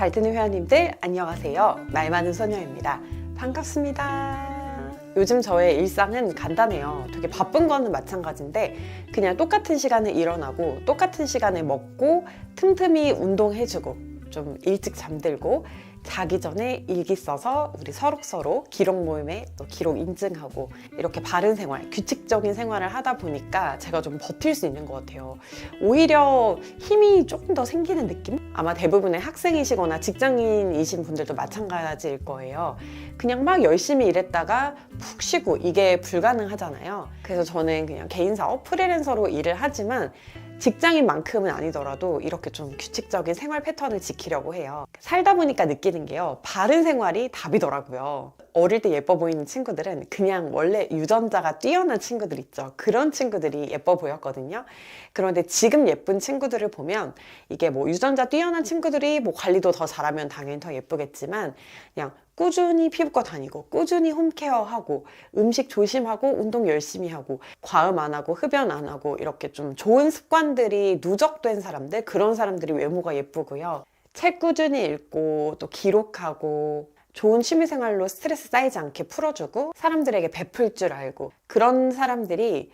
잘 듣는 회원님들 안녕하세요. 말 많은 소녀입니다. 반갑습니다. 요즘 저의 일상은 간단해요. 되게 바쁜 거는 마찬가지인데 그냥 똑같은 시간에 일어나고 똑같은 시간에 먹고 틈틈이 운동해주고 좀 일찍 잠들고 자기 전에 일기 써서 우리 서로 기록 모임에 또 기록 인증하고 이렇게 바른 생활, 규칙적인 생활을 하다 보니까 제가 좀 버틸 수 있는 것 같아요. 오히려 힘이 조금 더 생기는 느낌? 아마 대부분의 학생이시거나 직장인이신 분들도 마찬가지일 거예요. 그냥 막 열심히 일했다가 푹 쉬고 이게 불가능하잖아요. 그래서 저는 그냥 개인 사업, 프리랜서로 일을 하지만 직장인만큼은 아니더라도 이렇게 좀 규칙적인 생활 패턴을 지키려고 해요. 살다 보니까 느끼는 게요. 바른 생활이 답이더라고요. 어릴 때 예뻐 보이는 친구들은 그냥 원래 유전자가 뛰어난 친구들 있죠. 그런 친구들이 예뻐 보였거든요. 그런데 지금 예쁜 친구들을 보면 이게 뭐 유전자 뛰어난 친구들이 뭐 관리도 더 잘하면 당연히 더 예쁘겠지만 그냥 꾸준히 피부과 다니고 꾸준히 홈케어하고 음식 조심하고 운동 열심히 하고 과음 안 하고 흡연 안 하고 이렇게 좀 좋은 습관들이 누적된 사람들, 그런 사람들이 외모가 예쁘고요. 책 꾸준히 읽고 또 기록하고 좋은 취미생활로 스트레스 쌓이지 않게 풀어주고 사람들에게 베풀 줄 알고 그런 사람들이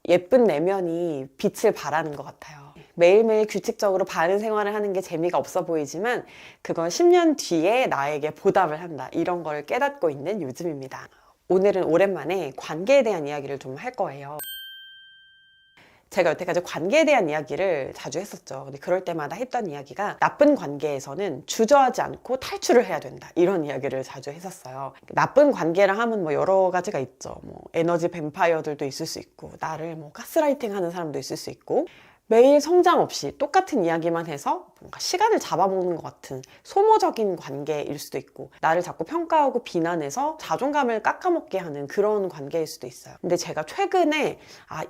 예쁜 내면이 빛을 발하는 것 같아요. 매일매일 규칙적으로 바른 생활을 하는 게 재미가 없어 보이지만 그건 10년 뒤에 나에게 보답을 한다, 이런 걸 깨닫고 있는 요즘입니다. 오늘은 오랜만에 관계에 대한 이야기를 좀 할 거예요. 제가 여태까지 관계에 대한 이야기를 자주 했었죠. 근데 그럴 때마다 했던 이야기가 나쁜 관계에서는 주저하지 않고 탈출을 해야 된다, 이런 이야기를 자주 했었어요. 나쁜 관계라 하면 뭐 여러 가지가 있죠. 뭐 에너지 뱀파이어들도 있을 수 있고 나를 뭐 가스라이팅 하는 사람도 있을 수 있고 매일 성장 없이 똑같은 이야기만 해서 뭔가 시간을 잡아먹는 것 같은 소모적인 관계일 수도 있고 나를 자꾸 평가하고 비난해서 자존감을 깎아먹게 하는 그런 관계일 수도 있어요. 근데 제가 최근에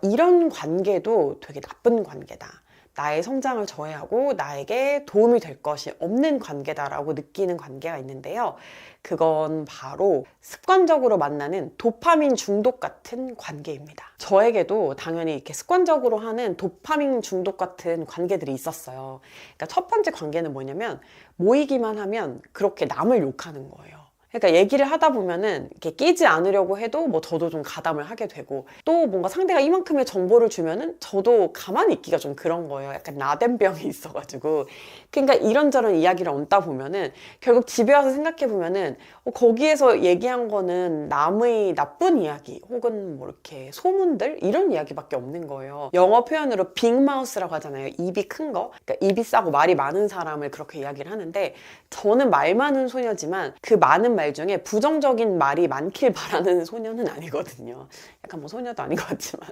이런 관계도 되게 나쁜 관계다, 나의 성장을 저해하고 나에게 도움이 될 것이 없는 관계다라고 느끼는 관계가 있는데요. 그건 바로 습관적으로 만나는 도파민 중독 같은 관계입니다. 저에게도 당연히 이렇게 습관적으로 하는 도파민 중독 같은 관계들이 있었어요. 그러니까 첫 번째 관계는 뭐냐면 모이기만 하면 그렇게 남을 욕하는 거예요. 그러니까 얘기를 하다 보면은 이렇게 끼지 않으려고 해도 뭐 저도 좀 가담을 하게 되고 또 뭔가 상대가 이만큼의 정보를 주면은 저도 가만히 있기가 좀 그런 거예요. 약간 나댄병이 있어가지고. 그러니까 이런저런 이야기를 얹다 보면은 결국 집에 와서 생각해 보면은 거기에서 얘기한 거는 남의 나쁜 이야기 혹은 뭐 이렇게 소문들 이런 이야기밖에 없는 거예요. 영어 표현으로 빅마우스라고 하잖아요. 입이 큰 거. 그러니까 입이 싸고 말이 많은 사람을 그렇게 이야기를 하는데 저는 말 많은 소녀지만 그 많은 말 중에 부정적인 말이 많길 바라는 소녀는 아니거든요. 약간 뭐 소녀도 아닌 것 같지만.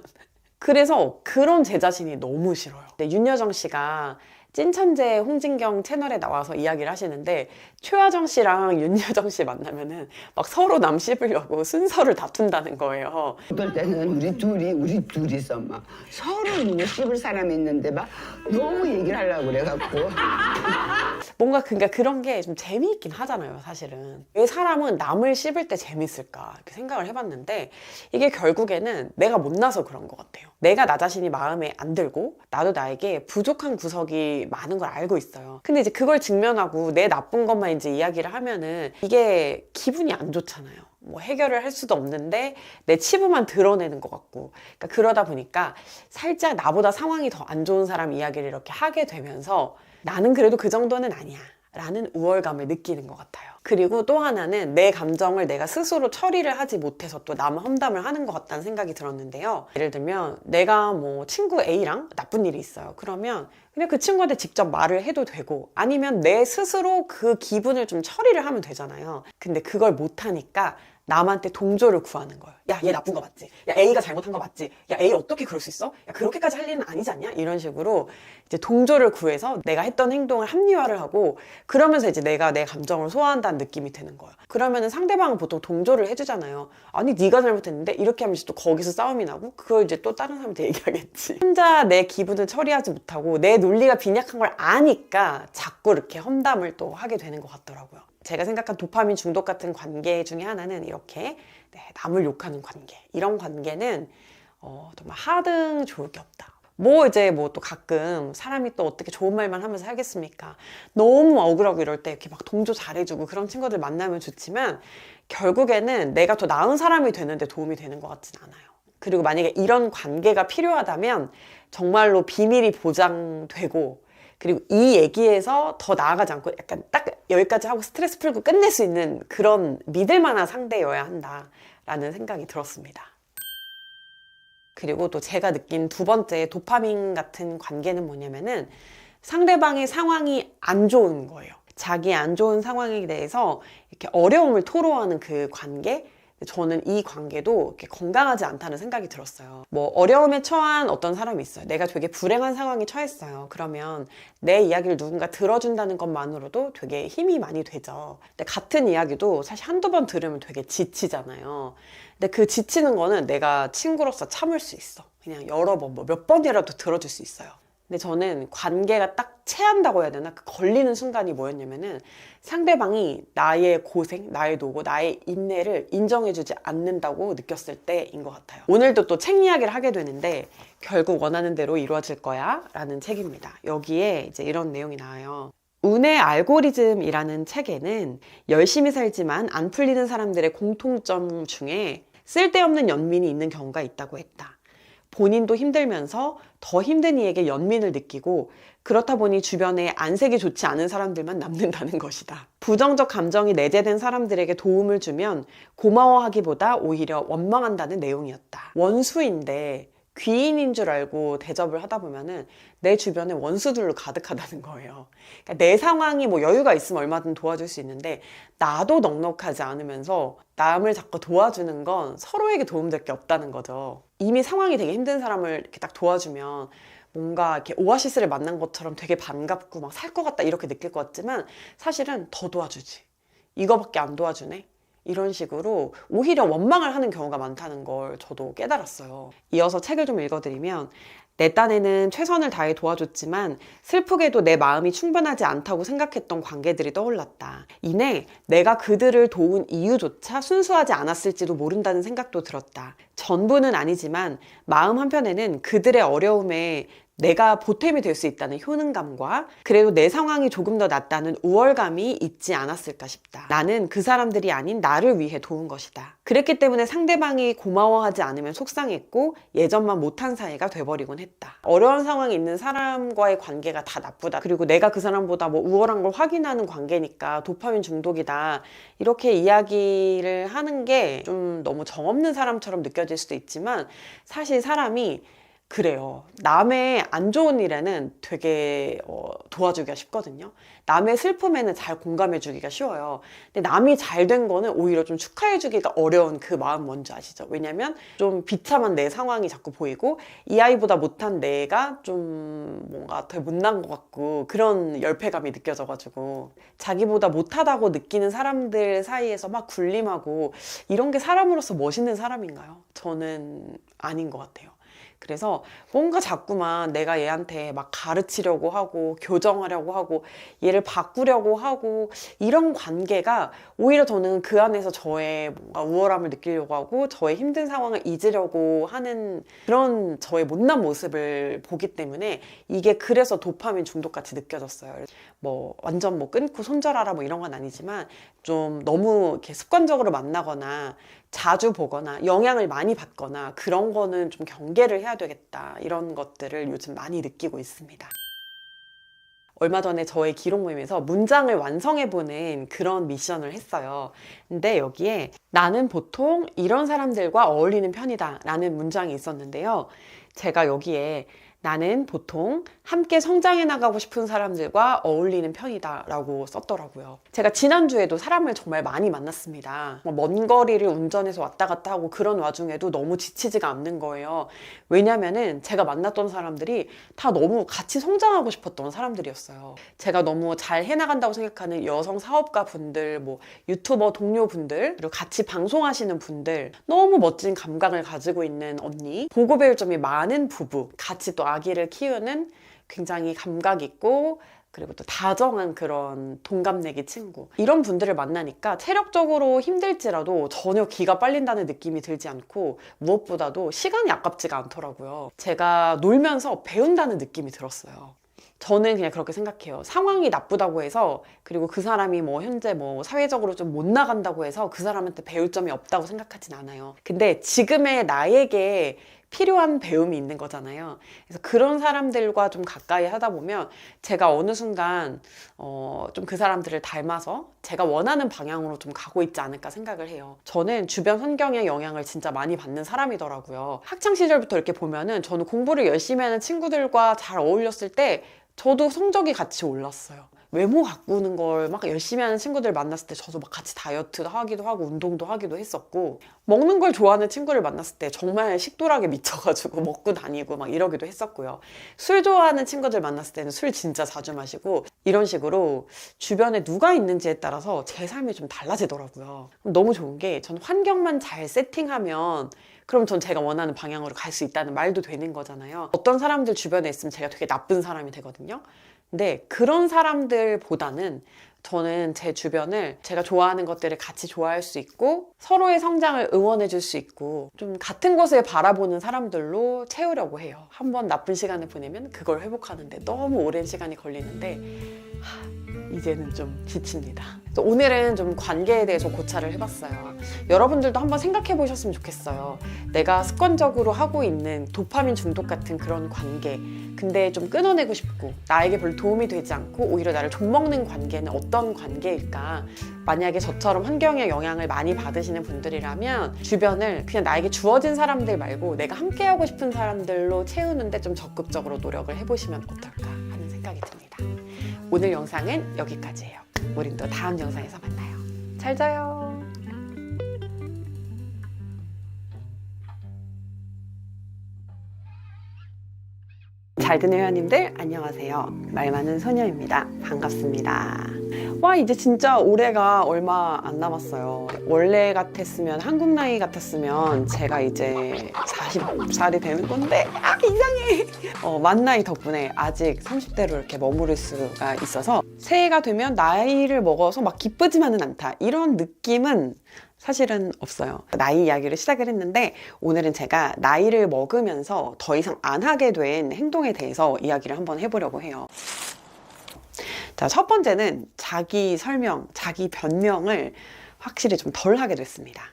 그래서 그런 제 자신이 너무 싫어요. 근데 윤여정 씨가 찐천재 홍진경 채널에 나와서 이야기를 하시는데 최하정 씨랑 윤여정 씨 만나면은 막 서로 남 씹으려고 순서를 다툰다는 거예요. 어떨 때는 우리 둘이서 막 서로 누구 씹을 사람이 있는데 막 너무 얘기를 하려고 그래갖고 뭔가 그러니까 그런 게 좀 재미있긴 하잖아요, 사실은. 왜 사람은 남을 씹을 때 재밌을까 이렇게 생각을 해봤는데 이게 결국에는 내가 못나서 그런 것 같아요. 내가 나 자신이 마음에 안 들고 나도 나에게 부족한 구석이 많은 걸 알고 있어요. 근데 이제 그걸 직면하고 내 나쁜 것만 이제 이야기를 하면은 이게 기분이 안 좋잖아요. 뭐 해결을 할 수도 없는데 내 치부만 드러내는 것 같고, 그러니까 그러다 보니까 살짝 나보다 상황이 더 안 좋은 사람 이야기를 이렇게 하게 되면서 나는 그래도 그 정도는 아니야 라는 우월감을 느끼는 것 같아요. 그리고 또 하나는 내 감정을 내가 스스로 처리를 하지 못해서 또 남 험담을 하는 것 같다는 생각이 들었는데요. 예를 들면 내가 뭐 친구 A랑 나쁜 일이 있어요. 그러면 그냥 그 친구한테 직접 말을 해도 되고 아니면 내 스스로 그 기분을 좀 처리를 하면 되잖아요. 근데 그걸 못하니까 남한테 동조를 구하는 거예요. 야, 얘 나쁜 거 맞지? 야, A가 잘못한 거 맞지? 야, A 어떻게 그럴 수 있어? 야, 그렇게까지 할 일은 아니지 않냐? 이런 식으로 이제 동조를 구해서 내가 했던 행동을 합리화를 하고 그러면서 이제 내가 내 감정을 소화한다는 느낌이 드는 거예요. 그러면은 상대방은 보통 동조를 해주잖아요. 아니, 네가 잘못했는데? 이렇게 하면서 또 거기서 싸움이 나고 그걸 이제 또 다른 사람한테 얘기하겠지. 혼자 내 기분을 처리하지 못하고 내 논리가 빈약한 걸 아니까 자꾸 이렇게 험담을 또 하게 되는 것 같더라고요. 제가 생각한 도파민 중독 같은 관계 중에 하나는 이렇게 남을 욕하는 관계. 이런 관계는 정말 하등 좋을 게 없다. 뭐 이제 뭐 또 가끔 사람이 또 어떻게 좋은 말만 하면서 살겠습니까? 너무 억울하고 이럴 때 이렇게 막 동조 잘해주고 그런 친구들 만나면 좋지만 결국에는 내가 더 나은 사람이 되는데 도움이 되는 것 같진 않아요. 그리고 만약에 이런 관계가 필요하다면 정말로 비밀이 보장되고 그리고 이 얘기에서 더 나아가지 않고 약간 딱 여기까지 하고 스트레스 풀고 끝낼 수 있는 그런 믿을 만한 상대여야 한다라는 생각이 들었습니다. 그리고 또 제가 느낀 두 번째 도파민 같은 관계는 뭐냐면은 상대방의 상황이 안 좋은 거예요. 자기 안 좋은 상황에 대해서 이렇게 어려움을 토로하는 그 관계? 저는 이 관계도 이렇게 건강하지 않다는 생각이 들었어요. 뭐 어려움에 처한 어떤 사람이 있어요. 내가 되게 불행한 상황에 처했어요. 그러면 내 이야기를 누군가 들어준다는 것만으로도 되게 힘이 많이 되죠. 근데 같은 이야기도 사실 한두 번 들으면 되게 지치잖아요. 근데 그 지치는 거는 내가 친구로서 참을 수 있어. 그냥 여러 번, 뭐 몇 번이라도 들어줄 수 있어요. 근데 저는 관계가 딱 체한다고 해야 되나? 그 걸리는 순간이 뭐였냐면은 상대방이 나의 고생, 나의 노고, 나의 인내를 인정해주지 않는다고 느꼈을 때인 것 같아요. 오늘도 또 책 이야기를 하게 되는데 결국 원하는 대로 이루어질 거야 라는 책입니다. 여기에 이제 이런 내용이 나와요. 운의 알고리즘이라는 책에는 열심히 살지만 안 풀리는 사람들의 공통점 중에 쓸데없는 연민이 있는 경우가 있다고 했다. 본인도 힘들면서 더 힘든 이에게 연민을 느끼고 그렇다 보니 주변에 안색이 좋지 않은 사람들만 남는다는 것이다. 부정적 감정이 내재된 사람들에게 도움을 주면 고마워하기보다 오히려 원망한다는 내용이었다. 원수인데 귀인인 줄 알고 대접을 하다 보면은 내 주변에 원수들로 가득하다는 거예요. 그러니까 내 상황이 뭐 여유가 있으면 얼마든 도와줄 수 있는데 나도 넉넉하지 않으면서 남을 자꾸 도와주는 건 서로에게 도움될 게 없다는 거죠. 이미 상황이 되게 힘든 사람을 이렇게 딱 도와주면 뭔가 이렇게 오아시스를 만난 것처럼 되게 반갑고 막 살 것 같다 이렇게 느낄 것 같지만 사실은 더 도와주지. 이거밖에 안 도와주네? 이런 식으로 오히려 원망을 하는 경우가 많다는 걸 저도 깨달았어요. 이어서 책을 좀 읽어드리면 내 딴에는 최선을 다해 도와줬지만 슬프게도 내 마음이 충분하지 않다고 생각했던 관계들이 떠올랐다. 이내 내가 그들을 도운 이유조차 순수하지 않았을지도 모른다는 생각도 들었다. 전부는 아니지만 마음 한편에는 그들의 어려움에 내가 보탬이 될 수 있다는 효능감과 그래도 내 상황이 조금 더 낫다는 우월감이 있지 않았을까 싶다. 나는 그 사람들이 아닌 나를 위해 도운 것이다. 그랬기 때문에 상대방이 고마워하지 않으면 속상했고 예전만 못한 사이가 돼버리곤 했다. 어려운 상황에 있는 사람과의 관계가 다 나쁘다. 그리고 내가 그 사람보다 뭐 우월한 걸 확인하는 관계니까 도파민 중독이다. 이렇게 이야기를 하는 게 좀 너무 정없는 사람처럼 느껴질 수도 있지만 사실 사람이 그래요. 남의 안 좋은 일에는 되게 도와주기가 쉽거든요. 남의 슬픔에는 잘 공감해주기가 쉬워요. 근데 남이 잘 된 거는 오히려 좀 축하해주기가 어려운 그 마음 뭔지 아시죠? 왜냐면 좀 비참한 내 상황이 자꾸 보이고 이 아이보다 못한 내가 좀 뭔가 더 못난 것 같고 그런 열패감이 느껴져가지고 자기보다 못하다고 느끼는 사람들 사이에서 막 군림하고 이런 게 사람으로서 멋있는 사람인가요? 저는 아닌 것 같아요. 그래서 뭔가 자꾸만 내가 얘한테 막 가르치려고 하고 교정하려고 하고 얘를 바꾸려고 하고 이런 관계가 오히려 저는 그 안에서 저의 뭔가 우월함을 느끼려고 하고 저의 힘든 상황을 잊으려고 하는 그런 저의 못난 모습을 보기 때문에 이게 그래서 도파민 중독같이 느껴졌어요. 뭐 완전 뭐 끊고 손절하라 뭐 이런 건 아니지만 좀 너무 이렇게 습관적으로 만나거나 자주 보거나 영향을 많이 받거나 그런 거는 좀 경계를 해야 되겠다 이런 것들을 요즘 많이 느끼고 있습니다. 얼마 전에 저의 기록 모임에서 문장을 완성해보는 그런 미션을 했어요. 근데 여기에 나는 보통 이런 사람들과 어울리는 편이다 라는 문장이 있었는데요. 제가 여기에 나는 보통 함께 성장해 나가고 싶은 사람들과 어울리는 편이다 라고 썼더라고요. 제가 지난주에도 사람을 정말 많이 만났습니다. 먼 거리를 운전해서 왔다 갔다 하고 그런 와중에도 너무 지치지가 않는 거예요. 왜냐면은 제가 만났던 사람들이 다 너무 같이 성장하고 싶었던 사람들이었어요. 제가 너무 잘 해나간다고 생각하는 여성 사업가 분들, 뭐 유튜버 동료 분들, 그리고 같이 방송하시는 분들, 너무 멋진 감각을 가지고 있는 언니, 보고 배울 점이 많은 부부, 같이 또 아기를 키우는 굉장히 감각 있고 그리고 또 다정한 그런 동갑내기 친구, 이런 분들을 만나니까 체력적으로 힘들지라도 전혀 기가 빨린다는 느낌이 들지 않고 무엇보다도 시간이 아깝지가 않더라고요. 제가 놀면서 배운다는 느낌이 들었어요. 저는 그냥 그렇게 생각해요. 상황이 나쁘다고 해서, 그리고 그 사람이 뭐 현재 뭐 사회적으로 좀 못 나간다고 해서 그 사람한테 배울 점이 없다고 생각하진 않아요. 근데 지금의 나에게 필요한 배움이 있는 거잖아요. 그래서 그런 사람들과 좀 가까이 하다 보면 제가 어느 순간 좀 그 사람들을 닮아서 제가 원하는 방향으로 좀 가고 있지 않을까 생각을 해요. 저는 주변 환경의 영향을 진짜 많이 받는 사람이더라고요. 학창 시절부터 이렇게 보면은 저는 공부를 열심히 하는 친구들과 잘 어울렸을 때 저도 성적이 같이 올랐어요. 외모 가꾸는 걸 막 열심히 하는 친구들 만났을 때 저도 막 같이 다이어트도 하기도 하고 운동도 하기도 했었고, 먹는 걸 좋아하는 친구를 만났을 때 정말 식도락에 미쳐가지고 먹고 다니고 막 이러기도 했었고요. 술 좋아하는 친구들 만났을 때는 술 진짜 자주 마시고, 이런 식으로 주변에 누가 있는지에 따라서 제 삶이 좀 달라지더라고요. 너무 좋은 게, 전 환경만 잘 세팅하면 그럼 전 제가 원하는 방향으로 갈 수 있다는 말도 되는 거잖아요. 어떤 사람들 주변에 있으면 제가 되게 나쁜 사람이 되거든요. 근데 그런 사람들보다는 저는 제 주변을 제가 좋아하는 것들을 같이 좋아할 수 있고 서로의 성장을 응원해 줄 수 있고 좀 같은 곳을 바라보는 사람들로 채우려고 해요. 한번 나쁜 시간을 보내면 그걸 회복하는데 너무 오랜 시간이 걸리는데 이제는 좀 지칩니다. 그래서 오늘은 좀 관계에 대해서 고찰을 해봤어요. 여러분들도 한번 생각해 보셨으면 좋겠어요. 내가 습관적으로 하고 있는 도파민 중독 같은 그런 관계, 근데 좀 끊어내고 싶고 나에게 별로 도움이 되지 않고 오히려 나를 좀먹는 관계는 어떤 관계일까? 만약에 저처럼 환경의 영향을 많이 받으시는 분들이라면 주변을 그냥 나에게 주어진 사람들 말고 내가 함께하고 싶은 사람들로 채우는데 좀 적극적으로 노력을 해보시면 어떨까 하는 생각이 듭니다. 오늘 영상은 여기까지예요. 우린 또 다음 영상에서 만나요. 잘 자요. 잘 듣는 회원님들 안녕하세요. 말 많은 소녀입니다. 반갑습니다. 와, 이제 진짜 올해가 얼마 안 남았어요. 원래 같았으면, 한국 나이 같았으면 제가 이제 40살이 되는 건데 이상해. 만 나이 덕분에 아직 30대로 이렇게 머무를 수가 있어서 새해가 되면 나이를 먹어서 막 기쁘지만은 않다, 이런 느낌은 사실은 없어요. 나이 이야기를 시작을 했는데 오늘은 제가 나이를 먹으면서 더 이상 안 하게 된 행동에 대해서 이야기를 한번 해보려고 해요. 자, 첫 번째는 자기 설명, 자기 변명을 확실히 좀 덜 하게 됐습니다.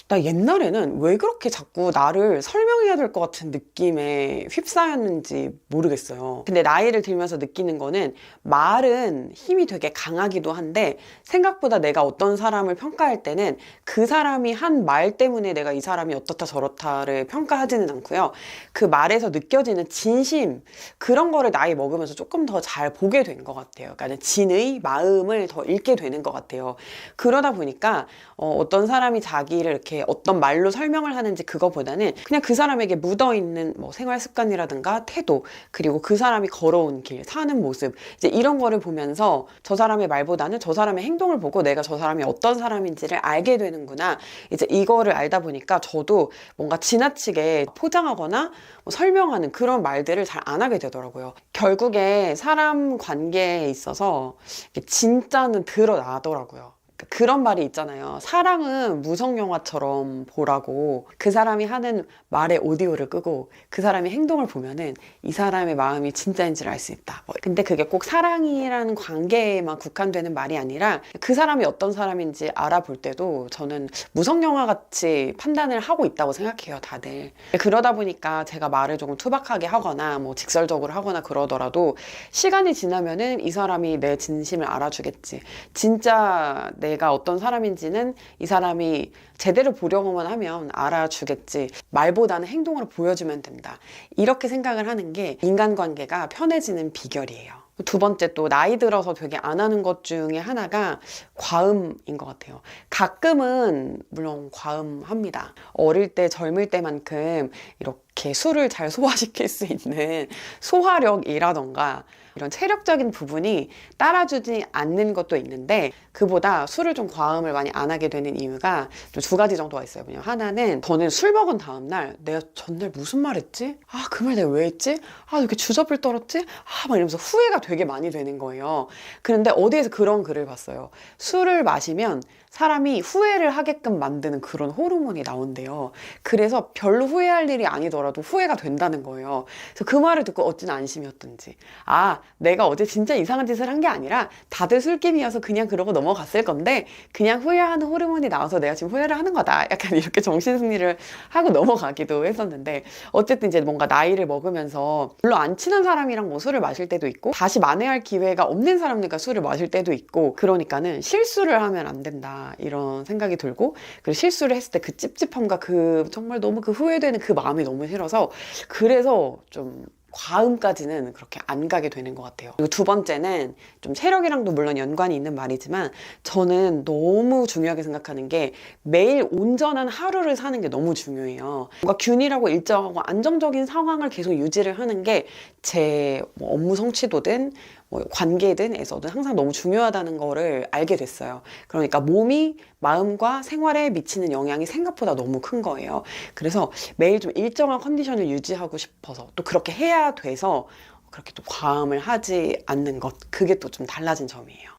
나 옛날에는 왜 그렇게 자꾸 나를 설명해야 될 것 같은 느낌에 휩싸였는지 모르겠어요. 근데 나이를 들면서 느끼는 거는 말은 힘이 되게 강하기도 한데 생각보다 내가 어떤 사람을 평가할 때는 그 사람이 한 말 때문에 내가 이 사람이 어떻다 저렇다를 평가하지는 않고요. 그 말에서 느껴지는 진심, 그런 거를 나이 먹으면서 조금 더 잘 보게 된 것 같아요. 그러니까 진의 마음을 더 읽게 되는 것 같아요. 그러다 보니까 어떤 사람이 자기를 이렇게 어떤 말로 설명을 하는지 그거보다는 그냥 그 사람에게 묻어있는 뭐 생활 습관이라든가 태도, 그리고 그 사람이 걸어온 길, 사는 모습, 이제 이런 거를 보면서 저 사람의 말보다는 저 사람의 행동을 보고 내가 저 사람이 어떤 사람인지를 알게 되는구나. 이제 이거를 알다 보니까 저도 뭔가 지나치게 포장하거나 뭐 설명하는 그런 말들을 잘 안 하게 되더라고요. 결국에 사람 관계에 있어서 진짜는 드러나더라고요. 그런 말이 있잖아요. 사랑은 무성영화처럼 보라고. 그 사람이 하는 말의 오디오를 끄고 그 사람의 행동을 보면은 이 사람의 마음이 진짜인지를 알 수 있다. 근데 그게 꼭 사랑이라는 관계에만 국한되는 말이 아니라 그 사람이 어떤 사람인지 알아볼 때도 저는 무성영화 같이 판단을 하고 있다고 생각해요, 다들. 그러다 보니까 제가 말을 조금 투박하게 하거나 뭐 직설적으로 하거나 그러더라도 시간이 지나면은 이 사람이 내 진심을 알아주겠지. 진짜 내가 어떤 사람인지는 이 사람이 제대로 보려고만 하면 알아주겠지. 말보다는 행동으로 보여주면 된다. 이렇게 생각을 하는 게 인간관계가 편해지는 비결이에요. 두 번째, 또 나이 들어서 되게 안 하는 것 중에 하나가 과음인 것 같아요. 가끔은 물론 과음합니다. 어릴 때, 젊을 때만큼 이렇게 술을 잘 소화시킬 수 있는 소화력이라던가 이런 체력적인 부분이 따라주지 않는 것도 있는데 그보다 술을 좀 과음을 많이 안 하게 되는 이유가 좀 두 가지 정도가 있어요. 그냥 하나는 저는 술 먹은 다음날 내가 전날 무슨 말 했지? 아, 그 말 내가 왜 했지? 아, 이렇게 주접을 떨었지? 아, 막 이러면서 후회가 되게 많이 되는 거예요. 그런데 어디에서 그런 글을 봤어요. 술을 마시면 사람이 후회를 하게끔 만드는 그런 호르몬이 나온대요. 그래서 별로 후회할 일이 아니더라도 후회가 된다는 거예요. 그래서 그 말을 듣고 어찌나 안심이었던지. 아, 내가 어제 진짜 이상한 짓을 한 게 아니라 다들 술김이어서 그냥 그러고 넘어갔을 건데 그냥 후회하는 호르몬이 나와서 내가 지금 후회를 하는 거다. 약간 이렇게 정신승리를 하고 넘어가기도 했었는데 어쨌든 이제 뭔가 나이를 먹으면서 별로 안 친한 사람이랑 뭐 술을 마실 때도 있고 다시 만회할 기회가 없는 사람들과 술을 마실 때도 있고 그러니까는 실수를 하면 안 된다. 이런 생각이 들고 그리고 실수를 했을 때 그 찝찝함과 그 정말 너무 그 후회되는 그 마음이 너무 싫어서 그래서 좀 과음까지는 그렇게 안 가게 되는 것 같아요. 그리고 두 번째는 좀 체력이랑도 물론 연관이 있는 말이지만 저는 너무 중요하게 생각하는 게 매일 온전한 하루를 사는 게 너무 중요해요. 뭔가 균일하고 일정하고 안정적인 상황을 계속 유지를 하는 게 제 업무 성취도든 관계든에서든 항상 너무 중요하다는 거를 알게 됐어요. 그러니까 몸이 마음과 생활에 미치는 영향이 생각보다 너무 큰 거예요. 그래서 매일 좀 일정한 컨디션을 유지하고 싶어서 또 그렇게 해야 돼서 그렇게 또 과음을 하지 않는 것 그게 또 좀 달라진 점이에요.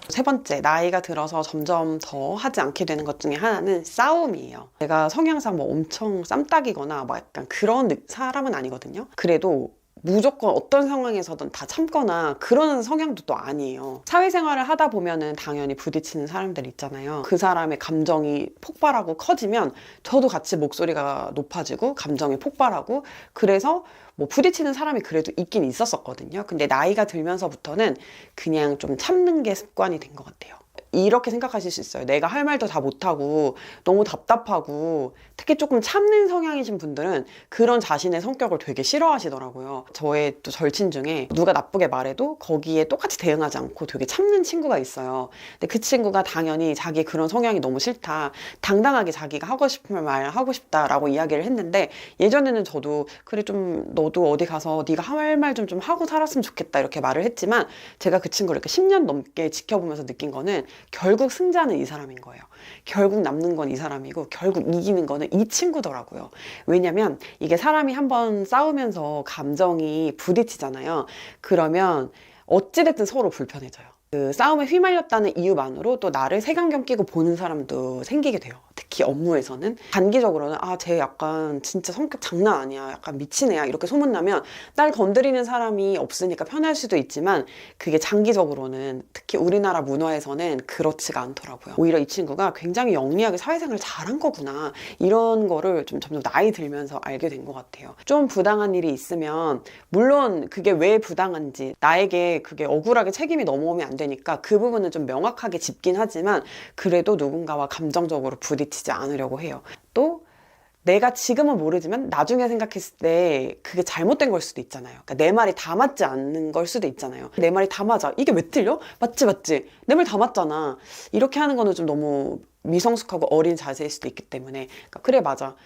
세 번째, 나이가 들어서 점점 더 하지 않게 되는 것 중에 하나는 싸움이에요. 제가 성향상 뭐 엄청 쌈딱이거나 막 약간 그런 사람은 아니거든요. 그래도 무조건 어떤 상황에서든 다 참거나 그러는 성향도 또 아니에요. 사회생활을 하다 보면은 당연히 부딪히는 사람들 있잖아요. 그 사람의 감정이 폭발하고 커지면 저도 같이 목소리가 높아지고 감정이 폭발하고 그래서 뭐 부딪히는 사람이 그래도 있긴 있었었거든요. 근데 나이가 들면서부터는 그냥 좀 참는 게 습관이 된 것 같아요. 이렇게 생각하실 수 있어요. 내가 할 말도 다 못하고 너무 답답하고 특히 조금 참는 성향이신 분들은 그런 자신의 성격을 되게 싫어하시더라고요. 저의 또 절친 중에 누가 나쁘게 말해도 거기에 똑같이 대응하지 않고 되게 참는 친구가 있어요. 근데 그 친구가 당연히 자기 그런 성향이 너무 싫다. 당당하게 자기가 하고 싶은 말 하고 싶다라고 이야기를 했는데 예전에는 저도 그래 좀 너도 어디 가서 네가 할 말 좀 하고 살았으면 좋겠다 이렇게 말을 했지만 제가 그 친구를 이렇게 10년 넘게 지켜보면서 느낀 거는 결국 승자는 이 사람인 거예요. 결국 남는 건 이 사람이고 결국 이기는 거는 이 친구더라고요. 왜냐면 이게 사람이 한번 싸우면서 감정이 부딪히잖아요. 그러면 어찌됐든 서로 불편해져요. 그 싸움에 휘말렸다는 이유만으로 또 나를 색안경 끼고 보는 사람도 생기게 돼요. 특히 업무에서는 단기적으로는 아, 쟤 약간 진짜 성격 장난 아니야, 약간 미친 애야 이렇게 소문나면 날 건드리는 사람이 없으니까 편할 수도 있지만 그게 장기적으로는 특히 우리나라 문화에서는 그렇지가 않더라고요. 오히려 이 친구가 굉장히 영리하게 사회생활을 잘한 거구나 이런 거를 좀 점점 나이 들면서 알게 된 것 같아요. 좀 부당한 일이 있으면 물론 그게 왜 부당한지 나에게 그게 억울하게 책임이 넘어오면 안 되니까 그 부분은 좀 명확하게 짚긴 하지만 그래도 누군가와 감정적으로 부딪히지 않으려고 해요. 또 내가 지금은 모르지만 나중에 생각했을 때 그게 잘못된 걸 수도 있잖아요. 그러니까 내 말이 다 맞지 않는 걸 수도 있잖아요. 내 말이 다 맞아. 이게 왜 틀려? 맞지? 내 말 다 맞잖아. 이렇게 하는 거는 좀 너무 미성숙하고 어린 자세일 수도 있기 때문에 그러니까 그래 맞아.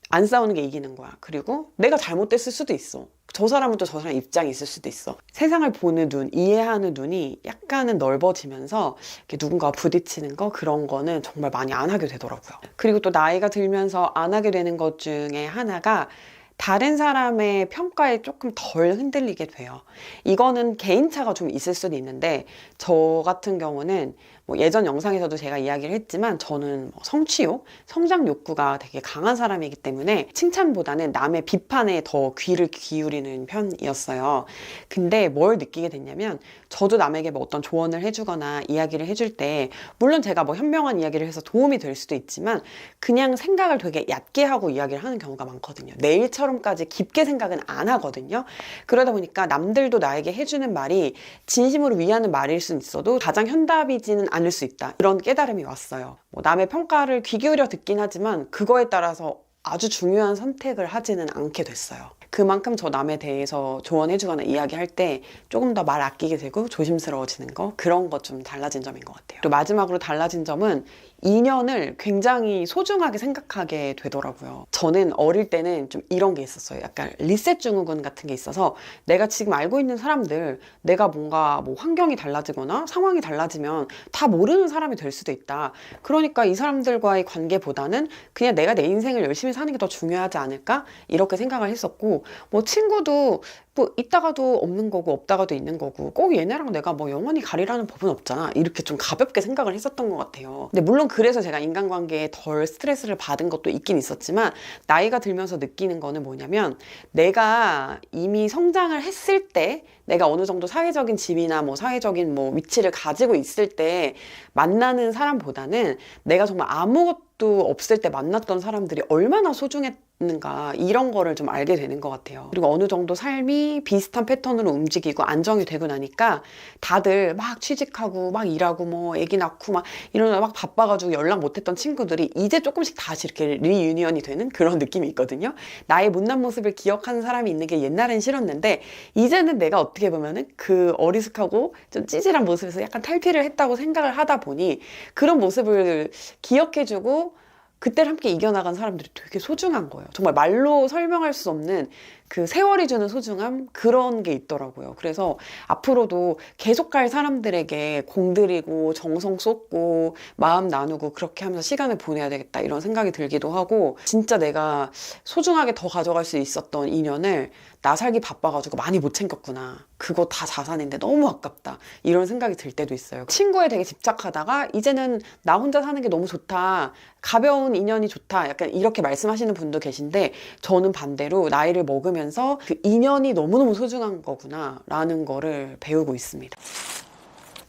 안 싸우는 게 이기는 거야. 그리고 내가 잘못됐을 수도 있어. 저 사람은 또 저 사람 입장이 있을 수도 있어. 세상을 보는 눈, 이해하는 눈이 약간은 넓어지면서 이렇게 누군가와 부딪히는 거 그런 거는 정말 많이 안 하게 되더라고요. 그리고 또 나이가 들면서 안 하게 되는 것 중에 하나가 다른 사람의 평가에 조금 덜 흔들리게 돼요. 이거는 개인차가 좀 있을 수도 있는데 저 같은 경우는 뭐 예전 영상에서도 제가 이야기를 했지만 저는 성취욕, 성장 욕구가 되게 강한 사람이기 때문에 칭찬보다는 남의 비판에 더 귀를 기울이는 편이었어요. 근데 뭘 느끼게 됐냐면 저도 남에게 뭐 어떤 조언을 해주거나 이야기를 해줄 때 물론 제가 뭐 현명한 이야기를 해서 도움이 될 수도 있지만 그냥 생각을 되게 얕게 하고 이야기를 하는 경우가 많거든요. 내 일처럼까지 깊게 생각은 안 하거든요. 그러다 보니까 남들도 나에게 해주는 말이 진심으로 위하는 말일 수는 있어도 가장 현답이지는 않을 수 있다. 이런 깨달음이 왔어요. 뭐 남의 평가를 귀 기울여 듣긴 하지만 그거에 따라서 아주 중요한 선택을 하지는 않게 됐어요. 그만큼 저 남에 대해서 조언해주거나 이야기할 때 조금 더 말 아끼게 되고 조심스러워지는 거, 그런 거 좀 달라진 점인 것 같아요. 그리고 마지막으로 달라진 점은 인연을 굉장히 소중하게 생각하게 되더라고요. 저는 어릴 때는 좀 이런 게 있었어요. 약간 리셋 증후군 같은 게 있어서 내가 지금 알고 있는 사람들, 내가 뭔가 뭐 환경이 달라지거나 상황이 달라지면 다 모르는 사람이 될 수도 있다. 그러니까 이 사람들과의 관계보다는 그냥 내가 내 인생을 열심히 사는 게 더 중요하지 않을까? 이렇게 생각을 했었고, 뭐 친구도 뭐 있다가도 없는 거고 없다가도 있는 거고 꼭 얘네랑 내가 뭐 영원히 가리라는 법은 없잖아, 이렇게 좀 가볍게 생각을 했었던 것 같아요. 근데 물론 그래서 제가 인간관계에 덜 스트레스를 받은 것도 있긴 있었지만, 나이가 들면서 느끼는 거는 뭐냐면, 내가 이미 성장을 했을 때, 내가 어느 정도 사회적인 지위나 뭐 사회적인 뭐 위치를 가지고 있을 때 만나는 사람보다는 내가 정말 아무것도 없을 때 만났던 사람들이 얼마나 소중했는가, 이런 거를 좀 알게 되는 것 같아요. 그리고 어느 정도 삶이 비슷한 패턴으로 움직이고 안정이 되고 나니까 다들 막 취직하고 막 일하고 뭐 애기 낳고 막 이러다 막 바빠가지고 연락 못했던 친구들이 이제 조금씩 다시 이렇게 리유니언이 되는 그런 느낌이 있거든요. 나의 못난 모습을 기억하는 사람이 있는 게 옛날엔 싫었는데, 이제는 내가 어떻게 보면은 그 어리숙하고 좀 찌질한 모습에서 약간 탈피를 했다고 생각을 하다 보니, 그런 모습을 기억해주고 그때를 함께 이겨나간 사람들이 되게 소중한 거예요. 정말 말로 설명할 수 없는 그 세월이 주는 소중함, 그런 게 있더라고요. 그래서 앞으로도 계속 갈 사람들에게 공들이고 정성 쏟고 마음 나누고 그렇게 하면서 시간을 보내야 되겠다, 이런 생각이 들기도 하고, 진짜 내가 소중하게 더 가져갈 수 있었던 인연을 나 살기 바빠가지고 많이 못 챙겼구나, 그거 다 자산인데 너무 아깝다, 이런 생각이 들 때도 있어요. 친구에 되게 집착하다가 이제는 나 혼자 사는 게 너무 좋다, 가벼운 인연이 좋다, 약간 이렇게 말씀하시는 분도 계신데, 저는 반대로 나이를 먹으면서 그 인연이 너무너무 소중한 거구나 라는 거를 배우고 있습니다.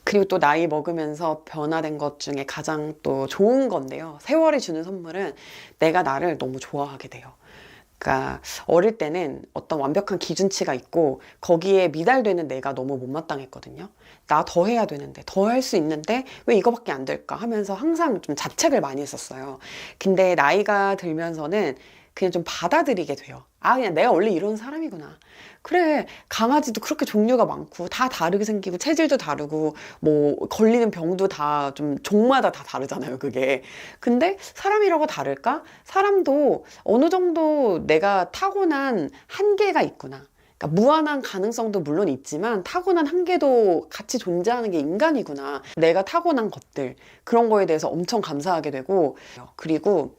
그리고 또 나이 먹으면서 변화된 것 중에 가장 또 좋은 건데요, 세월이 주는 선물은 내가 나를 너무 좋아하게 돼요. 그러니까 어릴 때는 어떤 완벽한 기준치가 있고 거기에 미달되는 내가 너무 못마땅했거든요. 나 더 해야 되는데, 더 할 수 있는데 왜 이거밖에 안 될까 하면서 항상 좀 자책을 많이 했었어요. 근데 나이가 들면서는 그냥 좀 받아들이게 돼요. 아, 그냥 내가 원래 이런 사람이구나. 그래, 강아지도 그렇게 종류가 많고 다 다르게 생기고 체질도 다르고 뭐 걸리는 병도 다 좀 종마다 다 다르잖아요, 그게. 근데 사람이라고 다를까? 사람도 어느 정도 내가 타고난 한계가 있구나. 그러니까 무한한 가능성도 물론 있지만 타고난 한계도 같이 존재하는 게 인간이구나. 내가 타고난 것들, 그런 거에 대해서 엄청 감사하게 되고, 그리고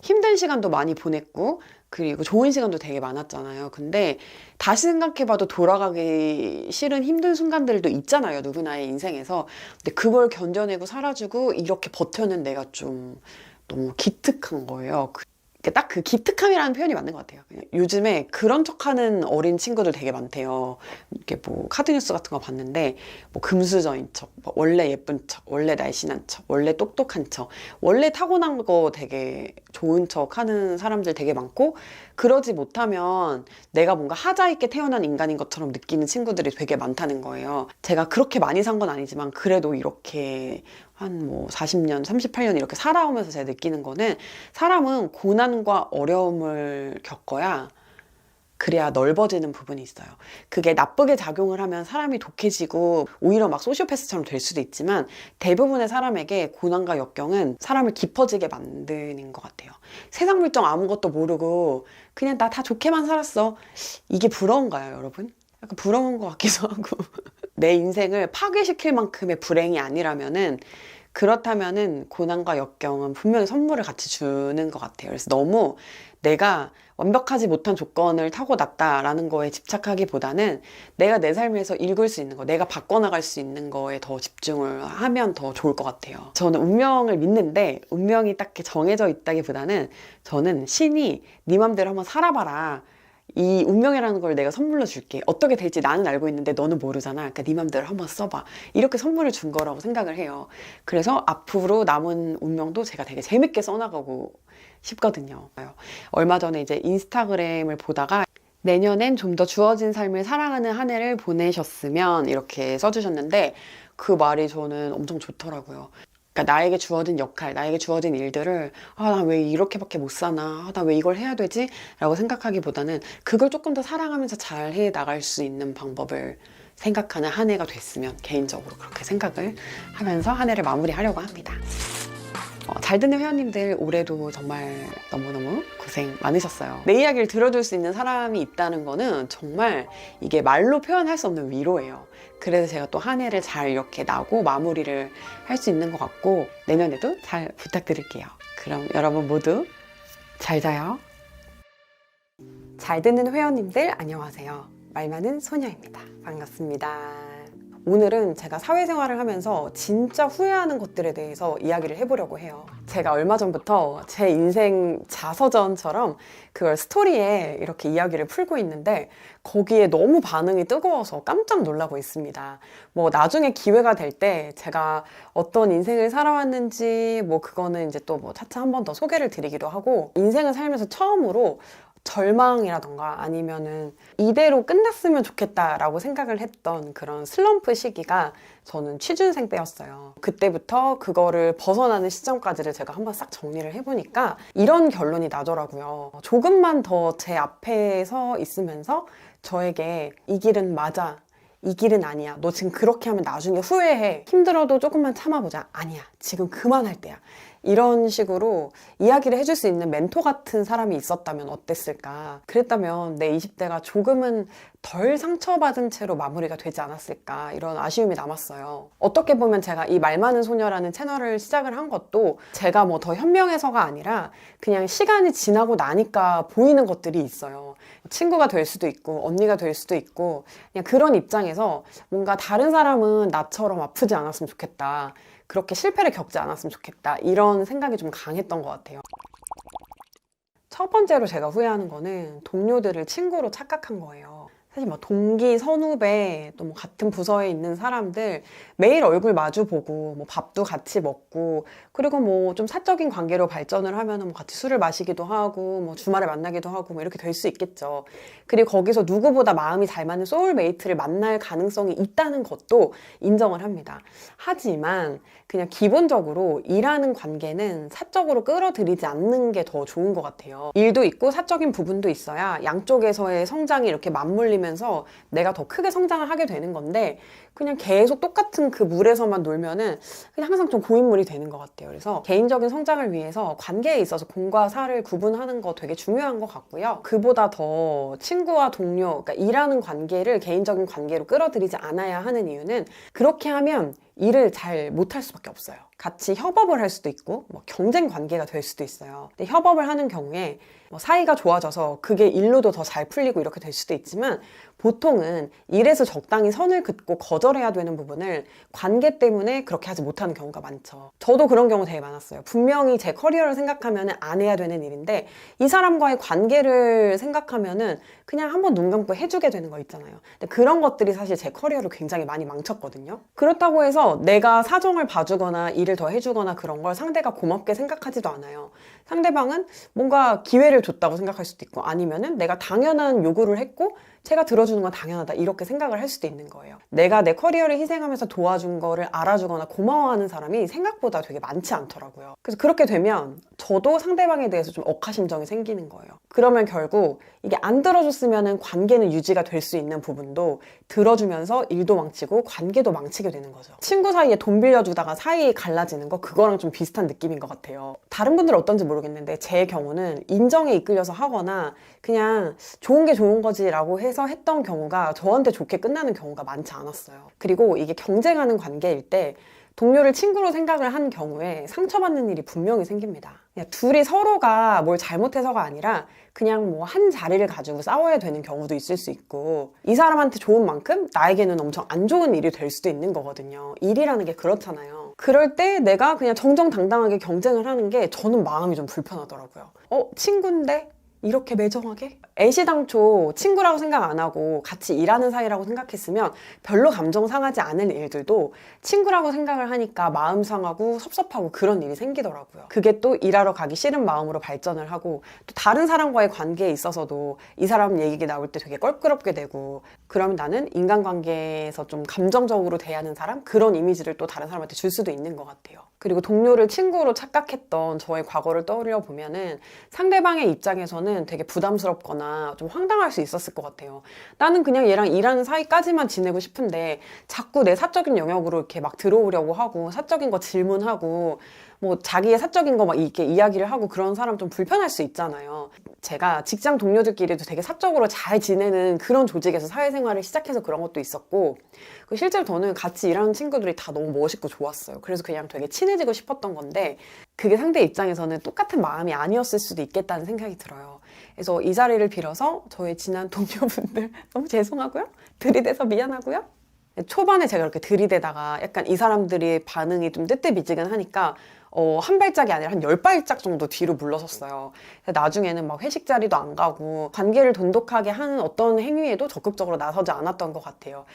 힘든 시간도 많이 보냈고, 그리고 좋은 시간도 되게 많았잖아요. 근데 다시 생각해봐도 돌아가기 싫은 힘든 순간들도 있잖아요, 누구나의 인생에서. 근데 그걸 견뎌내고 살아주고 이렇게 버텨낸 내가 좀 너무 기특한 거예요. 딱 그 기특함이라는 표현이 맞는 것 같아요. 그냥 요즘에 그런 척하는 어린 친구들 되게 많대요. 이렇게 뭐 카드뉴스 같은 거 봤는데, 뭐 금수저인 척, 뭐 원래 예쁜 척, 원래 날씬한 척, 원래 똑똑한 척, 원래 타고난 거 되게 좋은 척 하는 사람들 되게 많고, 그러지 못하면 내가 뭔가 하자 있게 태어난 인간인 것처럼 느끼는 친구들이 되게 많다는 거예요. 제가 그렇게 많이 산 건 아니지만 그래도 이렇게 한 뭐 40년, 38년 이렇게 살아오면서 제가 느끼는 거는, 사람은 고난과 어려움을 겪어야 그래야 넓어지는 부분이 있어요. 그게 나쁘게 작용을 하면 사람이 독해지고 오히려 막 소시오패스처럼 될 수도 있지만, 대부분의 사람에게 고난과 역경은 사람을 깊어지게 만드는 것 같아요. 세상 물정 아무것도 모르고 그냥 나 다 좋게만 살았어, 이게 부러운가요, 여러분? 약간 부러운 것 같기도 하고 내 인생을 파괴시킬 만큼의 불행이 아니라면은, 그렇다면은 고난과 역경은 분명히 선물을 같이 주는 것 같아요. 그래서 너무 내가 완벽하지 못한 조건을 타고났다라는 거에 집착하기보다는 내가 내 삶에서 읽을 수 있는 거, 내가 바꿔나갈 수 있는 거에 더 집중을 하면 더 좋을 것 같아요. 저는 운명을 믿는데, 운명이 딱 정해져 있다기보다는 저는 신이 네 맘대로 한번 살아봐라, 이 운명이라는 걸 내가 선물로 줄게, 어떻게 될지 나는 알고 있는데 너는 모르잖아, 그러니까 네 맘대로 한번 써봐, 이렇게 선물을 준 거라고 생각을 해요. 그래서 앞으로 남은 운명도 제가 되게 재밌게 써나가고 싶거든요. 얼마 전에 이제 인스타그램을 보다가 내년엔 좀 더 주어진 삶을 사랑하는 한 해를 보내셨으면, 이렇게 써주셨는데 그 말이 저는 엄청 좋더라고요. 그러니까 나에게 주어진 역할, 나에게 주어진 일들을 나 왜 이렇게밖에 못 사나, 나 왜 이걸 해야 되지? 라고 생각하기보다는 그걸 조금 더 사랑하면서 잘 해 나갈 수 있는 방법을 생각하는 한 해가 됐으면 개인적으로 그렇게 생각을 하면서 한 해를 마무리하려고 합니다. 잘 듣는 회원님들 올해도 정말 너무너무 고생 많으셨어요. 내 이야기를 들어줄 수 있는 사람이 있다는 거는 정말 이게 말로 표현할 수 없는 위로예요. 그래서 제가 또 한 해를 잘 이렇게 나고 마무리를 할 수 있는 것 같고 내년에도 잘 부탁드릴게요. 그럼 여러분 모두 잘 자요. 잘 듣는 회원님들 안녕하세요. 말 많은 소녀입니다. 반갑습니다. 오늘은 제가 사회생활을 하면서 진짜 후회하는 것들에 대해서 이야기를 해보려고 해요. 제가 얼마 전부터 제 인생 자서전처럼 그걸 스토리에 이렇게 이야기를 풀고 있는데 거기에 너무 반응이 뜨거워서 깜짝 놀라고 있습니다. 뭐 나중에 기회가 될 때 제가 어떤 인생을 살아왔는지 뭐 그거는 이제 또 뭐 차차 한 번 더 소개를 드리기도 하고 인생을 살면서 처음으로 절망이라던가 아니면은 이대로 끝났으면 좋겠다라고 생각을 했던 그런 슬럼프 시기가 저는 취준생 때였어요. 그때부터 그거를 벗어나는 시점까지를 제가 한번 싹 정리를 해보니까 이런 결론이 나더라고요. 조금만 더 제 앞에 서 있으면서 저에게 이 길은 맞아, 이 길은 아니야, 너 지금 그렇게 하면 나중에 후회해, 힘들어도 조금만 참아보자, 아니야 지금 그만할 때야, 이런 식으로 이야기를 해줄 수 있는 멘토 같은 사람이 있었다면 어땠을까. 그랬다면 내 20대가 조금은 덜 상처받은 채로 마무리가 되지 않았을까, 이런 아쉬움이 남았어요. 어떻게 보면 제가 이 말 많은 소녀라는 채널을 시작을 한 것도 제가 뭐 더 현명해서가 아니라 그냥 시간이 지나고 나니까 보이는 것들이 있어요. 친구가 될 수도 있고 언니가 될 수도 있고 그냥 그런 입장에서 뭔가 다른 사람은 나처럼 아프지 않았으면 좋겠다, 그렇게 실패를 겪지 않았으면 좋겠다, 이런 생각이 좀 강했던 것 같아요. 첫 번째로 제가 후회하는 거는 동료들을 친구로 착각한 거예요. 사실 뭐 동기, 선후배, 또 뭐 같은 부서에 있는 사람들 매일 얼굴 마주 보고 뭐 밥도 같이 먹고 그리고 뭐 좀 사적인 관계로 발전을 하면은 뭐 같이 술을 마시기도 하고 뭐 주말에 만나기도 하고 뭐 이렇게 될 수 있겠죠. 그리고 거기서 누구보다 마음이 잘 맞는 소울메이트를 만날 가능성이 있다는 것도 인정을 합니다. 하지만 그냥 기본적으로 일하는 관계는 사적으로 끌어들이지 않는 게 더 좋은 것 같아요. 일도 있고 사적인 부분도 있어야 양쪽에서의 성장이 이렇게 맞물리면서 내가 더 크게 성장을 하게 되는 건데 그냥 계속 똑같은 그 물에서만 놀면은 그냥 항상 좀 고인물이 되는 것 같아요. 그래서 개인적인 성장을 위해서 관계에 있어서 공과 사를 구분하는 거 되게 중요한 것 같고요. 그보다 더 친구와 동료, 그러니까 일하는 관계를 개인적인 관계로 끌어들이지 않아야 하는 이유는 그렇게 하면 일을 잘 못할 수밖에 없어요. 같이 협업을 할 수도 있고 뭐 경쟁 관계가 될 수도 있어요. 근데 협업을 하는 경우에 뭐 사이가 좋아져서 그게 일로도 더 잘 풀리고 이렇게 될 수도 있지만 보통은 일에서 적당히 선을 긋고 거절해야 되는 부분을 관계 때문에 그렇게 하지 못하는 경우가 많죠. 저도 그런 경우 되게 많았어요. 분명히 제 커리어를 생각하면 안 해야 되는 일인데 이 사람과의 관계를 생각하면은 그냥 한번 눈 감고 해주게 되는 거 있잖아요. 근데 그런 것들이 사실 제 커리어를 굉장히 많이 망쳤거든요. 그렇다고 해서 내가 사정을 봐주거나 일을 더 해주거나 그런 걸 상대가 고맙게 생각하지도 않아요. 상대방은 뭔가 기회를 줬다고 생각할 수도 있고 아니면은 내가 당연한 요구를 했고 제가 들어주는 건 당연하다 이렇게 생각을 할 수도 있는 거예요. 내가 내 커리어를 희생하면서 도와준 거를 알아주거나 고마워하는 사람이 생각보다 되게 많지 않더라고요. 그래서 그렇게 되면 저도 상대방에 대해서 좀 억하심정이 생기는 거예요. 그러면 결국 이게 안 들어줬으면 관계는 유지가 될 수 있는 부분도 들어주면서 일도 망치고 관계도 망치게 되는 거죠. 친구 사이에 돈 빌려주다가 사이 갈라지는 거 그거랑 좀 비슷한 느낌인 것 같아요. 다른 분들은 어떤지 모르겠는데 제 경우는 인정에 이끌려서 하거나 그냥 좋은 게 좋은 거지 라고 해서 했던 경우가 저한테 좋게 끝나는 경우가 많지 않았어요. 그리고 이게 경쟁하는 관계일 때 동료를 친구로 생각을 한 경우에 상처받는 일이 분명히 생깁니다. 그냥 둘이 서로가 뭘 잘못해서가 아니라 그냥 뭐 한 자리를 가지고 싸워야 되는 경우도 있을 수 있고 이 사람한테 좋은 만큼 나에게는 엄청 안 좋은 일이 될 수도 있는 거거든요. 일이라는 게 그렇잖아요. 그럴 때 내가 그냥 정정당당하게 경쟁을 하는 게 저는 마음이 좀 불편하더라고요. 친구인데? 이렇게 매정하게? 애시당초 친구라고 생각 안 하고 같이 일하는 사이라고 생각했으면 별로 감정 상하지 않은 일들도 친구라고 생각을 하니까 마음 상하고 섭섭하고 그런 일이 생기더라고요. 그게 또 일하러 가기 싫은 마음으로 발전을 하고 또 다른 사람과의 관계에 있어서도 이 사람 얘기 나올 때 되게 껄끄럽게 되고 그러면 나는 인간관계에서 좀 감정적으로 대하는 사람? 그런 이미지를 또 다른 사람한테 줄 수도 있는 것 같아요. 그리고 동료를 친구로 착각했던 저의 과거를 떠올려 보면은 상대방의 입장에서는 되게 부담스럽거나 좀 황당할 수 있었을 것 같아요. 나는 그냥 얘랑 일하는 사이까지만 지내고 싶은데 자꾸 내 사적인 영역으로 이렇게 막 들어오려고 하고 사적인 거 질문하고 뭐 자기의 사적인 거 막 이렇게 이야기를 하고 그런 사람 좀 불편할 수 있잖아요. 제가 직장 동료들끼리도 되게 사적으로 잘 지내는 그런 조직에서 사회생활을 시작해서 그런 것도 있었고, 실제로 저는 같이 일하는 친구들이 다 너무 멋있고 좋았어요. 그래서 그냥 되게 친해지고 싶었던 건데 그게 상대 입장에서는 똑같은 마음이 아니었을 수도 있겠다는 생각이 들어요. 그래서 이 자리를 빌어서 저의 지난 동료분들 너무 죄송하고요. 들이대서 미안하고요. 초반에 제가 이렇게 들이대다가 약간 이 사람들이 반응이 좀 뜨뜻미지근하니까 한 발짝이 아니라 한 10발짝 정도 뒤로 물러섰어요. 나중에는 막 회식 자리도 안 가고 관계를 돈독하게 하는 어떤 행위에도 적극적으로 나서지 않았던 것 같아요.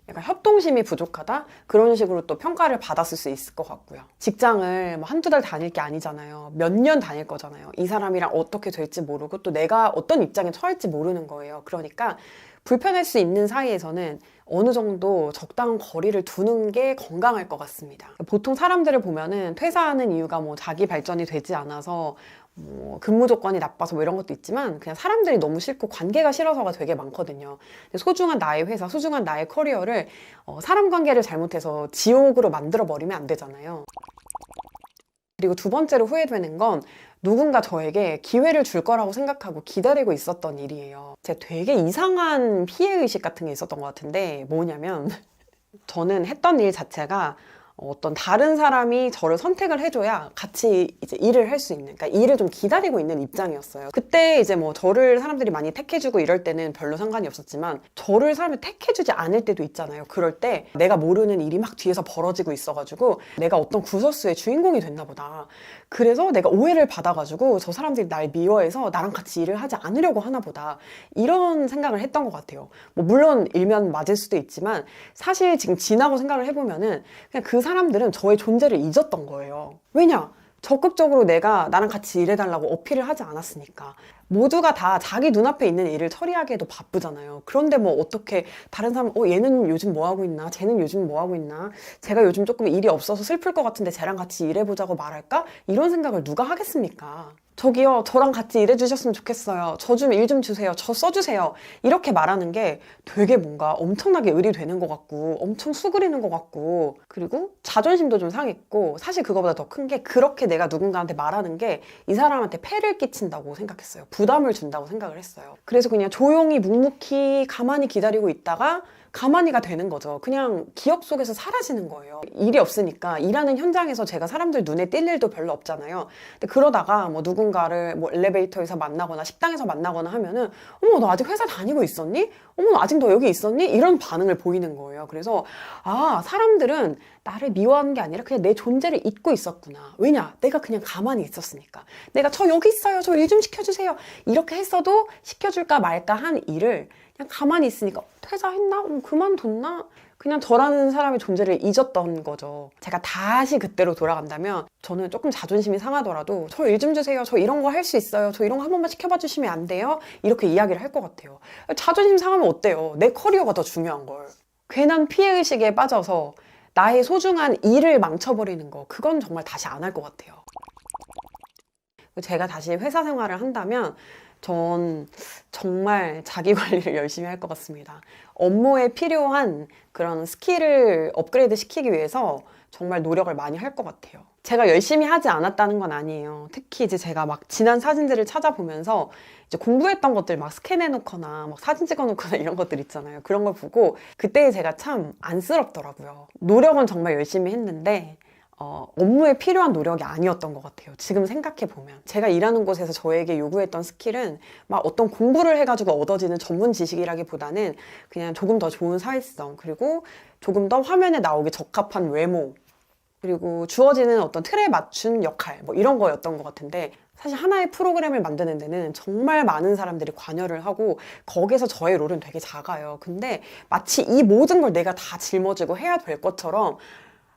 약간 협동심이 부족하다? 그런 식으로 또 평가를 받았을 수 있을 것 같고요. 직장을 뭐 한두 달 다닐 게 아니잖아요. 몇 년 다닐 거잖아요. 이 사람이랑 어떻게 될지 모르고 또 내가 어떤 입장에 처할지 모르는 거예요. 그러니까 불편할 수 있는 사이에서는 어느 정도 적당한 거리를 두는 게 건강할 것 같습니다. 보통 사람들을 보면은 퇴사하는 이유가 뭐 자기 발전이 되지 않아서 뭐 근무 조건이 나빠서 뭐 이런 것도 있지만 그냥 사람들이 너무 싫고 관계가 싫어서가 되게 많거든요. 소중한 나의 회사, 소중한 나의 커리어를 사람 관계를 잘못해서 지옥으로 만들어 버리면 안 되잖아요. 그리고 두 번째로 후회되는 건 누군가 저에게 기회를 줄 거라고 생각하고 기다리고 있었던 일이에요. 제가 되게 이상한 피해의식 같은 게 있었던 것 같은데 뭐냐면 저는 했던 일 자체가 어떤 다른 사람이 저를 선택을 해줘야 같이 이제 일을 할 수 있는, 그러니까 일을 좀 기다리고 있는 입장이었어요. 그때 이제 뭐 저를 사람들이 많이 택해주고 이럴 때는 별로 상관이 없었지만 저를 사람이 택해주지 않을 때도 있잖아요. 그럴 때 내가 모르는 일이 막 뒤에서 벌어지고 있어가지고 내가 어떤 구설수의 주인공이 됐나 보다. 그래서 내가 오해를 받아가지고 저 사람들이 날 미워해서 나랑 같이 일을 하지 않으려고 하나 보다. 이런 생각을 했던 것 같아요. 뭐 물론 일면 맞을 수도 있지만 사실 지금 지나고 생각을 해보면은 그냥 그 사람들은 저의 존재를 잊었던 거예요. 왜냐? 적극적으로 내가 나랑 같이 일해달라고 어필을 하지 않았으니까. 모두가 다 자기 눈앞에 있는 일을 처리하기에도 바쁘잖아요. 그런데 뭐 어떻게 다른 사람 얘는 요즘 뭐 하고 있나? 쟤는 요즘 뭐 하고 있나? 제가 요즘 조금 일이 없어서 슬플 것 같은데 쟤랑 같이 일해보자고 말할까? 이런 생각을 누가 하겠습니까? 저기요, 저랑 같이 일해주셨으면 좋겠어요. 저 좀 일 좀 주세요. 저 써주세요. 이렇게 말하는 게 되게 뭔가 엄청나게 의리되는 것 같고 엄청 수그리는 것 같고, 그리고 자존심도 좀 상했고, 사실 그거보다 더 큰 게 그렇게 내가 누군가한테 말하는 게 이 사람한테 폐를 끼친다고 생각했어요. 부담을 준다고 생각을 했어요. 그래서 그냥 조용히 묵묵히 가만히 기다리고 있다가 가만히가 되는 거죠. 그냥 기억 속에서 사라지는 거예요. 일이 없으니까 일하는 현장에서 제가 사람들 눈에 띌 일도 별로 없잖아요. 근데 그러다가 뭐 누군가를 뭐 엘리베이터에서 만나거나 식당에서 만나거나 하면은 어머, 너 아직 회사 다니고 있었니? 어머, 너 아직 너 여기 있었니? 이런 반응을 보이는 거예요. 그래서 사람들은 나를 미워하는 게 아니라 그냥 내 존재를 잊고 있었구나. 왜냐? 내가 그냥 가만히 있었으니까. 내가 저 여기 있어요. 저 일 좀 시켜주세요. 이렇게 했어도 시켜줄까 말까 한 일을 그냥 가만히 있으니까 퇴사했나? 그만뒀나? 그냥 저라는 사람의 존재를 잊었던 거죠. 제가 다시 그때로 돌아간다면 저는 조금 자존심이 상하더라도 저 일 좀 주세요. 저 이런 거 할 수 있어요. 저 이런 거 한 번만 시켜봐 주시면 안 돼요? 이렇게 이야기를 할 것 같아요. 자존심 상하면 어때요? 내 커리어가 더 중요한 걸. 괜한 피해의식에 빠져서 나의 소중한 일을 망쳐버리는 거, 그건 정말 다시 안 할 것 같아요. 제가 다시 회사 생활을 한다면 전 정말 자기 관리를 열심히 할 것 같습니다. 업무에 필요한 그런 스킬을 업그레이드 시키기 위해서 정말 노력을 많이 할 것 같아요. 제가 열심히 하지 않았다는 건 아니에요. 특히 이제 제가 막 지난 사진들을 찾아보면서 이제 공부했던 것들 막 스캔해 놓거나 막 사진 찍어 놓거나 이런 것들 있잖아요. 그런 걸 보고 그때 제가 참 안쓰럽더라고요. 노력은 정말 열심히 했는데 업무에 필요한 노력이 아니었던 것 같아요. 지금 생각해보면. 제가 일하는 곳에서 저에게 요구했던 스킬은 막 어떤 공부를 해가지고 얻어지는 전문 지식이라기보다는 그냥 조금 더 좋은 사회성, 그리고 조금 더 화면에 나오기 적합한 외모, 그리고 주어지는 어떤 틀에 맞춘 역할, 뭐 이런 거였던 것 같은데, 사실 하나의 프로그램을 만드는 데는 정말 많은 사람들이 관여를 하고 거기에서 저의 롤은 되게 작아요. 근데 마치 이 모든 걸 내가 다 짊어지고 해야 될 것처럼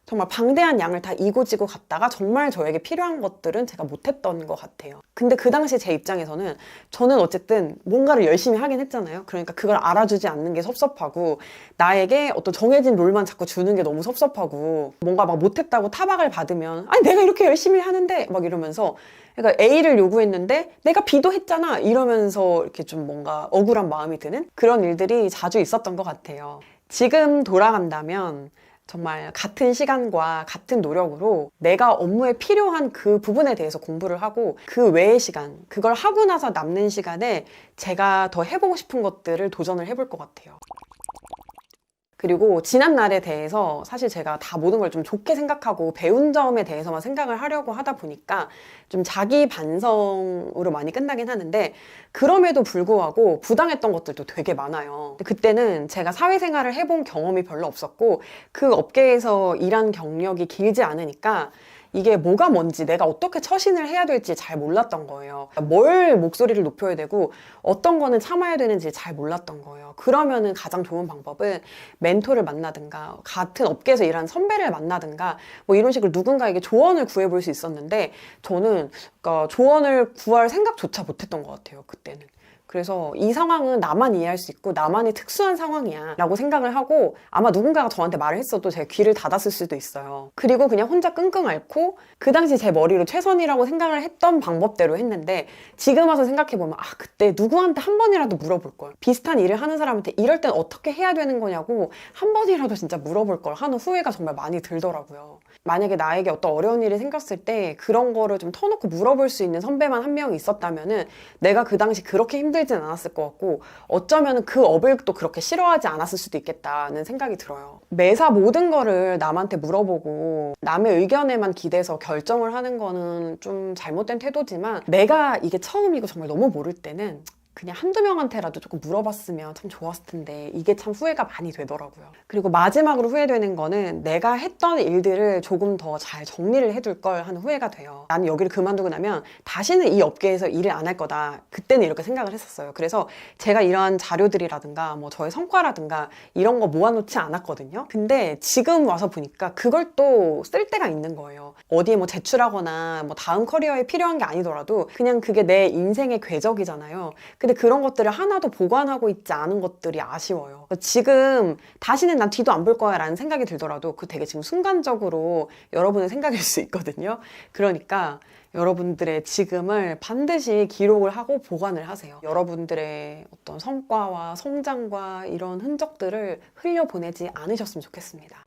정말 방대한 양을 다 이고지고 갔다가 정말 저에게 필요한 것들은 제가 못했던 것 같아요. 근데 그 당시 제 입장에서는 저는 어쨌든 뭔가를 열심히 하긴 했잖아요. 그러니까 그걸 알아주지 않는 게 섭섭하고 나에게 어떤 정해진 롤만 자꾸 주는 게 너무 섭섭하고 뭔가 막 못했다고 타박을 받으면 아니 내가 이렇게 열심히 하는데 막 이러면서 그러니까 A를 요구했는데 내가 B도 했잖아 이러면서 이렇게 좀 뭔가 억울한 마음이 드는 그런 일들이 자주 있었던 것 같아요. 지금 돌아간다면 정말 같은 시간과 같은 노력으로 내가 업무에 필요한 그 부분에 대해서 공부를 하고 그 외의 시간, 그걸 하고 나서 남는 시간에 제가 더 해보고 싶은 것들을 도전을 해볼 것 같아요. 그리고 지난 날에 대해서 사실 제가 다 모든 걸 좀 좋게 생각하고 배운 점에 대해서만 생각을 하려고 하다 보니까 좀 자기 반성으로 많이 끝나긴 하는데 그럼에도 불구하고 부당했던 것들도 되게 많아요. 그때는 제가 사회생활을 해본 경험이 별로 없었고 그 업계에서 일한 경력이 길지 않으니까 이게 뭐가 뭔지 내가 어떻게 처신을 해야 될지 잘 몰랐던 거예요. 뭘 목소리를 높여야 되고 어떤 거는 참아야 되는지 잘 몰랐던 거예요. 그러면은 가장 좋은 방법은 멘토를 만나든가 같은 업계에서 일하는 선배를 만나든가 뭐 이런 식으로 누군가에게 조언을 구해볼 수 있었는데 저는 그러니까 조언을 구할 생각조차 못했던 것 같아요. 그때는. 그래서 이 상황은 나만 이해할 수 있고 나만의 특수한 상황이야 라고 생각을 하고 아마 누군가가 저한테 말을 했어도 제가 귀를 닫았을 수도 있어요. 그리고 그냥 혼자 끙끙 앓고 그 당시 제 머리로 최선이라고 생각을 했던 방법대로 했는데 지금 와서 생각해보면 아 그때 누구한테 한 번이라도 물어볼 걸. 비슷한 일을 하는 사람한테 이럴 땐 어떻게 해야 되는 거냐고 한 번이라도 진짜 물어볼 걸 하는 후회가 정말 많이 들더라고요. 만약에 나에게 어떤 어려운 일이 생겼을 때 그런 거를 좀 터놓고 물어볼 수 있는 선배만 한 명 있었다면은 내가 그 당시 그렇게 힘들진 않았을 것 같고 어쩌면 그 업을 또 그렇게 싫어하지 않았을 수도 있겠다는 생각이 들어요. 매사 모든 거를 남한테 물어보고 남의 의견에만 기대서 결정을 하는 거는 좀 잘못된 태도지만 내가 이게 처음이고 정말 너무 모를 때는 그냥 한두 명한테라도 조금 물어봤으면 참 좋았을 텐데 이게 참 후회가 많이 되더라고요. 그리고 마지막으로 후회되는 거는 내가 했던 일들을 조금 더 잘 정리를 해둘 걸 하는 후회가 돼요. 나는 여기를 그만두고 나면 다시는 이 업계에서 일을 안 할 거다. 그때는 이렇게 생각을 했었어요. 그래서 제가 이런 자료들이라든가 뭐 저의 성과라든가 이런 거 모아놓지 않았거든요. 근데 지금 와서 보니까 그걸 또 쓸 때가 있는 거예요. 어디에 뭐 제출하거나 뭐 다음 커리어에 필요한 게 아니더라도 그냥 그게 내 인생의 궤적이잖아요. 근데 그런 것들을 하나도 보관하고 있지 않은 것들이 아쉬워요. 지금 다시는 난 뒤도 안 볼 거야 라는 생각이 들더라도 그 되게 지금 순간적으로 여러분의 생각일 수 있거든요. 그러니까 여러분들의 지금을 반드시 기록을 하고 보관을 하세요. 여러분들의 어떤 성과와 성장과 이런 흔적들을 흘려보내지 않으셨으면 좋겠습니다.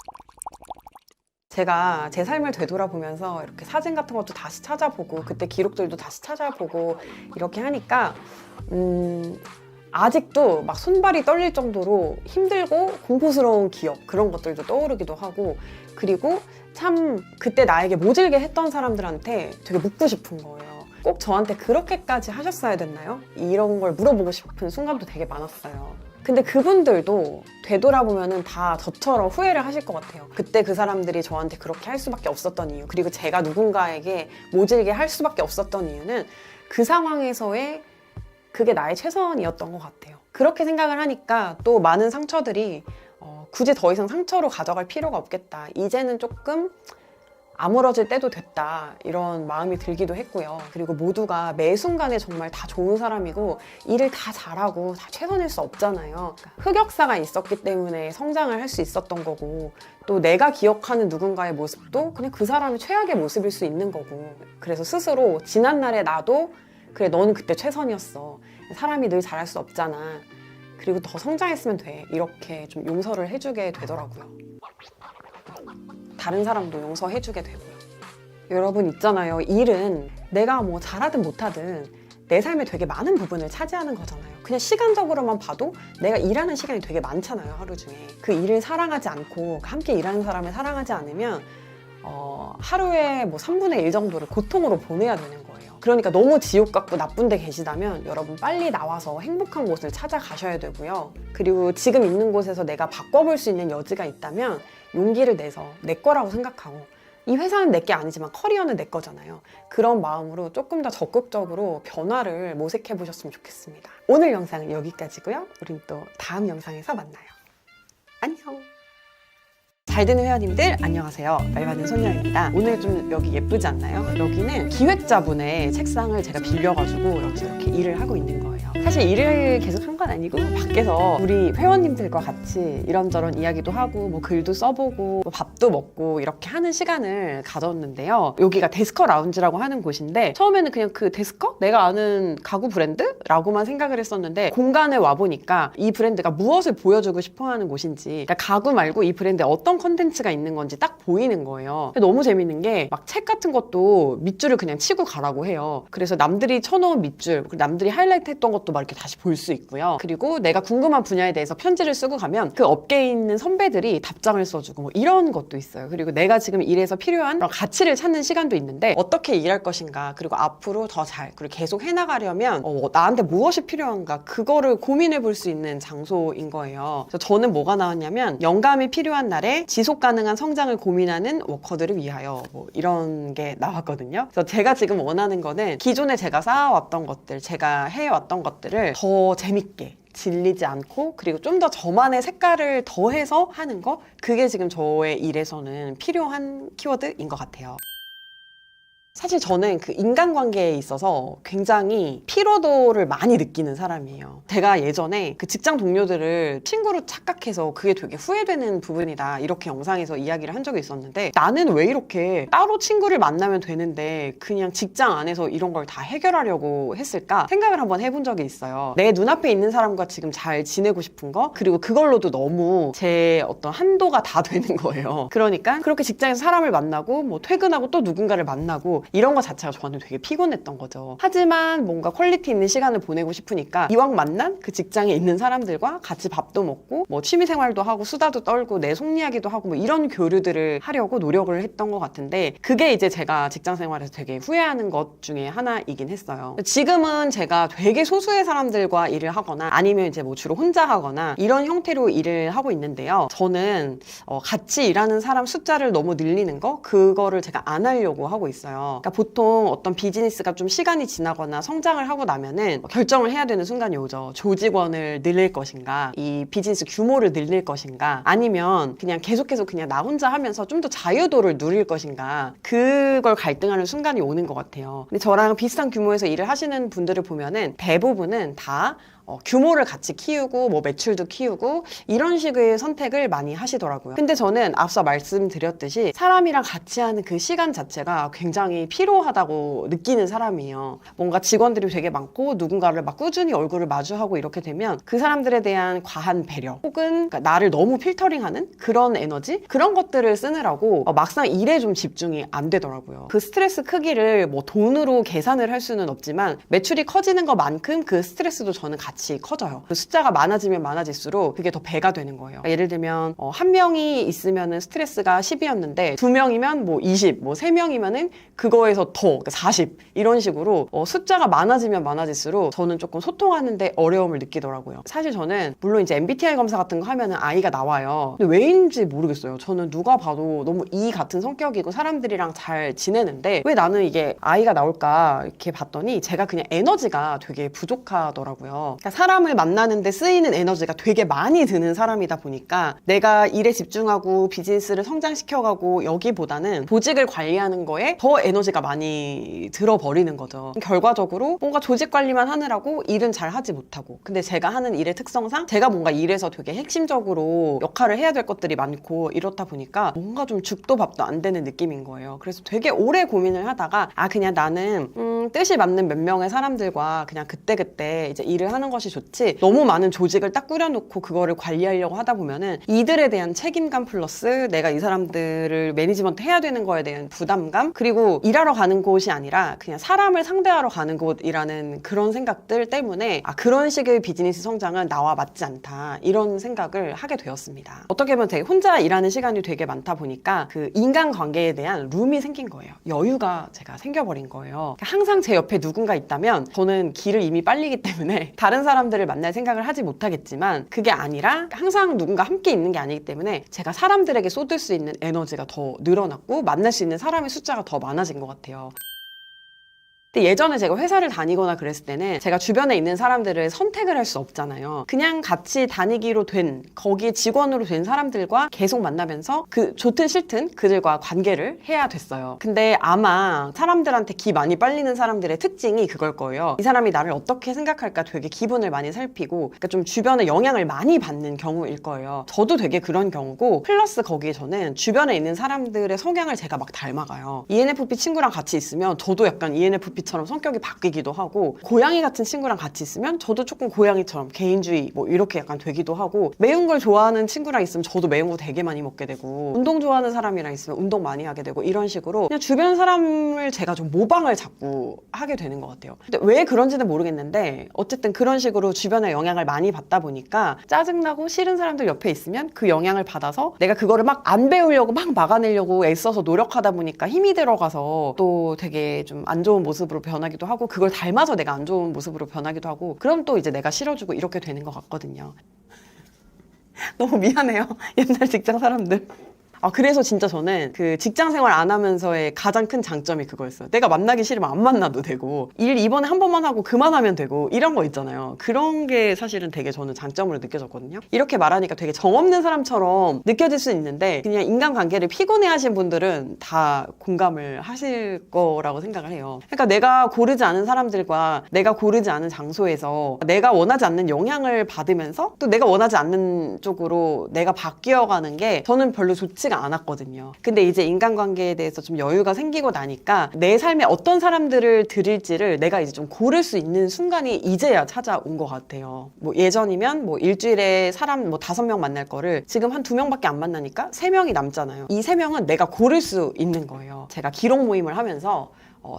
제가 제 삶을 되돌아보면서 이렇게 사진 같은 것도 다시 찾아보고 그때 기록들도 다시 찾아보고 이렇게 하니까 아직도 막 손발이 떨릴 정도로 힘들고 공포스러운 기억 그런 것들도 떠오르기도 하고 그리고 참 그때 나에게 모질게 했던 사람들한테 되게 묻고 싶은 거예요. 꼭 저한테 그렇게까지 하셨어야 됐나요? 이런 걸 물어보고 싶은 순간도 되게 많았어요. 근데 그분들도 되돌아보면은 다 저처럼 후회를 하실 것 같아요. 그때 그 사람들이 저한테 그렇게 할 수밖에 없었던 이유, 그리고 제가 누군가에게 모질게 할 수밖에 없었던 이유는 그 상황에서의 그게 나의 최선이었던 것 같아요. 그렇게 생각을 하니까 또 많은 상처들이 굳이 더 이상 상처로 가져갈 필요가 없겠다. 이제는 조금 아물어질 때도 됐다 이런 마음이 들기도 했고요. 그리고 모두가 매 순간에 정말 다 좋은 사람이고 일을 다 잘하고 다 최선일 수 없잖아요. 흑역사가 있었기 때문에 성장을 할 수 있었던 거고 또 내가 기억하는 누군가의 모습도 그냥 그 사람의 최악의 모습일 수 있는 거고 그래서 스스로 지난날의 나도 그래 너는 그때 최선이었어. 사람이 늘 잘할 수 없잖아. 그리고 더 성장했으면 돼. 이렇게 좀 용서를 해주게 되더라고요. 다른 사람도 용서해주게 되고요. 여러분 있잖아요. 일은 내가 뭐 잘하든 못하든 내 삶에 되게 많은 부분을 차지하는 거잖아요. 그냥 시간적으로만 봐도 내가 일하는 시간이 되게 많잖아요. 하루 중에. 그 일을 사랑하지 않고 함께 일하는 사람을 사랑하지 않으면 하루에 뭐 3분의 1 정도를 고통으로 보내야 되는 거예요. 그러니까 너무 지옥 같고 나쁜 데 계시다면 여러분 빨리 나와서 행복한 곳을 찾아가셔야 되고요. 그리고 지금 있는 곳에서 내가 바꿔볼 수 있는 여지가 있다면 용기를 내서 내 거라고 생각하고 이 회사는 내 게 아니지만 커리어는 내 거잖아요. 그런 마음으로 조금 더 적극적으로 변화를 모색해 보셨으면 좋겠습니다. 오늘 영상은 여기까지고요. 우린 또 다음 영상에서 만나요. 안녕. 잘 되는 회원님들 안녕하세요. 말 많은 소녀입니다. 오늘 좀 여기 예쁘지 않나요? 여기는 기획자분의 책상을 제가 빌려가지고 여기서 이렇게 일을 하고 있는 거예요. 사실 일을 계속 한 건 아니고 밖에서 우리 회원님들과 같이 이런저런 이야기도 하고 뭐 글도 써보고 뭐 밥도 먹고 이렇게 하는 시간을 가졌는데요. 여기가 데스커 라운지라고 하는 곳인데 처음에는 그냥 그 데스커? 내가 아는 가구 브랜드라고만 생각을 했었는데 공간에 와보니까 이 브랜드가 무엇을 보여주고 싶어하는 곳인지, 그러니까 가구 말고 이 브랜드에 어떤 컨텐츠가 있는 건지 딱 보이는 거예요. 너무 재밌는 게 막 책 같은 것도 밑줄을 그냥 치고 가라고 해요. 그래서 남들이 쳐놓은 밑줄, 그리고 남들이 하이라이트 했던 것도 막 이렇게 다시 볼 수 있고요. 그리고 내가 궁금한 분야에 대해서 편지를 쓰고 가면 그 업계에 있는 선배들이 답장을 써주고 뭐 이런 것도 있어요. 그리고 내가 지금 일해서 필요한 그런 가치를 찾는 시간도 있는데 어떻게 일할 것인가, 그리고 앞으로 더 잘, 그리고 계속 해나가려면 나한테 무엇이 필요한가, 그거를 고민해 볼 수 있는 장소인 거예요. 그래서 저는 뭐가 나왔냐면 영감이 필요한 날에 지속 가능한 성장을 고민하는 워커들을 위하여, 뭐 이런 게 나왔거든요. 그래서 제가 지금 원하는 거는 기존에 제가 쌓아왔던 것들, 제가 해왔던 것들을 더 재밌게, 질리지 않고, 그리고 좀 더 저만의 색깔을 더해서 하는 거, 그게 지금 저의 일에서는 필요한 키워드인 것 같아요. 사실 저는 그 인간관계에 있어서 굉장히 피로도를 많이 느끼는 사람이에요. 제가 예전에 그 직장 동료들을 친구로 착각해서 그게 되게 후회되는 부분이다, 이렇게 영상에서 이야기를 한 적이 있었는데, 나는 왜 이렇게 따로 친구를 만나면 되는데 그냥 직장 안에서 이런 걸 다 해결하려고 했을까 생각을 한번 해본 적이 있어요. 내 눈앞에 있는 사람과 지금 잘 지내고 싶은 거, 그리고 그걸로도 너무 제 어떤 한도가 다 되는 거예요. 그러니까 그렇게 직장에서 사람을 만나고 뭐 퇴근하고 또 누군가를 만나고 이런 거 자체가 저한테 되게 피곤했던 거죠. 하지만 뭔가 퀄리티 있는 시간을 보내고 싶으니까 이왕 만난 그 직장에 있는 사람들과 같이 밥도 먹고 뭐 취미생활도 하고 수다도 떨고 내 속 이야기도 하고 뭐 이런 교류들을 하려고 노력을 했던 것 같은데, 그게 이제 제가 직장생활에서 되게 후회하는 것 중에 하나이긴 했어요. 지금은 제가 되게 소수의 사람들과 일을 하거나 아니면 이제 뭐 주로 혼자 하거나 이런 형태로 일을 하고 있는데요. 저는 같이 일하는 사람 숫자를 너무 늘리는 거, 그거를 제가 안 하려고 하고 있어요. 그러니까 보통 어떤 비즈니스가 좀 시간이 지나거나 성장을 하고 나면은 결정을 해야 되는 순간이 오죠. 조직원을 늘릴 것인가, 이 비즈니스 규모를 늘릴 것인가, 아니면 그냥 계속해서 그냥 나 혼자 하면서 좀 더 자유도를 누릴 것인가, 그걸 갈등하는 순간이 오는 것 같아요. 근데 저랑 비슷한 규모에서 일을 하시는 분들을 보면은 대부분은 다 규모를 같이 키우고 뭐 매출도 키우고 이런 식의 선택을 많이 하시더라고요. 근데 저는 앞서 말씀드렸듯이 사람이랑 같이 하는 그 시간 자체가 굉장히 피로하다고 느끼는 사람이에요. 뭔가 직원들이 되게 많고 누군가를 막 꾸준히 얼굴을 마주하고 이렇게 되면 그 사람들에 대한 과한 배려, 혹은 그러니까 나를 너무 필터링하는 그런 에너지, 그런 것들을 쓰느라고 막상 일에 좀 집중이 안 되더라고요. 그 스트레스 크기를 뭐 돈으로 계산을 할 수는 없지만 매출이 커지는 것만큼 그 스트레스도 저는 같이 커져요. 그 숫자가 많아지면 많아질수록 그게 더 배가 되는 거예요. 예를 들면 한 명이 있으면 스트레스가 10이었는데 2명이면 뭐 20, 뭐 3명이면은 그거에서 더 40, 이런 식으로 숫자가 많아지면 많아질수록 저는 조금 소통하는데 어려움을 느끼더라고요. 사실 저는 물론 이제 MBTI 검사 같은 거 하면은 I가 나와요. 근데 왜인지 모르겠어요. 저는 누가 봐도 너무 E 같은 성격이고 사람들이랑 잘 지내는데 왜 나는 이게 I가 나올까 이렇게 봤더니 제가 그냥 에너지가 되게 부족하더라고요. 그러니까 사람을 만나는데 쓰이는 에너지가 되게 많이 드는 사람이다 보니까 내가 일에 집중하고 비즈니스를 성장시켜가고 여기보다는 조직을 관리하는 거에 더 에너지가 많이 들어버리는 거죠. 결과적으로 뭔가 조직 관리만 하느라고 일은 잘 하지 못하고, 근데 제가 하는 일의 특성상 제가 뭔가 일에서 되게 핵심적으로 역할을 해야 될 것들이 많고 이렇다 보니까 뭔가 좀 죽도 밥도 안 되는 느낌인 거예요. 그래서 되게 오래 고민을 하다가 그냥 나는 뜻이 맞는 몇 명의 사람들과 그냥 그때그때 이제 일을 하는 것이 좋지, 너무 많은 조직을 딱 꾸려놓고 그거를 관리하려고 하다 보면은 이들에 대한 책임감 플러스 내가 이 사람들을 매니지먼트 해야 되는 거에 대한 부담감, 그리고 일하러 가는 곳이 아니라 그냥 사람을 상대하러 가는 곳이라는 그런 생각들 때문에 그런 식의 비즈니스 성장은 나와 맞지 않다, 이런 생각을 하게 되었습니다. 어떻게 보면 되게 혼자 일하는 시간이 되게 많다 보니까 그 인간관계에 대한 룸이 생긴 거예요. 여유가 제가 생겨버린 거예요. 항상 제 옆에 누군가 있다면 저는 기를 이미 빨리기 때문에 다른 사람들을 만날 생각을 하지 못하겠지만, 그게 아니라 항상 누군가 함께 있는 게 아니기 때문에 제가 사람들에게 쏟을 수 있는 에너지가 더 늘어났고 만날 수 있는 사람의 숫자가 더 많아진 것 같아요. 근데 예전에 제가 회사를 다니거나 그랬을 때는 제가 주변에 있는 사람들을 선택을 할 수 없잖아요. 그냥 같이 다니기로 된, 거기에 직원으로 된 사람들과 계속 만나면서 그 좋든 싫든 그들과 관계를 해야 됐어요. 근데 아마 사람들한테 기 많이 빨리는 사람들의 특징이 그걸 거예요. 이 사람이 나를 어떻게 생각할까 되게 기분을 많이 살피고, 그러니까 좀 주변에 영향을 많이 받는 경우일 거예요. 저도 되게 그런 경우고, 플러스 거기에 저는 주변에 있는 사람들의 성향을 제가 막 닮아가요. ENFP 친구랑 같이 있으면 저도 약간 ENFP처럼 성격이 바뀌기도 하고, 고양이 같은 친구랑 같이 있으면 저도 조금 고양이처럼 개인주의 뭐 이렇게 약간 되기도 하고, 매운 걸 좋아하는 친구랑 있으면 저도 매운 거 되게 많이 먹게 되고, 운동 좋아하는 사람이랑 있으면 운동 많이 하게 되고, 이런 식으로 그냥 주변 사람을 제가 좀 모방을 자꾸 하게 되는 것 같아요. 근데 왜 그런지는 모르겠는데 어쨌든 그런 식으로 주변에 영향을 많이 받다 보니까 짜증나고 싫은 사람들 옆에 있으면 그 영향을 받아서 내가 그거를 막 안 배우려고 막 막아내려고 애써서 노력하다 보니까 힘이 들어가서 또 되게 좀 안 좋은 모습으로 변하기도 하고, 그걸 닮아서 내가 안 좋은 모습으로 변하기도 하고, 그럼 또 이제 내가 싫어지고 이렇게 되는 것 같거든요. 너무 미안해요. 옛날 직장 사람들. 그래서 진짜 저는 그 직장 생활 안 하면서의 가장 큰 장점이 그거였어요. 내가 만나기 싫으면 안 만나도 되고, 일 이번에 한 번만 하고 그만하면 되고, 이런 거 있잖아요. 그런 게 사실은 되게 저는 장점으로 느껴졌거든요. 이렇게 말하니까 되게 정없는 사람처럼 느껴질 수 있는데, 그냥 인간관계를 피곤해 하신 분들은 다 공감을 하실 거라고 생각을 해요. 그러니까 내가 고르지 않은 사람들과 내가 고르지 않은 장소에서 내가 원하지 않는 영향을 받으면서 또 내가 원하지 않는 쪽으로 내가 바뀌어가는 게 저는 별로 좋지가 않았거든요. 근데 이제 인간관계에 대해서 좀 여유가 생기고 나니까 내 삶에 어떤 사람들을 들일지를 내가 이제 좀 고를 수 있는 순간이 이제야 찾아온 것 같아요. 뭐 예전이면 뭐 일주일에 사람 뭐 5명 만날 거를 지금 한 2명밖에 안 만나니까 3명이 남잖아요. 이 3명은 내가 고를 수 있는 거예요. 제가 기록 모임을 하면서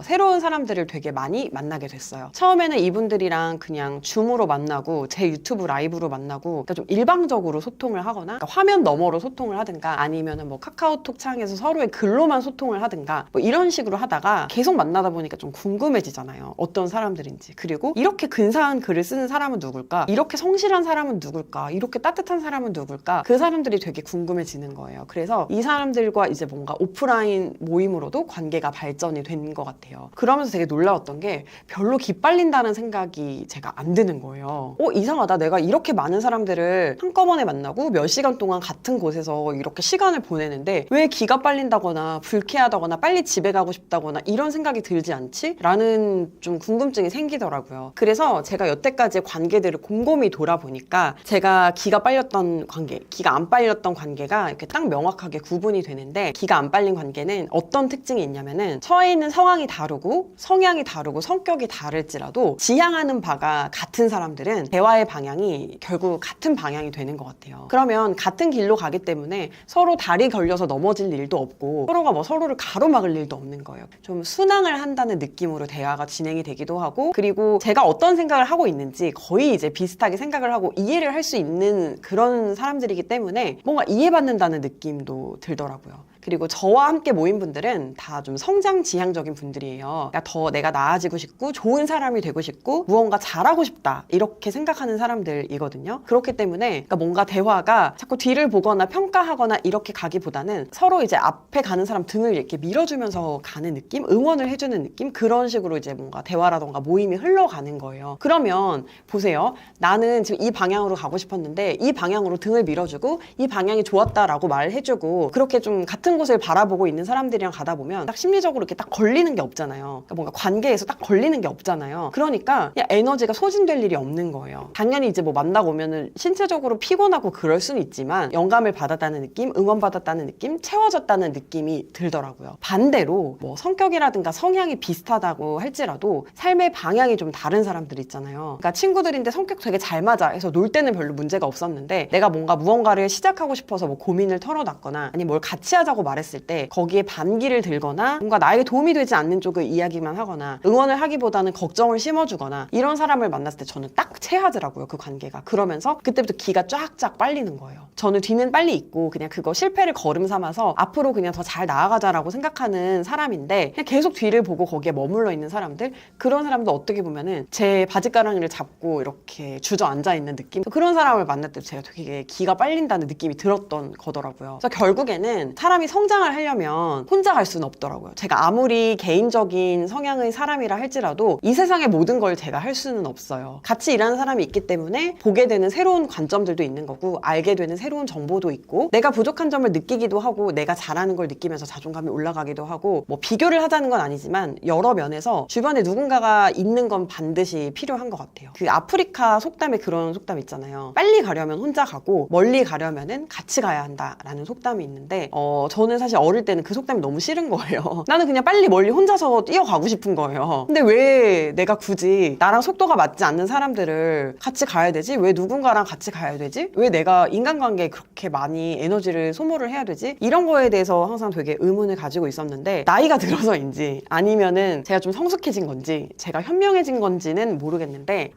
새로운 사람들을 되게 많이 만나게 됐어요. 처음에는 이분들이랑 그냥 줌으로 만나고 제 유튜브 라이브로 만나고, 그러니까 좀 일방적으로 소통을 하거나, 그러니까 화면 너머로 소통을 하든가, 아니면은 뭐 카카오톡 창에서 서로의 글로만 소통을 하든가, 뭐 이런 식으로 하다가 계속 만나다 보니까 좀 궁금해지잖아요. 어떤 사람들인지. 그리고 이렇게 근사한 글을 쓰는 사람은 누굴까? 이렇게 성실한 사람은 누굴까? 이렇게 따뜻한 사람은 누굴까? 그 사람들이 되게 궁금해지는 거예요. 그래서 이 사람들과 이제 뭔가 오프라인 모임으로도 관계가 발전이 된 것 같아요. 그러면서 되게 놀라웠던 게 별로 기빨린다는 생각이 제가 안 드는 거예요. 이상하다. 내가 이렇게 많은 사람들을 한꺼번에 만나고 몇 시간 동안 같은 곳에서 이렇게 시간을 보내는데 왜 기가 빨린다거나 불쾌하다거나 빨리 집에 가고 싶다거나 이런 생각이 들지 않지? 라는 좀 궁금증이 생기더라고요. 그래서 제가 여태까지 관계들을 곰곰이 돌아보니까 제가 기가 빨렸던 관계, 기가 안 빨렸던 관계가 이렇게 딱 명확하게 구분이 되는데, 기가 안 빨린 관계는 어떤 특징이 있냐면은 처해 있는 상황이 다르고 성향이 다르고 성격이 다를지라도 지향하는 바가 같은 사람들은 대화의 방향이 결국 같은 방향이 되는 것 같아요. 그러면 같은 길로 가기 때문에 서로 다리 걸려서 넘어질 일도 없고, 서로가 뭐 서로를 가로막을 일도 없는 거예요. 좀 순항을 한다는 느낌으로 대화가 진행이 되기도 하고, 그리고 제가 어떤 생각을 하고 있는지 거의 이제 비슷하게 생각을 하고 이해를 할 수 있는 그런 사람들이기 때문에 뭔가 이해받는다는 느낌도 들더라고요. 그리고 저와 함께 모인 분들은 다 좀 성장 지향적인 분들이에요. 그러니까 더 내가 나아지고 싶고 좋은 사람이 되고 싶고 무언가 잘하고 싶다 이렇게 생각하는 사람들이거든요. 그렇기 때문에 그러니까 뭔가 대화가 자꾸 뒤를 보거나 평가하거나 이렇게 가기보다는 서로 이제 앞에 가는 사람 등을 이렇게 밀어주면서 가는 느낌? 응원을 해주는 느낌? 그런 식으로 이제 뭔가 대화라던가 모임이 흘러가는 거예요. 그러면 보세요. 나는 지금 이 방향으로 가고 싶었는데 이 방향으로 등을 밀어주고 이 방향이 좋았다라고 말해주고, 그렇게 좀 같은 곳을 바라보고 있는 사람들이랑 가다 보면 딱 심리적으로 이렇게 딱 걸리는 게 없잖아요. 그러니까 뭔가 관계에서 딱 걸리는 게 없잖아요. 그러니까 그냥 에너지가 소진될 일이 없는 거예요. 당연히 이제 뭐 만나고 오면은 신체적으로 피곤하고 그럴 수는 있지만 영감을 받았다는 느낌, 응원받았다는 느낌, 채워졌다는 느낌이 들더라고요. 반대로 뭐 성격이라든가 성향이 비슷하다고 할지라도 삶의 방향이 좀 다른 사람들 있잖아요. 그러니까 친구들인데 성격 되게 잘 맞아 해서 놀 때는 별로 문제가 없었는데, 내가 뭔가 무언가를 시작하고 싶어서 뭐 고민을 털어놨거나 아니 뭘 같이 하자고 말했을 때 거기에 반기를 들거나 뭔가 나에게 도움이 되지 않는 쪽을 이야기만 하거나 응원을 하기보다는 걱정을 심어주거나, 이런 사람을 만났을 때 저는 딱 체하더라고요, 그 관계가. 그러면서 그때부터 기가 쫙쫙 빨리는 거예요. 저는 뒤는 빨리 있고 그냥 그거 실패를 걸음 삼아서 앞으로 그냥 더 잘 나아가자라고 생각하는 사람인데, 그냥 계속 뒤를 보고 거기에 머물러 있는 사람들, 그런 사람도 어떻게 보면은 제 바지가랑이를 잡고 이렇게 주저앉아 있는 느낌, 그런 사람을 만날 때 제가 되게 기가 빨린다는 느낌이 들었던 거더라고요. 그래서 결국에는 사람이 성장을 하려면 혼자 갈 수는 없더라고요. 제가 아무리 개인적인 성향의 사람이라 할지라도 이 세상의 모든 걸 제가 할 수는 없어요. 같이 일하는 사람이 있기 때문에 보게 되는 새로운 관점들도 있는 거고 알게 되는 새로운 정보도 있고 내가 부족한 점을 느끼기도 하고 내가 잘하는 걸 느끼면서 자존감이 올라가기도 하고 뭐 비교를 하자는 건 아니지만 여러 면에서 주변에 누군가가 있는 건 반드시 필요한 것 같아요. 그 아프리카 속담에 그런 속담 있잖아요. 빨리 가려면 혼자 가고 멀리 가려면은 같이 가야 한다라는 속담이 있는데 저는 사실 어릴 때는 그 속담이 너무 싫은 거예요. 나는 그냥 빨리 멀리 혼자서 뛰어가고 싶은 거예요. 근데 왜 내가 굳이 나랑 속도가 맞지 않는 사람들을 같이 가야 되지? 왜 누군가랑 같이 가야 되지? 왜 내가 인간관계에 그렇게 많이 에너지를 소모를 해야 되지? 이런 거에 대해서 항상 되게 의문을 가지고 있었는데 나이가 들어서인지 아니면은 제가 좀 성숙해진 건지 제가 현명해진 건지는 모르겠는데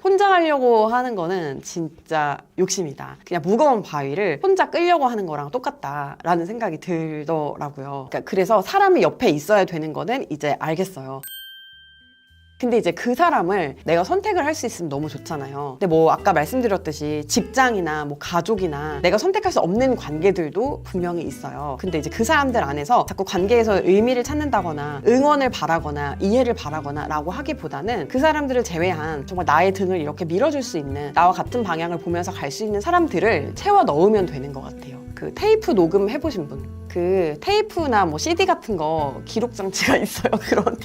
혼자 가려고 하는 거는 진짜 욕심이다. 그냥 무거운 바위를 혼자 끌려고 하는 거랑 똑같다라는 생각이 들더라고요. 그래서 사람이 옆에 있어야 되는 거는 이제 알겠어요. 근데 이제 그 사람을 내가 선택을 할 수 있으면 너무 좋잖아요. 근데 뭐 아까 말씀드렸듯이 직장이나 뭐 가족이나 내가 선택할 수 없는 관계들도 분명히 있어요. 근데 이제 그 사람들 안에서 자꾸 관계에서 의미를 찾는다거나 응원을 바라거나 이해를 바라거나 라고 하기보다는 그 사람들을 제외한 정말 나의 등을 이렇게 밀어줄 수 있는 나와 같은 방향을 보면서 갈 수 있는 사람들을 채워 넣으면 되는 것 같아요. 그 테이프 녹음 해보신 분? 그 테이프나 뭐 CD 같은 거 기록 장치가 있어요. 그런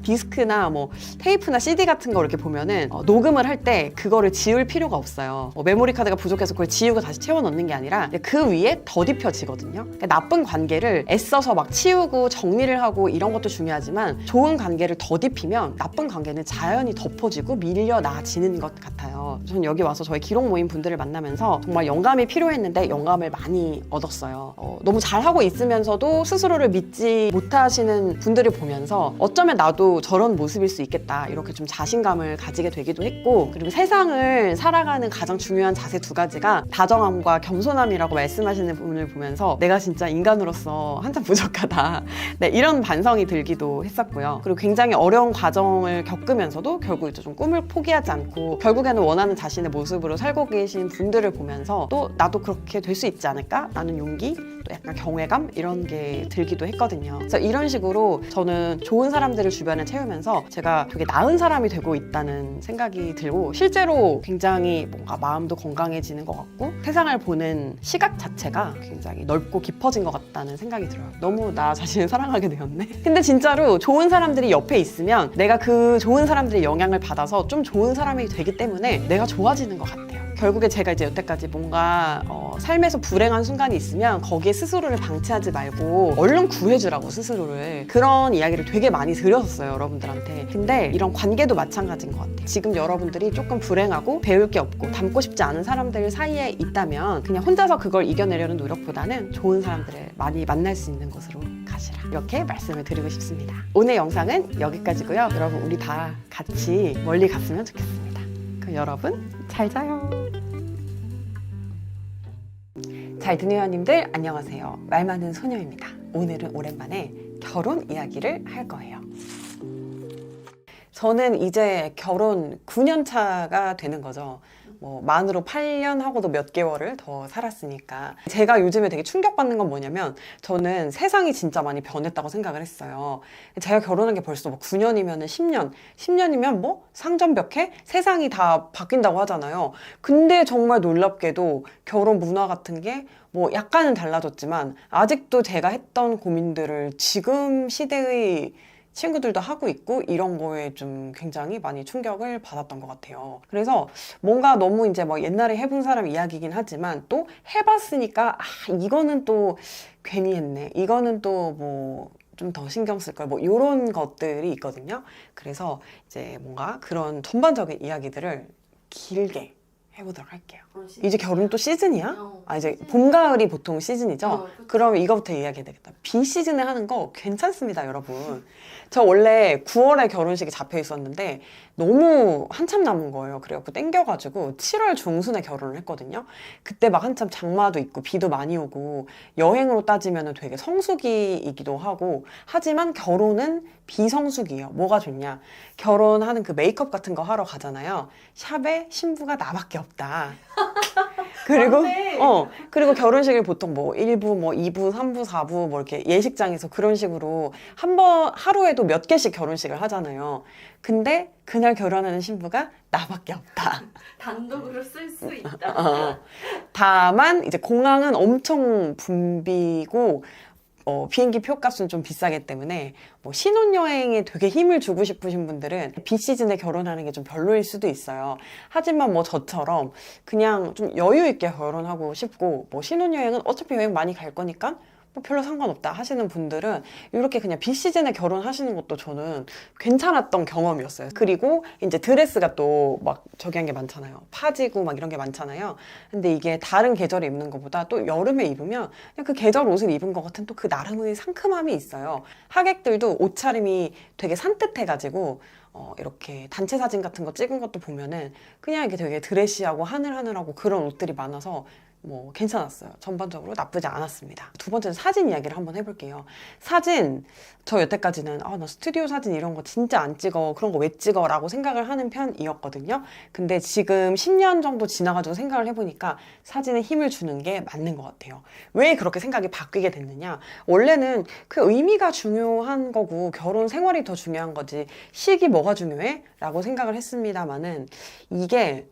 디스크나 뭐 테이프나 CD 같은 거 이렇게 보면은 녹음을 할 때 그거를 지울 필요가 없어요. 메모리 카드가 부족해서 그걸 지우고 다시 채워 넣는 게 아니라 그 위에 덧입혀지거든요. 그러니까 나쁜 관계를 애써서 막 치우고 정리를 하고 이런 것도 중요하지만 좋은 관계를 덧입히면 나쁜 관계는 자연히 덮어지고 밀려나지는 것 같아요. 저는 여기 와서 저희 기록 모임 분들을 만나면서 정말 영감이 필요했는데 영감을 많이 얻었어요. 너무 잘하고 있으면서도 스스로를 믿지 못하시는 분들을 보면서 어쩌면 나도 저런 모습일 수 있겠다 이렇게 좀 자신감을 가지게 되기도 했고 그리고 세상을 살아가는 가장 중요한 자세 두 가지가 다정함과 겸손함이라고 말씀하시는 분을 보면서 내가 진짜 인간으로서 한참 부족하다 네, 이런 반성이 들기도 했었고요. 그리고 굉장히 어려운 과정을 겪으면서도 결국 이제 좀 꿈을 포기하지 않고 결국에는 원하는 자신의 모습으로 살고 계신 분들을 보면서 또 나도 그렇게 될 수 있지 않을까? 라는 용기 또 약간 경외감 이런 게 들기도 했거든요. 그래서 이런 식으로 저는 좋은 사람들을 주변에 채우면서 제가 되게 나은 사람이 되고 있다는 생각이 들고 실제로 굉장히 뭔가 마음도 건강해지는 것 같고 세상을 보는 시각 자체가 굉장히 넓고 깊어진 것 같다는 생각이 들어요. 너무 나 자신을 사랑하게 되었네. 근데 진짜로 좋은 사람들이 옆에 있으면 내가 그 좋은 사람들의 영향을 받아서 좀 좋은 사람이 되기 때문에 내가 좋아지는 것 같아요. 결국에 제가 이제 여태까지 뭔가 삶에서 불행한 순간이 있으면 거기에 스스로를 방치하지 말고 얼른 구해주라고 스스로를 그런 이야기를 되게 많이 드렸었어요 여러분들한테. 근데 이런 관계도 마찬가지인 것 같아요. 지금 여러분들이 조금 불행하고 배울 게 없고 닮고 싶지 않은 사람들 사이에 있다면 그냥 혼자서 그걸 이겨내려는 노력보다는 좋은 사람들을 많이 만날 수 있는 곳으로 가시라 이렇게 말씀을 드리고 싶습니다. 오늘 영상은 여기까지고요. 여러분 우리 다 같이 멀리 갔으면 좋겠습니다. 그럼 여러분 잘 자요. 잘 듣는 회원님들 안녕하세요. 말 많은 소녀입니다. 오늘은 오랜만에 결혼 이야기를 할 거예요. 저는 이제 결혼 9년 차가 되는 거죠. 만으로 8년 하고도 몇 개월을 더 살았으니까. 제가 요즘에 되게 충격받는 건 뭐냐면 저는 세상이 진짜 많이 변했다고 생각을 했어요. 제가 결혼한 게 벌써 9년이면 10년이면 상전벽해? 세상이 다 바뀐다고 하잖아요. 근데 정말 놀랍게도 결혼 문화 같은 게 약간은 달라졌지만 아직도 제가 했던 고민들을 지금 시대의 친구들도 하고 있고 이런 거에 좀 굉장히 많이 충격을 받았던 것 같아요. 그래서 뭔가 너무 이제 옛날에 해본 사람 이야기긴 하지만 또 해봤으니까 이거는 또 괜히 했네. 이거는 또 좀 더 신경 쓸 걸 이런 것들이 있거든요. 그래서 이제 뭔가 그런 전반적인 이야기들을 길게 해보도록 할게요. 이제 결혼 또 시즌이야? 이제 봄, 가을이 보통 시즌이죠? 그럼 이거부터 이야기해야 되겠다. 비시즌에 하는 거 괜찮습니다, 여러분. 저 원래 9월에 결혼식이 잡혀 있었는데 너무 한참 남은 거예요. 그래갖고 땡겨가지고 7월 중순에 결혼을 했거든요. 그때 막 한참 장마도 있고 비도 많이 오고 여행으로 따지면 되게 성수기이기도 하고 하지만 결혼은 비성수기예요. 뭐가 좋냐? 결혼하는 그 메이크업 같은 거 하러 가잖아요. 샵에 신부가 나밖에 없다. 그리고 맞네. 그리고 결혼식을 보통 뭐 1부, 뭐 2부, 3부, 4부 뭐 이렇게 예식장에서 그런 식으로 한 번 하루에도 몇 개씩 결혼식을 하잖아요. 근데 그날 결혼하는 신부가 나밖에 없다. 단독으로 쓸 수 있다. 다만 이제 공항은 엄청 붐비고 비행기 표값은 좀 비싸기 때문에 뭐 신혼여행에 되게 힘을 주고 싶으신 분들은 비시즌에 결혼하는 게 좀 별로일 수도 있어요. 하지만 뭐 저처럼 그냥 좀 여유 있게 결혼하고 싶고 뭐 신혼여행은 어차피 여행 많이 갈 거니까 뭐 별로 상관없다 하시는 분들은 이렇게 그냥 비시즌에 결혼하시는 것도 저는 괜찮았던 경험이었어요. 그리고 이제 드레스가 또 막 저기 한 게 많잖아요. 파지고 막 이런 게 많잖아요. 근데 이게 다른 계절에 입는 것보다 또 여름에 입으면 그냥 그 계절 옷을 입은 것 같은 또 그 나름의 상큼함이 있어요. 하객들도 옷차림이 되게 산뜻해가지고 이렇게 단체 사진 같은 거 찍은 것도 보면은 그냥 이게 되게 드레시하고 하늘하늘하고 그런 옷들이 많아서 뭐 괜찮았어요. 전반적으로 나쁘지 않았습니다. 두 번째는 사진 이야기를 한번 해볼게요. 사진, 저 여태까지는 나 스튜디오 사진 이런 거 진짜 안 찍어, 그런 거 왜 찍어 라고 생각을 하는 편이었거든요. 근데 지금 10년 정도 지나가지고 생각을 해보니까 사진에 힘을 주는 게 맞는 것 같아요. 왜 그렇게 생각이 바뀌게 됐느냐? 원래는 그 의미가 중요한 거고 결혼 생활이 더 중요한 거지 시기 뭐가 중요해? 라고 생각을 했습니다마는 이게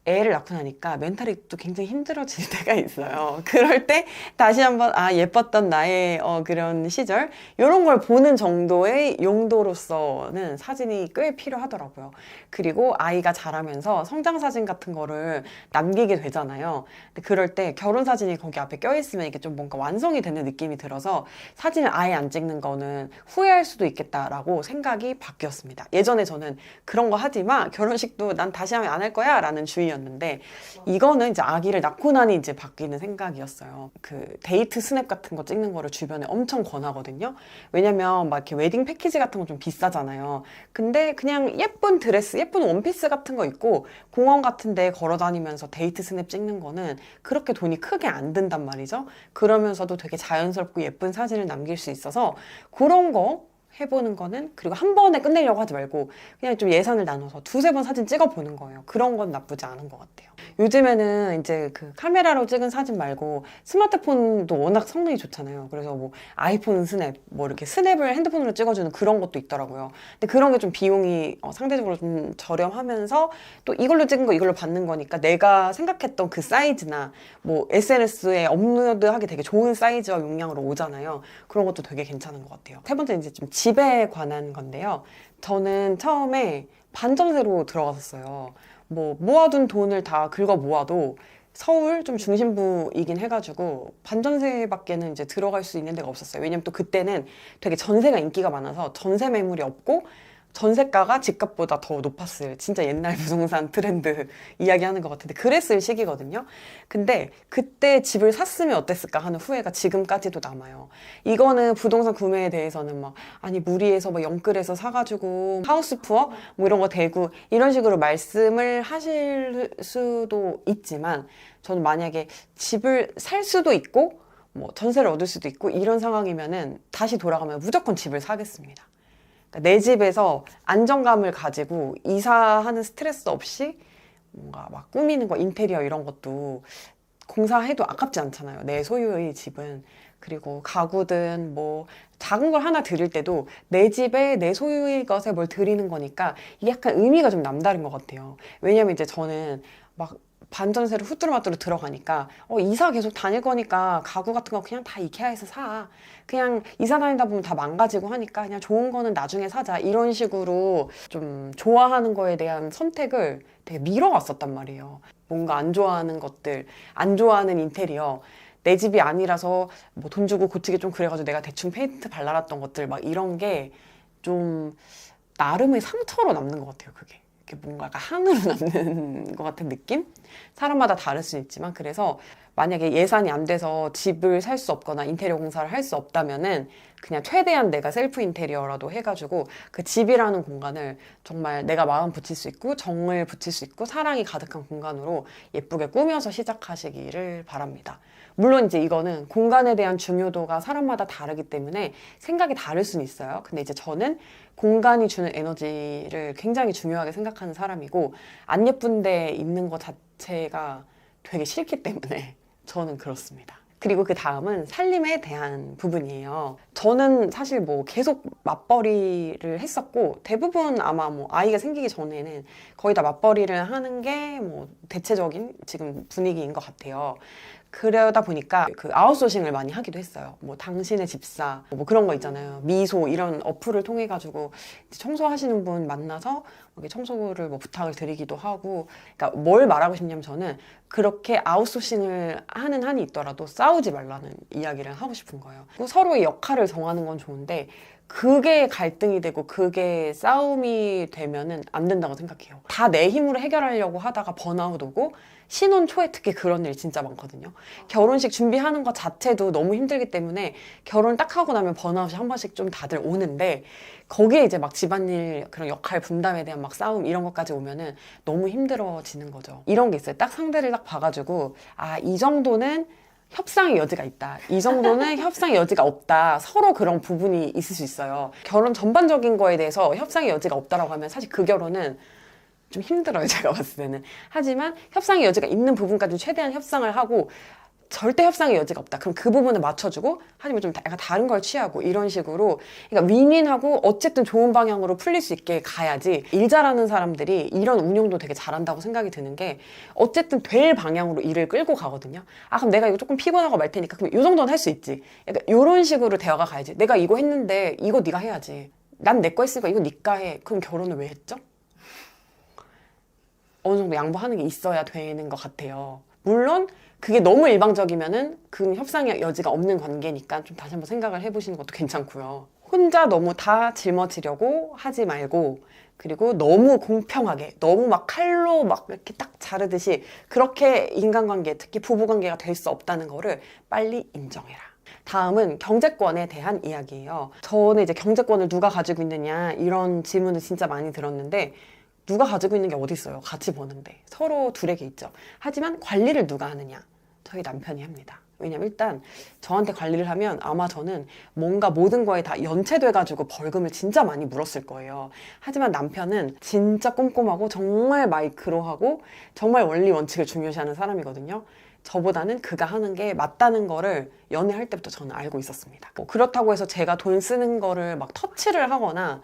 애를 낳고 나니까 멘탈이 또 굉장히 힘들어질 때가 있어요. 그럴 때 다시 한번 예뻤던 나의 그런 시절 이런 걸 보는 정도의 용도로서는 사진이 꽤 필요하더라고요. 그리고 아이가 자라면서 성장 사진 같은 거를 남기게 되잖아요. 근데 그럴 때 결혼 사진이 거기 앞에 껴있으면 이게 좀 뭔가 완성이 되는 느낌이 들어서 사진을 아예 안 찍는 거는 후회할 수도 있겠다라고 생각이 바뀌었습니다. 예전에 저는 그런 거 하지 마, 결혼식도 난 다시 하면 안 할 거야 라는 주의였는데 이거는 이제 아기를 낳고 나니 이제 바뀌는 생각이었어요. 그 데이트 스냅 같은 거 찍는 거를 주변에 엄청 권하거든요. 왜냐면 막 이렇게 웨딩 패키지 같은 거 좀 비싸잖아요. 근데 그냥 예쁜 드레스, 예쁜 원피스 같은 거 입고 공원 같은 데 걸어 다니면서 데이트 스냅 찍는 거는 그렇게 돈이 크게 안 든단 말이죠. 그러면서도 되게 자연스럽고 예쁜 사진을 남길 수 있어서 그런 거 해보는 거는, 그리고 한 번에 끝내려고 하지 말고 그냥 좀 예산을 나눠서 두세 번 사진 찍어보는 거예요. 그런 건 나쁘지 않은 것 같아요. 요즘에는 이제 그 카메라로 찍은 사진 말고 스마트폰도 워낙 성능이 좋잖아요. 그래서 뭐 아이폰 스냅, 뭐 이렇게 스냅을 핸드폰으로 찍어주는 그런 것도 있더라고요. 근데 그런 게 좀 비용이 상대적으로 좀 저렴하면서 또 이걸로 찍은 거 이걸로 받는 거니까 내가 생각했던 그 사이즈나 뭐 SNS에 업로드하기 되게 좋은 사이즈와 용량으로 오잖아요. 그런 것도 되게 괜찮은 것 같아요. 세 번째 이제 좀 집에 관한 건데요. 저는 처음에 반전세로 들어갔었어요. 뭐 모아둔 돈을 다 긁어 모아도 서울 좀 중심부이긴 해가지고 반전세밖에는 이제 들어갈 수 있는 데가 없었어요. 왜냐면 또 그때는 되게 전세가 인기가 많아서 전세 매물이 없고 전세가가 집값보다 더 높았을, 진짜 옛날 부동산 트렌드 이야기하는 것 같은데 그랬을 시기거든요. 근데 그때 집을 샀으면 어땠을까 하는 후회가 지금까지도 남아요. 이거는 부동산 구매에 대해서는 막 무리해서 막 영끌해서 사가지고 하우스 푸어 뭐 이런 거 대고 이런 식으로 말씀을 하실 수도 있지만, 저는 만약에 집을 살 수도 있고 뭐 전세를 얻을 수도 있고 이런 상황이면은 다시 돌아가면 무조건 집을 사겠습니다. 내 집에서 안정감을 가지고 이사하는 스트레스 없이 뭔가 막 꾸미는 거, 인테리어 이런 것도 공사해도 아깝지 않잖아요. 내 소유의 집은. 그리고 가구든 뭐 작은 걸 하나 드릴 때도 내 집에 내 소유의 것에 뭘 드리는 거니까 이게 약간 의미가 좀 남다른 것 같아요. 왜냐면 이제 저는 막 반전세로 후뚜루마뚜루 들어가니까 이사 계속 다닐 거니까 가구 같은 거 그냥 다 이케아에서 사. 그냥 이사 다니다 보면 다 망가지고 하니까 그냥 좋은 거는 나중에 사자. 이런 식으로 좀 좋아하는 거에 대한 선택을 되게 미뤄왔었단 말이에요. 뭔가 안 좋아하는 것들, 안 좋아하는 인테리어, 내 집이 아니라서 뭐 돈 주고 고치기 좀 그래가지고 내가 대충 페인트 발라놨던 것들 막 이런 게 좀 나름의 상처로 남는 것 같아요. 그게. 이렇게 뭔가 한으로 남는 것 같은 느낌? 사람마다 다를 수 있지만, 그래서 만약에 예산이 안 돼서 집을 살 수 없거나 인테리어 공사를 할 수 없다면은 그냥 최대한 내가 셀프 인테리어라도 해가지고 그 집이라는 공간을 정말 내가 마음 붙일 수 있고 정을 붙일 수 있고 사랑이 가득한 공간으로 예쁘게 꾸며서 시작하시기를 바랍니다. 물론 이제 이거는 공간에 대한 중요도가 사람마다 다르기 때문에 생각이 다를 수는 있어요. 근데 이제 저는 공간이 주는 에너지를 굉장히 중요하게 생각하는 사람이고, 안 예쁜 데 있는 것 자체가 되게 싫기 때문에 저는 그렇습니다. 그리고 그 다음은 살림에 대한 부분이에요. 저는 사실 뭐 계속 맞벌이를 했었고 대부분 아마 뭐 아이가 생기기 전에는 거의 다 맞벌이를 하는 게 뭐 대체적인 지금 분위기인 것 같아요. 그러다 보니까 그 아웃소싱을 많이 하기도 했어요. 뭐 당신의 집사 뭐 그런 거 있잖아요. 미소 이런 어플을 통해 가지고 청소하시는 분 만나서 이렇게 청소를 뭐 부탁을 드리기도 하고, 그러니까 뭘 말하고 싶냐면 저는 그렇게 아웃소싱을 하는 한이 있더라도 싸우지 말라는 이야기를 하고 싶은 거예요. 서로의 역할을 정하는 건 좋은데 그게 갈등이 되고 그게 싸움이 되면은 안 된다고 생각해요. 다 내 힘으로 해결하려고 하다가 번아웃 오고 신혼 초에 특히 그런 일 진짜 많거든요. 결혼식 준비하는 것 자체도 너무 힘들기 때문에 결혼 딱 하고 나면 번아웃이 한 번씩 좀 다들 오는데 거기에 이제 막 집안일 그런 역할 분담에 대한 막 싸움 이런 것까지 오면은 너무 힘들어지는 거죠. 이런 게 있어요. 딱 상대를 딱 봐가지고 아, 이 정도는 협상의 여지가 있다. 이 정도는 협상의 여지가 없다. 서로 그런 부분이 있을 수 있어요. 결혼 전반적인 거에 대해서 협상의 여지가 없다라고 하면 사실 그 결혼은 좀 힘들어요, 제가 봤을 때는. 하지만 협상의 여지가 있는 부분까지 최대한 협상을 하고 절대 협상의 여지가 없다. 그럼 그 부분을 맞춰주고 하지만 좀 약간 다른 걸 취하고 이런 식으로, 그러니까 윈윈하고 어쨌든 좋은 방향으로 풀릴 수 있게 가야지. 일 잘하는 사람들이 이런 운용도 되게 잘한다고 생각이 드는 게 어쨌든 될 방향으로 일을 끌고 가거든요. 아, 그럼 내가 이거 조금 피곤하고 말 테니까 그럼 이 정도는 할 수 있지. 약간 이런 식으로 대화가 가야지. 내가 이거 했는데 이거 네가 해야지. 난 내 거 했으니까 이거 네가 해. 그럼 결혼을 왜 했죠? 어느 정도 양보하는 게 있어야 되는 것 같아요. 물론 그게 너무 일방적이면은 그 협상의 여지가 없는 관계니까 좀 다시 한번 생각을 해보시는 것도 괜찮고요. 혼자 너무 다 짊어지려고 하지 말고, 그리고 너무 공평하게 너무 막 칼로 막 이렇게 딱 자르듯이 그렇게 인간관계, 특히 부부관계가 될 수 없다는 거를 빨리 인정해라. 다음은 경제권에 대한 이야기예요. 저는 이제 경제권을 누가 가지고 있느냐 이런 질문을 진짜 많이 들었는데 누가 가지고 있는 게 어디 있어요? 같이 버는데. 서로 둘에게 있죠. 하지만 관리를 누가 하느냐? 저희 남편이 합니다. 왜냐면 일단 저한테 관리를 하면 아마 저는 뭔가 모든 거에 다 연체돼가지고 벌금을 진짜 많이 물었을 거예요. 하지만 남편은 진짜 꼼꼼하고 정말 마이크로하고 정말 원리 원칙을 중요시하는 사람이거든요. 저보다는 그가 하는 게 맞다는 거를 연애할 때부터 저는 알고 있었습니다. 뭐 그렇다고 해서 제가 돈 쓰는 거를 막 터치를 하거나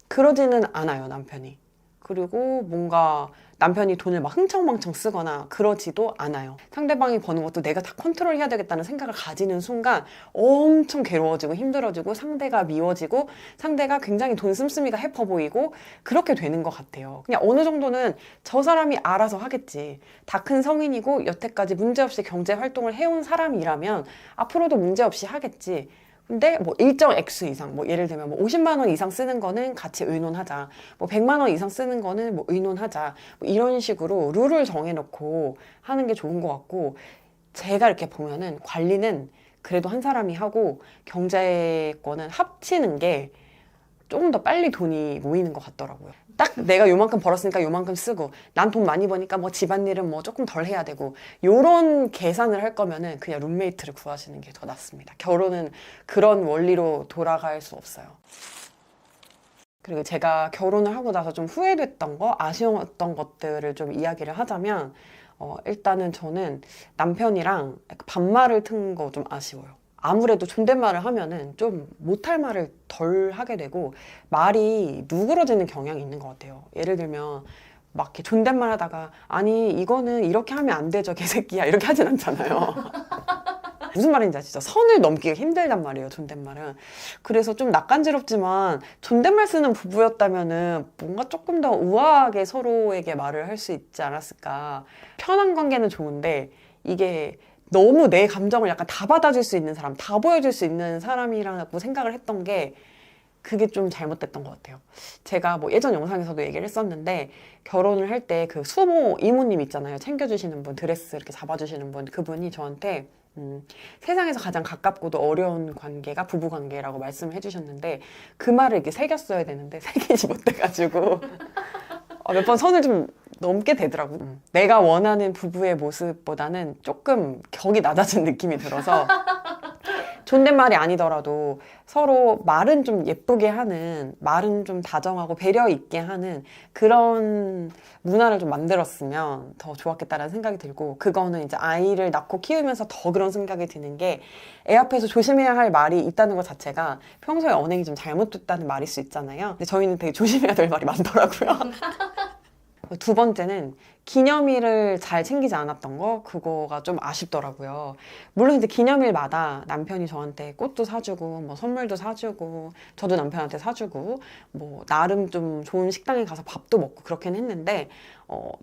그러지는 않아요, 남편이. 그리고 뭔가 남편이 돈을 막 흥청망청 쓰거나 그러지도 않아요. 상대방이 버는 것도 내가 다 컨트롤해야 되겠다는 생각을 가지는 순간 엄청 괴로워지고 힘들어지고 상대가 미워지고 상대가 굉장히 돈 씀씀이가 해퍼 보이고 그렇게 되는 것 같아요. 그냥 어느 정도는 저 사람이 알아서 하겠지. 다 큰 성인이고 여태까지 문제없이 경제 활동을 해온 사람이라면 앞으로도 문제없이 하겠지. 근데 뭐 일정 액수 이상, 뭐 예를 들면 뭐 50만 원 이상 쓰는 거는 같이 의논하자. 뭐 100만 원 이상 쓰는 거는 뭐 의논하자. 뭐 이런 식으로 룰을 정해놓고 하는 게 좋은 것 같고, 제가 이렇게 보면은 관리는 그래도 한 사람이 하고 경제권은 합치는 게 조금 더 빨리 돈이 모이는 것 같더라고요. 딱 내가 요만큼 벌었으니까 요만큼 쓰고 난 돈 많이 버니까 뭐 집안일은 뭐 조금 덜 해야 되고 요런 계산을 할 거면은 그냥 룸메이트를 구하시는 게 더 낫습니다. 결혼은 그런 원리로 돌아갈 수 없어요. 그리고 제가 결혼을 하고 나서 좀 후회됐던 거, 아쉬웠던 것들을 좀 이야기를 하자면 일단은 저는 남편이랑 반말을 튼 거 좀 아쉬워요. 아무래도 존댓말을 하면은 좀 못할 말을 덜 하게 되고 말이 누그러지는 경향이 있는 것 같아요. 예를 들면 막 이렇게 존댓말 하다가 아니 이거는 이렇게 하면 안 되죠 개새끼야 이렇게 하진 않잖아요. 무슨 말인지 아시죠? 선을 넘기가 힘들단 말이에요, 존댓말은. 그래서 좀 낯간지럽지만 존댓말 쓰는 부부였다면은 뭔가 조금 더 우아하게 서로에게 말을 할 수 있지 않았을까. 편한 관계는 좋은데 이게 너무 내 감정을 약간 다 받아줄 수 있는 사람, 다 보여줄 수 있는 사람이라고 생각을 했던 게 그게 좀 잘못됐던 것 같아요. 제가 뭐 예전 영상에서도 얘기를 했었는데 결혼을 할 때 그 수모 이모님 있잖아요. 챙겨주시는 분, 드레스 이렇게 잡아주시는 분, 그분이 저한테 세상에서 가장 가깝고도 어려운 관계가 부부관계라고 말씀을 해주셨는데 그 말을 이렇게 새겼어야 되는데 새기지 못해가지고 몇 번 선을 좀 넘게 되더라고요. 내가 원하는 부부의 모습보다는 조금 격이 낮아진 느낌이 들어서 존댓말이 아니더라도 서로 말은 좀 예쁘게 하는, 말은 좀 다정하고 배려 있게 하는 그런 문화를 좀 만들었으면 더 좋았겠다라는 생각이 들고, 그거는 이제 아이를 낳고 키우면서 더 그런 생각이 드는 게, 애 앞에서 조심해야 할 말이 있다는 것 자체가 평소에 언행이 좀 잘못됐다는 말일 수 있잖아요. 근데 저희는 되게 조심해야 될 말이 많더라고요. 두 번째는 기념일을 잘 챙기지 않았던 거, 그거가 좀 아쉽더라고요. 물론 이제 기념일마다 남편이 저한테 꽃도 사주고 뭐 선물도 사주고 저도 남편한테 사주고 뭐 나름 좀 좋은 식당에 가서 밥도 먹고 그렇긴 했는데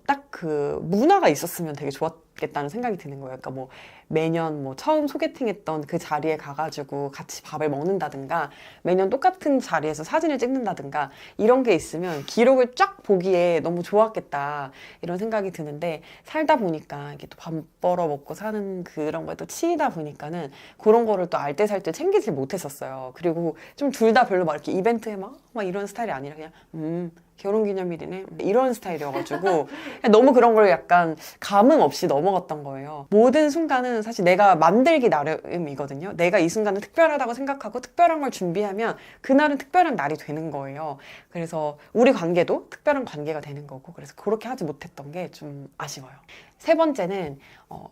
딱 그 문화가 있었으면 되게 좋았겠다는 생각이 드는 거예요. 그러니까 뭐 매년 뭐 처음 소개팅했던 그 자리에 가가지고 같이 밥을 먹는다든가, 매년 똑같은 자리에서 사진을 찍는다든가, 이런 게 있으면 기록을 쫙 보기에 너무 좋았겠다 이런 생각이 드는데, 살다 보니까 이게 또 밥 벌어 먹고 사는 그런 거에 또 치이다 보니까는 그런 거를 또 알뜰살뜰 챙기지 못했었어요. 그리고 좀 둘 다 별로 막 이렇게 이벤트에 막 이런 스타일이 아니라 그냥 결혼기념일이네 이런 스타일이어가지고 너무 그런 걸 약간 감흥 없이 넘어갔던 거예요. 모든 순간은 사실 내가 만들기 나름이거든요. 내가 이 순간을 특별하다고 생각하고 특별한 걸 준비하면 그날은 특별한 날이 되는 거예요. 그래서 우리 관계도 특별한 관계가 되는 거고, 그래서 그렇게 하지 못했던 게 좀 아쉬워요. 세 번째는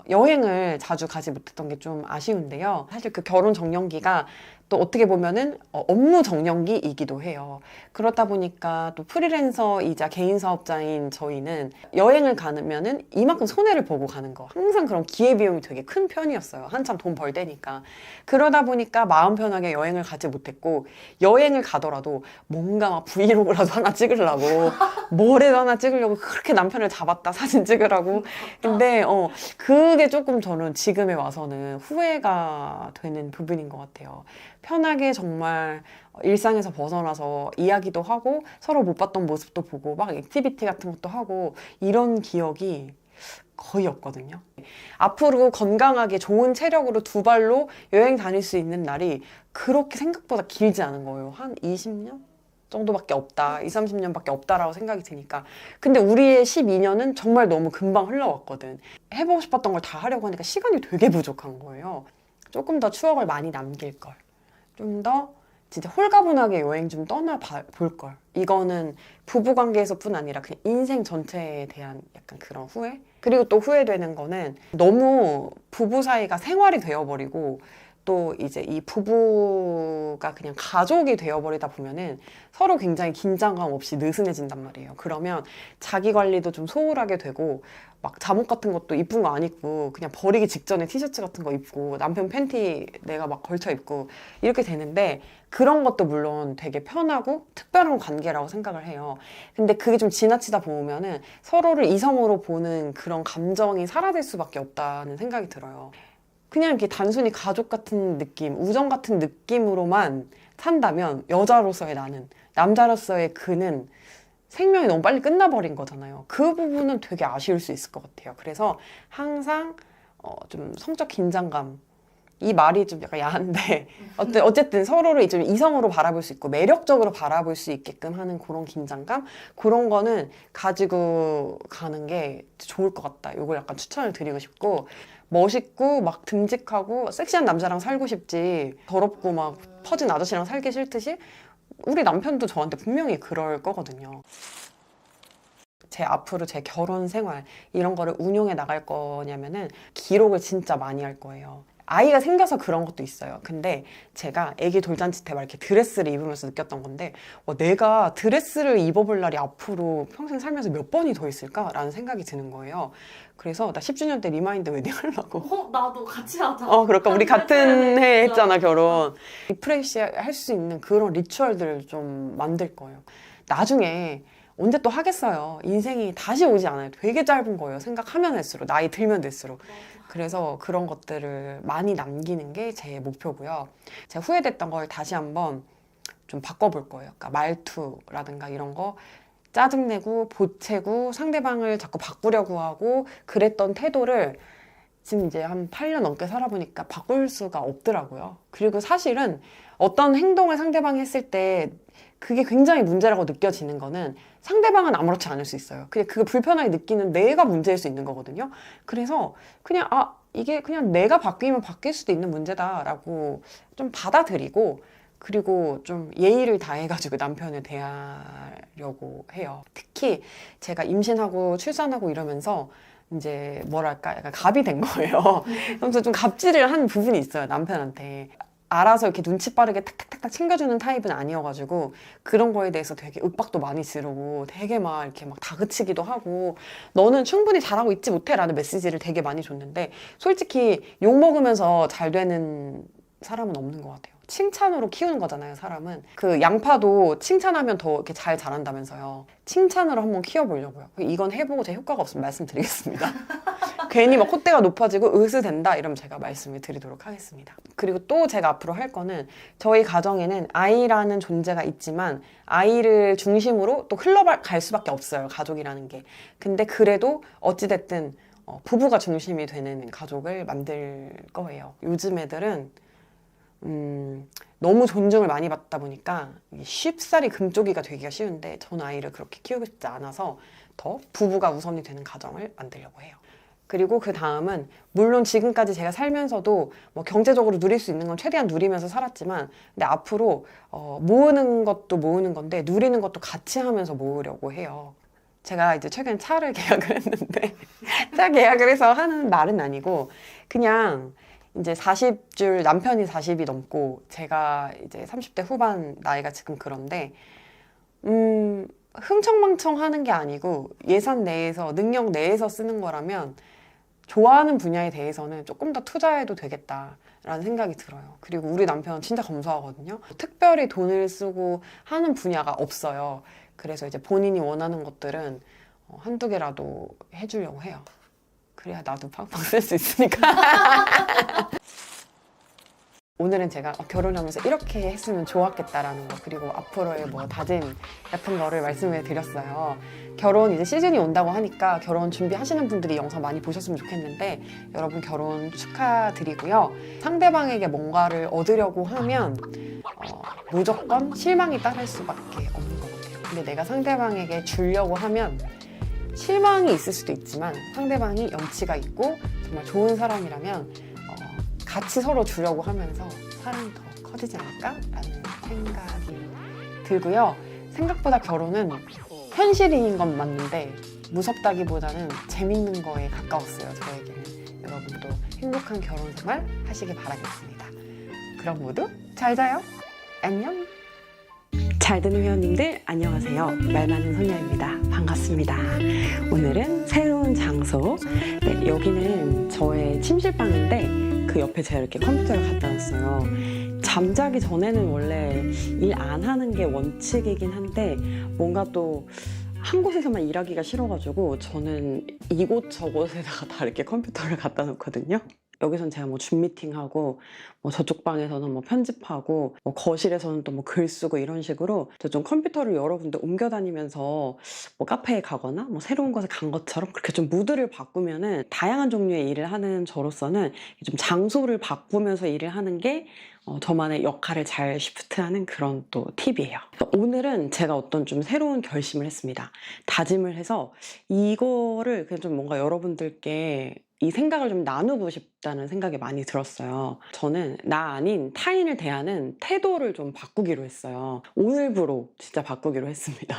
여행을 자주 가지 못했던 게 좀 아쉬운데요. 사실 그 결혼 정년기가 또 어떻게 보면은 업무 정년기이기도 해요. 그렇다 보니까 또 프리랜서이자 개인 사업자인 저희는 여행을 가면은 이만큼 손해를 보고 가는 거, 항상 그런 기회비용이 되게 큰 편이었어요. 한참 돈 벌 때니까. 그러다 보니까 마음 편하게 여행을 가지 못했고, 여행을 가더라도 뭔가 막 브이로그라도 하나 찍으려고 뭐래도 하나 찍으려고 그렇게 남편을 잡았다 사진 찍으라고. 근데 그게 조금 저는 지금에 와서는 후회가 되는 부분인 것 같아요. 편하게 정말 일상에서 벗어나서 이야기도 하고 서로 못 봤던 모습도 보고 막 액티비티 같은 것도 하고 이런 기억이 거의 없거든요. 앞으로 건강하게 좋은 체력으로 두 발로 여행 다닐 수 있는 날이 그렇게 생각보다 길지 않은 거예요. 한 20년? 정도밖에 없다. 20, 30년밖에 없다라고 생각이 드니까. 근데 우리의 12년은 정말 너무 금방 흘러왔거든. 해보고 싶었던 걸 다 하려고 하니까 시간이 되게 부족한 거예요. 조금 더 추억을 많이 남길 걸. 좀 더 진짜 홀가분하게 여행 좀 떠나볼 걸. 이거는 부부관계에서뿐 아니라 그냥 인생 전체에 대한 약간 그런 후회? 그리고 또 후회되는 거는 너무 부부 사이가 생활이 되어버리고 또 이제 이 부부가 그냥 가족이 되어버리다 보면은 서로 굉장히 긴장감 없이 느슨해진단 말이에요. 그러면 자기 관리도 좀 소홀하게 되고 막 잠옷 같은 것도 이쁜 거 안 입고 그냥 버리기 직전에 티셔츠 같은 거 입고 남편 팬티 내가 막 걸쳐 입고 이렇게 되는데, 그런 것도 물론 되게 편하고 특별한 관계라고 생각을 해요. 근데 그게 좀 지나치다 보면은 서로를 이성으로 보는 그런 감정이 사라질 수밖에 없다는 생각이 들어요. 그냥 이렇게 단순히 가족 같은 느낌, 우정 같은 느낌으로만 산다면 여자로서의 나는, 남자로서의 그는 생명이 너무 빨리 끝나버린 거잖아요. 그 부분은 되게 아쉬울 수 있을 것 같아요. 그래서 항상 좀 성적 긴장감, 이 말이 좀 약간 야한데 어쨌든 서로를 좀 이성으로 바라볼 수 있고 매력적으로 바라볼 수 있게끔 하는 그런 긴장감, 그런 거는 가지고 가는 게 좋을 것 같다. 이걸 약간 추천을 드리고 싶고, 멋있고 막 듬직하고 섹시한 남자랑 살고 싶지 더럽고 막 퍼진 아저씨랑 살기 싫듯이 우리 남편도 저한테 분명히 그럴 거거든요. 제 앞으로 제 결혼 생활 이런 거를 운용해 나갈 거냐면은 기록을 진짜 많이 할 거예요. 아이가 생겨서 그런 것도 있어요. 근데 제가 아기 돌잔치 때 막 이렇게 드레스를 입으면서 느꼈던 건데, 내가 드레스를 입어볼 날이 앞으로 평생 살면서 몇 번이 더 있을까라는 생각이 드는 거예요. 그래서 나 10주년 때 리마인드 웨딩 하려고. 나도 같이 하자. 그러니까 우리 같은 해 했잖아, 결혼. 리프레시 할 수 있는 그런 리추얼들을 좀 만들 거예요. 나중에 언제 또 하겠어요. 인생이 다시 오지 않아요. 되게 짧은 거예요. 생각하면 할수록, 나이 들면 될수록. 그래서 그런 것들을 많이 남기는 게 제 목표고요. 제가 후회됐던 걸 다시 한번 좀 바꿔볼 거예요. 그러니까 말투라든가 이런 거 짜증내고 보채고 상대방을 자꾸 바꾸려고 하고 그랬던 태도를 지금 이제 한 8년 넘게 살아보니까 바꿀 수가 없더라고요. 그리고 사실은 어떤 행동을 상대방이 했을 때 그게 굉장히 문제라고 느껴지는 거는 상대방은 아무렇지 않을 수 있어요. 그냥 그거 불편하게 느끼는 내가 문제일 수 있는 거거든요. 그래서 그냥 이게 그냥 내가 바뀌면 바뀔 수도 있는 문제다라고 좀 받아들이고 그리고 좀 예의를 다해가지고 남편을 대하려고 해요. 특히 제가 임신하고 출산하고 이러면서 이제 뭐랄까 약간 갑이 된 거예요. 그래서 좀 갑질을 한 부분이 있어요, 남편한테. 알아서 이렇게 눈치 빠르게 탁탁탁탁 챙겨주는 타입은 아니어가지고 그런 거에 대해서 되게 윽박도 많이 지르고 되게 막 이렇게 막 다그치기도 하고 너는 충분히 잘하고 있지 못해 라는 메시지를 되게 많이 줬는데 솔직히 욕 먹으면서 잘 되는 사람은 없는 것 같아요. 칭찬으로 키우는 거잖아요, 사람은. 그 양파도 칭찬하면 더 이렇게 잘 자란다면서요. 칭찬으로 한번 키워보려고요. 이건 해보고 제 효과가 없으면 말씀드리겠습니다. 괜히 막 콧대가 높아지고 으스댄다 이러면 제가 말씀을 드리도록 하겠습니다. 그리고 또 제가 앞으로 할 거는 저희 가정에는 아이라는 존재가 있지만 아이를 중심으로 또 흘러갈 수밖에 없어요, 가족이라는 게. 근데 그래도 어찌됐든 부부가 중심이 되는 가족을 만들 거예요. 요즘 애들은 너무 존중을 많이 받다 보니까 쉽사리 금쪽이가 되기가 쉬운데 전 아이를 그렇게 키우고 싶지 않아서 더 부부가 우선이 되는 가정을 만들려고 해요. 그리고 그 다음은 물론 지금까지 제가 살면서도 뭐 경제적으로 누릴 수 있는 건 최대한 누리면서 살았지만 근데 앞으로 모으는 것도 모으는 건데 누리는 것도 같이 하면서 모으려고 해요. 제가 이제 최근에 차를 계약을 했는데 차 계약을 해서 하는 말은 아니고 그냥 이제 40줄 남편이 40이 넘고 제가 이제 30대 후반 나이가 지금 그런데 흥청망청 하는 게 아니고 예산 내에서 능력 내에서 쓰는 거라면 좋아하는 분야에 대해서는 조금 더 투자해도 되겠다라는 생각이 들어요. 그리고 우리 남편은 진짜 검소하거든요. 특별히 돈을 쓰고 하는 분야가 없어요. 그래서 이제 본인이 원하는 것들은 한두 개라도 해주려고 해요. 그래야 나도 팡팡 쓸 수 있으니까. 오늘은 제가 결혼하면서 이렇게 했으면 좋았겠다라는 거 그리고 앞으로의 뭐 다짐 같은 거를 말씀을 드렸어요. 결혼 이제 시즌이 온다고 하니까 결혼 준비하시는 분들이 영상 많이 보셨으면 좋겠는데 여러분 결혼 축하드리고요. 상대방에게 뭔가를 얻으려고 하면 무조건 실망이 따를 수밖에 없는 것 같아요. 근데 내가 상대방에게 주려고 하면 실망이 있을 수도 있지만 상대방이 염치가 있고 정말 좋은 사람이라면 같이 서로 주려고 하면서 사랑이 더 커지지 않을까라는 생각이 들고요. 생각보다 결혼은 현실인 건 맞는데 무섭다기보다는 재밌는 거에 가까웠어요, 저에게는. 여러분도 행복한 결혼 생활 하시길 바라겠습니다. 그럼 모두 잘 자요. 안녕. 잘 듣는 회원님들 안녕하세요. 말 많은 소녀입니다. 반갑습니다. 오늘은 새로운 장소. 네, 여기는 저의 침실방인데 그 옆에 제가 이렇게 컴퓨터를 갖다 놨어요. 잠자기 전에는 원래 일 안 하는 게 원칙이긴 한데 뭔가 또 한 곳에서만 일하기가 싫어가지고 저는 이곳저곳에다가 다 이렇게 컴퓨터를 갖다 놓거든요. 여기선 제가 뭐 줌 미팅하고 뭐 저쪽 방에서는 뭐 편집하고 뭐 거실에서는 또 뭐 글 쓰고 이런 식으로 좀 컴퓨터를 여러 군데 옮겨 다니면서 뭐 카페에 가거나 뭐 새로운 곳에 간 것처럼 그렇게 좀 무드를 바꾸면은 다양한 종류의 일을 하는 저로서는 좀 장소를 바꾸면서 일을 하는 게 저만의 역할을 잘 시프트하는 그런 또 팁이에요. 오늘은 제가 어떤 좀 새로운 결심을 했습니다. 다짐을 해서 이거를 그냥 좀 뭔가 여러분들께 이 생각을 좀 나누고 싶다는 생각이 많이 들었어요. 저는 나 아닌 타인을 대하는 태도를 좀 바꾸기로 했어요. 오늘부로 진짜 바꾸기로 했습니다.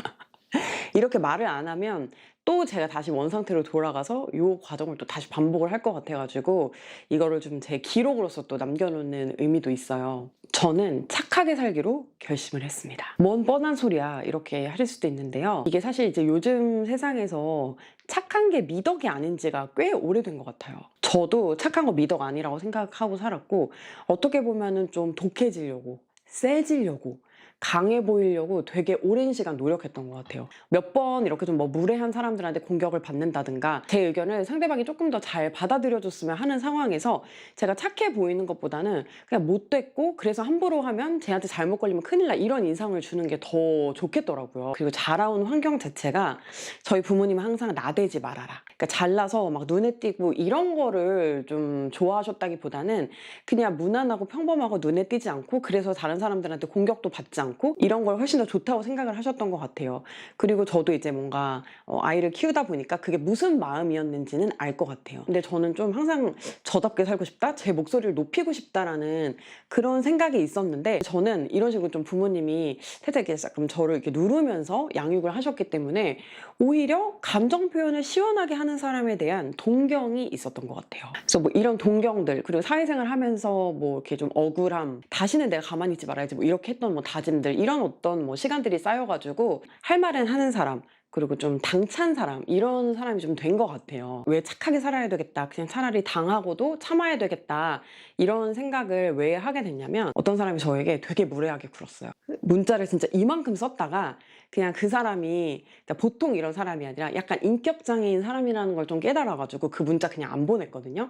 이렇게 말을 안 하면 또 제가 다시 원상태로 돌아가서 이 과정을 또 다시 반복을 할 것 같아가지고 이거를 좀 제 기록으로서 또 남겨놓는 의미도 있어요. 저는 착하게 살기로 결심을 했습니다. 뭔 뻔한 소리야 이렇게 하실 수도 있는데요. 이게 사실 이제 요즘 세상에서 착한 게 미덕이 아닌 지가 꽤 오래된 것 같아요. 저도 착한 거 미덕 아니라고 생각하고 살았고 어떻게 보면은 좀 독해지려고 세지려고 강해 보이려고 되게 오랜 시간 노력했던 것 같아요. 몇 번 이렇게 좀 뭐 무례한 사람들한테 공격을 받는다든가 제 의견을 상대방이 조금 더 잘 받아들여줬으면 하는 상황에서 제가 착해 보이는 것보다는 그냥 못됐고 그래서 함부로 하면 쟤한테 잘못 걸리면 큰일 나 이런 인상을 주는 게 더 좋겠더라고요. 그리고 자라온 환경 자체가 저희 부모님은 항상 나대지 말아라. 그러니까 잘나서 막 눈에 띄고 이런 거를 좀 좋아하셨다기보다는 그냥 무난하고 평범하고 눈에 띄지 않고 그래서 다른 사람들한테 공격도 받지 않고 이런 걸 훨씬 더 좋다고 생각을 하셨던 것 같아요. 그리고 저도 이제 뭔가 아이를 키우다 보니까 그게 무슨 마음이었는지는 알 것 같아요. 근데 저는 좀 항상 저답게 살고 싶다? 제 목소리를 높이고 싶다라는 그런 생각이 있었는데 저는 이런 식으로 좀 부모님이 살짝 이렇게 약간 저를 이렇게 누르면서 양육을 하셨기 때문에 오히려 감정 표현을 시원하게 하는 사람에 대한 동경이 있었던 것 같아요. 그래서 뭐 이런 동경들 그리고 사회생활 하면서 뭐 이렇게 좀 억울함 다시는 내가 가만히 있지 말아야지 뭐 이렇게 했던 뭐 다짐들 이런 어떤 뭐 시간들이 쌓여가지고 할 말은 하는 사람 그리고 좀 당찬 사람 이런 사람이 좀 된 것 같아요. 왜 착하게 살아야 되겠다 그냥 차라리 당하고도 참아야 되겠다 이런 생각을 왜 하게 됐냐면 어떤 사람이 저에게 되게 무례하게 굴었어요. 문자를 진짜 이만큼 썼다가 그냥 그 사람이 보통 이런 사람이 아니라 약간 인격장애인 사람이라는 걸 좀 깨달아가지고 그 문자 그냥 안 보냈거든요.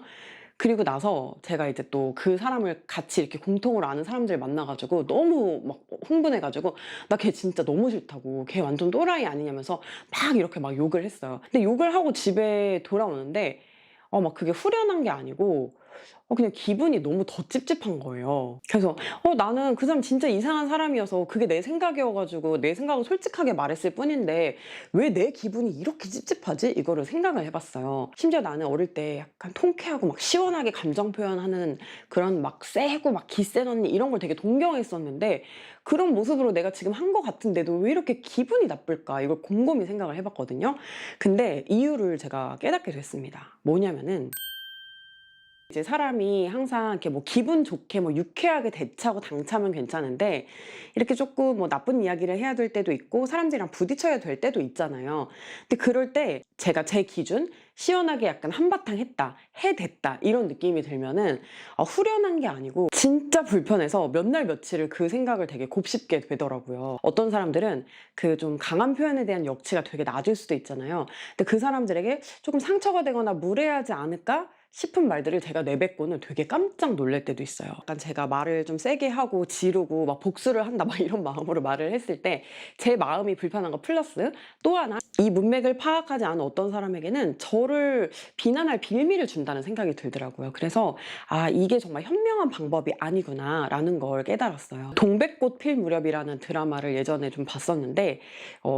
그리고 나서 제가 이제 또 그 사람을 같이 이렇게 공통으로 아는 사람들 만나가지고 너무 막 흥분해가지고 나 걔 진짜 너무 싫다고 걔 완전 또라이 아니냐면서 막 이렇게 막 욕을 했어요. 근데 욕을 하고 집에 돌아오는데 막 그게 후련한 게 아니고 그냥 기분이 너무 더 찝찝한 거예요. 그래서 나는 그 사람 진짜 이상한 사람이어서 그게 내 생각이어가지고 내 생각을 솔직하게 말했을 뿐인데 왜 내 기분이 이렇게 찝찝하지? 이거를 생각을 해봤어요. 심지어 나는 어릴 때 약간 통쾌하고 막 시원하게 감정 표현하는 그런 막 세고 막 기센 언니 이런 걸 되게 동경했었는데 그런 모습으로 내가 지금 한 것 같은데도 왜 이렇게 기분이 나쁠까? 이걸 곰곰이 생각을 해봤거든요. 근데 이유를 제가 깨닫게 됐습니다. 뭐냐면은 이제 사람이 항상 이렇게 뭐 기분 좋게 뭐 유쾌하게 대처하고 당차면 괜찮은데 이렇게 조금 뭐 나쁜 이야기를 해야 될 때도 있고 사람들이랑 부딪혀야 될 때도 있잖아요. 근데 그럴 때 제가 제 기준 시원하게 약간 한바탕 했다, 해댔다 이런 느낌이 들면은 후련한 게 아니고 진짜 불편해서 몇 날 며칠을 그 생각을 되게 곱씹게 되더라고요. 어떤 사람들은 그 좀 강한 표현에 대한 역치가 되게 낮을 수도 있잖아요. 근데 그 사람들에게 조금 상처가 되거나 무례하지 않을까? 싶은 말들을 제가 내뱉고는 되게 깜짝 놀랄 때도 있어요. 약간 제가 말을 좀 세게 하고 지르고 막 복수를 한다 막 이런 마음으로 말을 했을 때 제 마음이 불편한 거 플러스 또 하나 이 문맥을 파악하지 않은 어떤 사람에게는 저를 비난할 빌미를 준다는 생각이 들더라고요. 그래서 이게 정말 현명한 방법이 아니구나 라는 걸 깨달았어요. 동백꽃 필 무렵이라는 드라마를 예전에 좀 봤었는데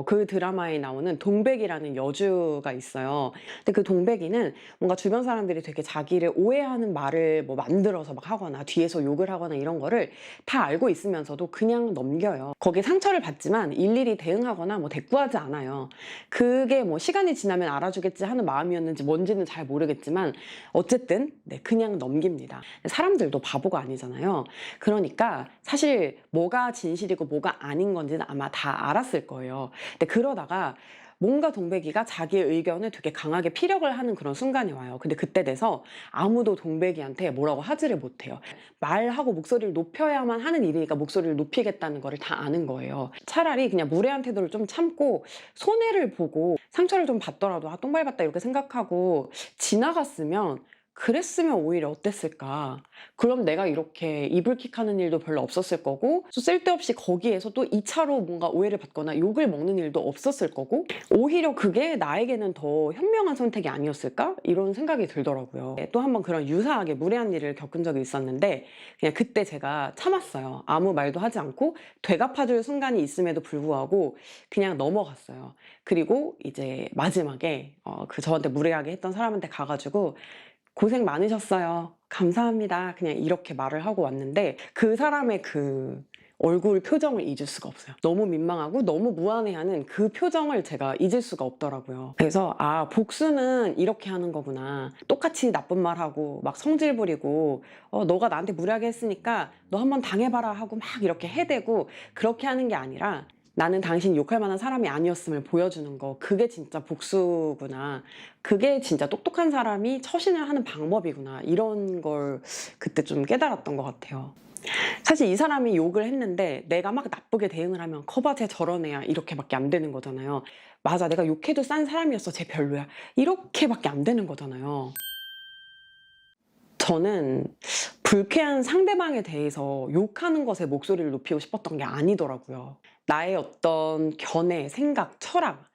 그 드라마에 나오는 동백이라는 여주가 있어요. 근데 그 동백이는 뭔가 주변 사람들이 되게 자기를 오해하는 말을 뭐 만들어서 막 하거나 뒤에서 욕을 하거나 이런 거를 다 알고 있으면서도 그냥 넘겨요. 거기에 상처를 받지만 일일이 대응하거나 뭐 대꾸하지 않아요. 그게 뭐 시간이 지나면 알아주겠지 하는 마음이었는지 뭔지는 잘 모르겠지만 어쨌든 그냥 넘깁니다. 사람들도 바보가 아니잖아요. 그러니까 사실 뭐가 진실이고 뭐가 아닌 건지는 아마 다 알았을 거예요. 근데 그러다가 뭔가 동백이가 자기의 의견을 되게 강하게 피력을 하는 그런 순간이 와요. 근데 그때 돼서 아무도 동백이한테 뭐라고 하지를 못해요. 말하고 목소리를 높여야만 하는 일이니까 목소리를 높이겠다는 거를 다 아는 거예요. 차라리 그냥 무례한 태도를 좀 참고 손해를 보고 상처를 좀 받더라도 똥 밟았다 이렇게 생각하고 지나갔으면 그랬으면 오히려 어땠을까? 그럼 내가 이렇게 이불킥하는 일도 별로 없었을 거고 또 쓸데없이 거기에서 또 2차로 뭔가 오해를 받거나 욕을 먹는 일도 없었을 거고 오히려 그게 나에게는 더 현명한 선택이 아니었을까? 이런 생각이 들더라고요. 또 한 번 그런 유사하게 무례한 일을 겪은 적이 있었는데 그냥 그때 제가 참았어요. 아무 말도 하지 않고 되갚아줄 순간이 있음에도 불구하고 그냥 넘어갔어요. 그리고 이제 마지막에 그 저한테 무례하게 했던 사람한테 가가지고 고생 많으셨어요. 감사합니다. 그냥 이렇게 말을 하고 왔는데 그 사람의 그 얼굴 표정을 잊을 수가 없어요. 너무 민망하고 너무 무안해하는 그 표정을 제가 잊을 수가 없더라고요. 그래서 복수는 이렇게 하는 거구나. 똑같이 나쁜 말하고 막 성질 부리고 너가 나한테 무례하게 했으니까 너 한번 당해봐라 하고 막 이렇게 해대고 그렇게 하는 게 아니라 나는 당신 욕할 만한 사람이 아니었음을 보여주는 거 그게 진짜 복수구나. 그게 진짜 똑똑한 사람이 처신을 하는 방법이구나. 이런 걸 그때 좀 깨달았던 것 같아요. 사실 이 사람이 욕을 했는데 내가 막 나쁘게 대응을 하면 커봐 쟤 저런 애야 이렇게밖에 안 되는 거잖아요. 맞아 내가 욕해도 싼 사람이었어 쟤 별로야 이렇게밖에 안 되는 거잖아요. 저는 불쾌한 상대방에 대해서 욕하는 것에 목소리를 높이고 싶었던 게 아니더라고요. 나의 어떤 견해, 생각, 철학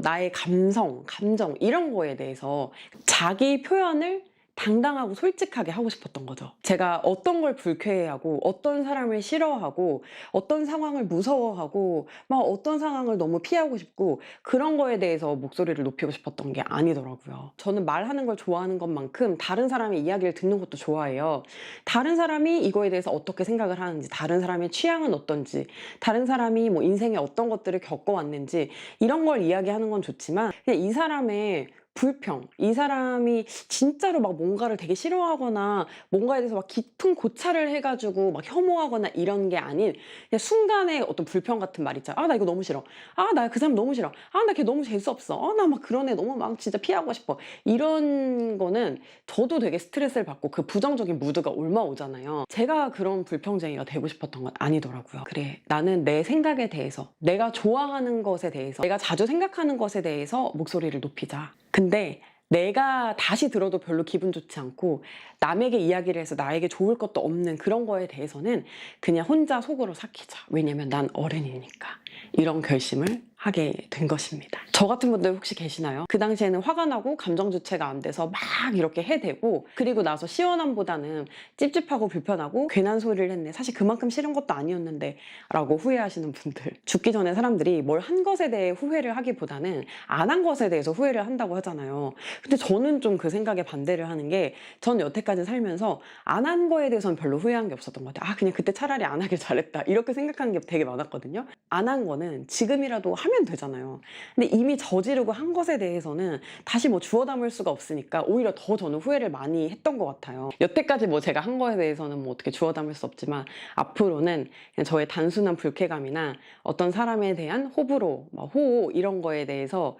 나의 감성, 감정 이런 거에 대해서 자기 표현을 당당하고 솔직하게 하고 싶었던 거죠. 제가 어떤 걸 불쾌해하고 어떤 사람을 싫어하고 어떤 상황을 무서워하고 막 어떤 상황을 너무 피하고 싶고 그런 거에 대해서 목소리를 높이고 싶었던 게 아니더라고요. 저는 말하는 걸 좋아하는 것만큼 다른 사람의 이야기를 듣는 것도 좋아해요. 다른 사람이 이거에 대해서 어떻게 생각을 하는지, 다른 사람의 취향은 어떤지, 다른 사람이 뭐 인생에 어떤 것들을 겪어왔는지 이런 걸 이야기하는 건 좋지만 그냥 이 사람의 불평, 이 사람이 진짜로 막 뭔가를 되게 싫어하거나 뭔가에 대해서 막 깊은 고찰을 해가지고 막 혐오하거나 이런 게 아닌 그냥 순간의 어떤 불평 같은 말 있잖아. 아, 나 이거 너무 싫어. 아, 나 그 사람 너무 싫어. 아, 나 걔 너무 재수없어. 아, 나 막 그런 애 너무 막 진짜 피하고 싶어. 이런 거는 저도 되게 스트레스를 받고 그 부정적인 무드가 옮아오잖아요. 제가 그런 불평쟁이가 되고 싶었던 건 아니더라고요. 그래, 나는 내 생각에 대해서, 내가 좋아하는 것에 대해서, 내가 자주 생각하는 것에 대해서 목소리를 높이자. 근데 내가 다시 들어도 별로 기분 좋지 않고 남에게 이야기를 해서 나에게 좋을 것도 없는 그런 거에 대해서는 그냥 혼자 속으로 삭히자. 왜냐면 난 어른이니까. 이런 결심을 하게 된 것입니다. 저 같은 분들 혹시 계시나요? 그 당시에는 화가 나고 감정 주체가 안 돼서 막 이렇게 해대고 그리고 나서 시원함보다는 찝찝하고 불편하고 괜한 소리를 했네. 사실 그만큼 싫은 것도 아니었는데 라고 후회하시는 분들. 죽기 전에 사람들이 뭘 한 것에 대해 후회를 하기보다는 안 한 것에 대해서 후회를 한다고 하잖아요. 근데 저는 좀 그 생각에 반대를 하는 게 전 여태까지 살면서 안 한 거에 대해서는 별로 후회한 게 없었던 것 같아요. 아, 그냥 그때 차라리 안 하길 잘했다. 이렇게 생각한 게 되게 많았거든요. 안 한 거는 지금이라도 하면 되잖아요. 근데 이미 저지르고 한 것에 대해서는 다시 뭐 주워 담을 수가 없으니까 오히려 더 저는 후회를 많이 했던 것 같아요. 여태까지 뭐 제가 한 거에 대해서는 뭐 어떻게 주워 담을 수 없지만 앞으로는 그냥 저의 단순한 불쾌감이나 어떤 사람에 대한 호불호, 호호 이런 거에 대해서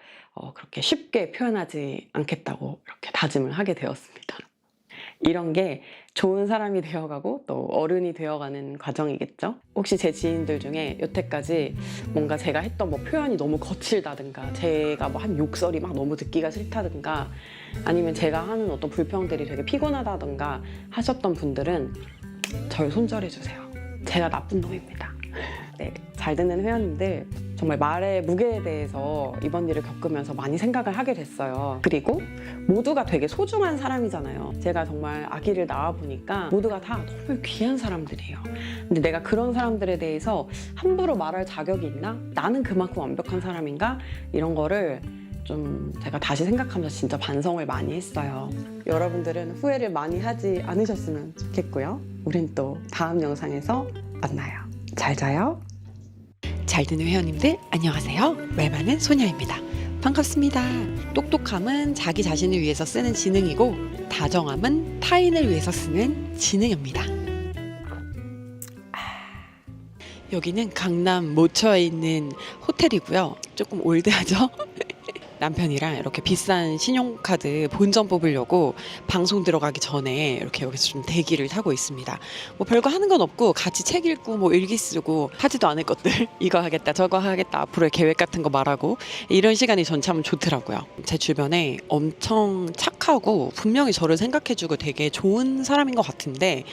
그렇게 쉽게 표현하지 않겠다고 이렇게 다짐을 하게 되었습니다. 이런 게 좋은 사람이 되어가고 또 어른이 되어가는 과정이겠죠. 혹시 제 지인들 중에 여태까지 뭔가 제가 했던 뭐 표현이 너무 거칠다든가 제가 뭐 한 욕설이 막 너무 듣기가 싫다든가 아니면 제가 하는 어떤 불평들이 되게 피곤하다든가 하셨던 분들은 저를 손절해주세요. 제가 나쁜 놈입니다. 네, 잘 듣는 회원님들 정말 말의 무게에 대해서 이번 일을 겪으면서 많이 생각을 하게 됐어요. 그리고 모두가 되게 소중한 사람이잖아요. 제가 정말 아기를 낳아보니까 모두가 다 정말 귀한 사람들이에요. 근데 내가 그런 사람들에 대해서 함부로 말할 자격이 있나? 나는 그만큼 완벽한 사람인가? 이런 거를 좀 제가 다시 생각하면서 진짜 반성을 많이 했어요. 여러분들은 후회를 많이 하지 않으셨으면 좋겠고요. 우린 또 다음 영상에서 만나요. 잘 자요. 잘 듣는 회원님들 안녕하세요. 말 많은 소녀입니다. 반갑습니다. 똑똑함은 자기 자신을 위해서 쓰는 지능이고 다정함은 타인을 위해서 쓰는 지능입니다. 여기는 강남 모처에 있는 호텔이고요. 조금 올드하죠? 남편이랑 이렇게 비싼 신용카드 본전 뽑으려고 방송 들어가기 전에 이렇게 여기서 좀 대기를 하고 있습니다. 뭐 별거 하는 건 없고 같이 책 읽고 뭐 일기 쓰고 하지도 않을 것들 이거 하겠다 저거 하겠다 앞으로의 계획 같은 거 말하고 이런 시간이 전 참 좋더라고요. 제 주변에 엄청 착하고 분명히 저를 생각해주고 되게 좋은 사람인 것 같은데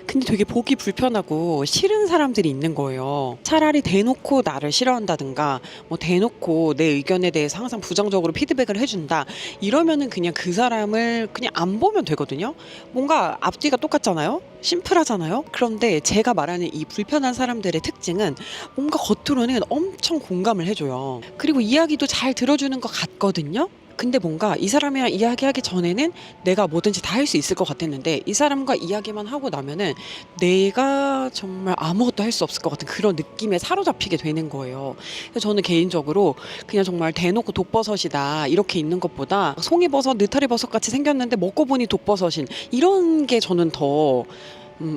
근데 되게 보기 불편하고 싫은 사람들이 있는 거예요. 차라리 대놓고 나를 싫어한다든가 뭐 대놓고 내 의견에 대해서 항상 부정적으로 피드백을 해준다 이러면은 그냥 그 사람을 그냥 안 보면 되거든요. 뭔가 앞뒤가 똑같잖아요. 심플하잖아요. 그런데 제가 말하는 이 불편한 사람들의 특징은 뭔가 겉으로는 엄청 공감을 해줘요. 그리고 이야기도 잘 들어주는 것 같거든요. 근데 뭔가 이 사람이랑 이야기하기 전에는 내가 뭐든지 다 할 수 있을 것 같았는데 이 사람과 이야기만 하고 나면은 내가 정말 아무것도 할 수 없을 것 같은 그런 느낌에 사로잡히게 되는 거예요. 그래서 저는 개인적으로 그냥 정말 대놓고 독버섯이다 이렇게 있는 것보다 송이버섯, 느타리버섯 같이 생겼는데 먹고 보니 독버섯인 이런 게 저는 더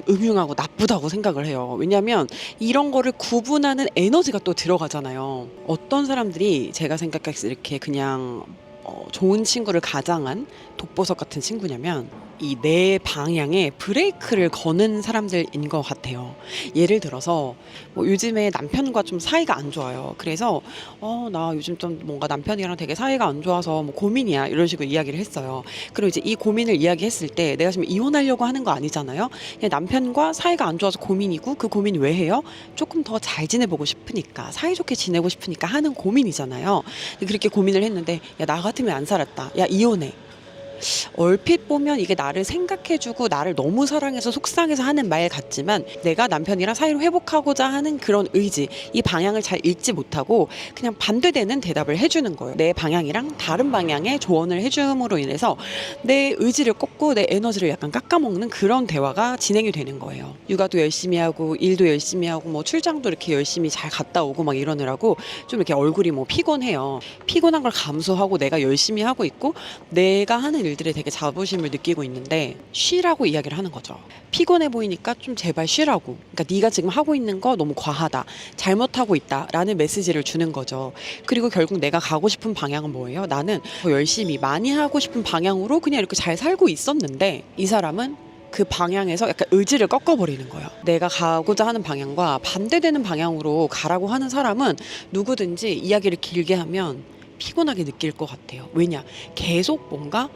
음흉하고 나쁘다고 생각을 해요. 왜냐하면 이런 거를 구분하는 에너지가 또 들어가잖아요. 어떤 사람들이 제가 생각했을 때 이렇게 그냥 좋은 친구를 가장한 독버섯 같은 친구냐면 이 내 방향에 브레이크를 거는 사람들인 것 같아요. 예를 들어서 뭐 요즘에 남편과 좀 사이가 안 좋아요. 그래서 나 요즘 좀 뭔가 남편이랑 되게 사이가 안 좋아서 뭐 고민이야 이런 식으로 이야기를 했어요. 그리고 이제 이 고민을 이야기했을 때 내가 지금 이혼하려고 하는 거 아니잖아요. 그냥 남편과 사이가 안 좋아서 고민이고 그 고민 왜 해요? 조금 더 잘 지내보고 싶으니까 사이좋게 지내고 싶으니까 하는 고민이잖아요. 그렇게 고민을 했는데 야 나 같으면 안 살았다. 야 이혼해. 얼핏 보면 이게 나를 생각해주고 나를 너무 사랑해서 속상해서 하는 말 같지만 내가 남편이랑 사이를 회복하고자 하는 그런 의지, 이 방향을 잘 읽지 못하고 그냥 반대되는 대답을 해주는 거예요. 내 방향이랑 다른 방향의 조언을 해줌으로 인해서 내 의지를 꺾고 내 에너지를 약간 깎아먹는 그런 대화가 진행이 되는 거예요. 육아도 열심히 하고 일도 열심히 하고 뭐 출장도 이렇게 열심히 잘 갔다 오고 막 이러느라고 좀 이렇게 얼굴이 뭐 피곤해요. 피곤한 걸 감수하고 내가 열심히 하고 있고 내가 하는 일들에 되게 자부심을 느끼고 있는데 쉬라고 이야기를 하는 거죠. 피곤해 보이니까 좀 제발 쉬라고. 그러니까 네가 지금 하고 있는 거 너무 과하다. 잘못하고 있다라는 메시지를 주는 거죠. 그리고 결국 내가 가고 싶은 방향은 뭐예요? 나는 더 열심히 많이 하고 싶은 방향으로 그냥 이렇게 잘 살고 있었는데 이 사람은 그 방향에서 약간 의지를 꺾어버리는 거예요. 내가 가고자 하는 방향과 반대되는 방향으로 가라고 하는 사람은 누구든지 이야기를 길게 하면 피곤하게 느낄 것 같아요. 왜냐? 계속 뭔가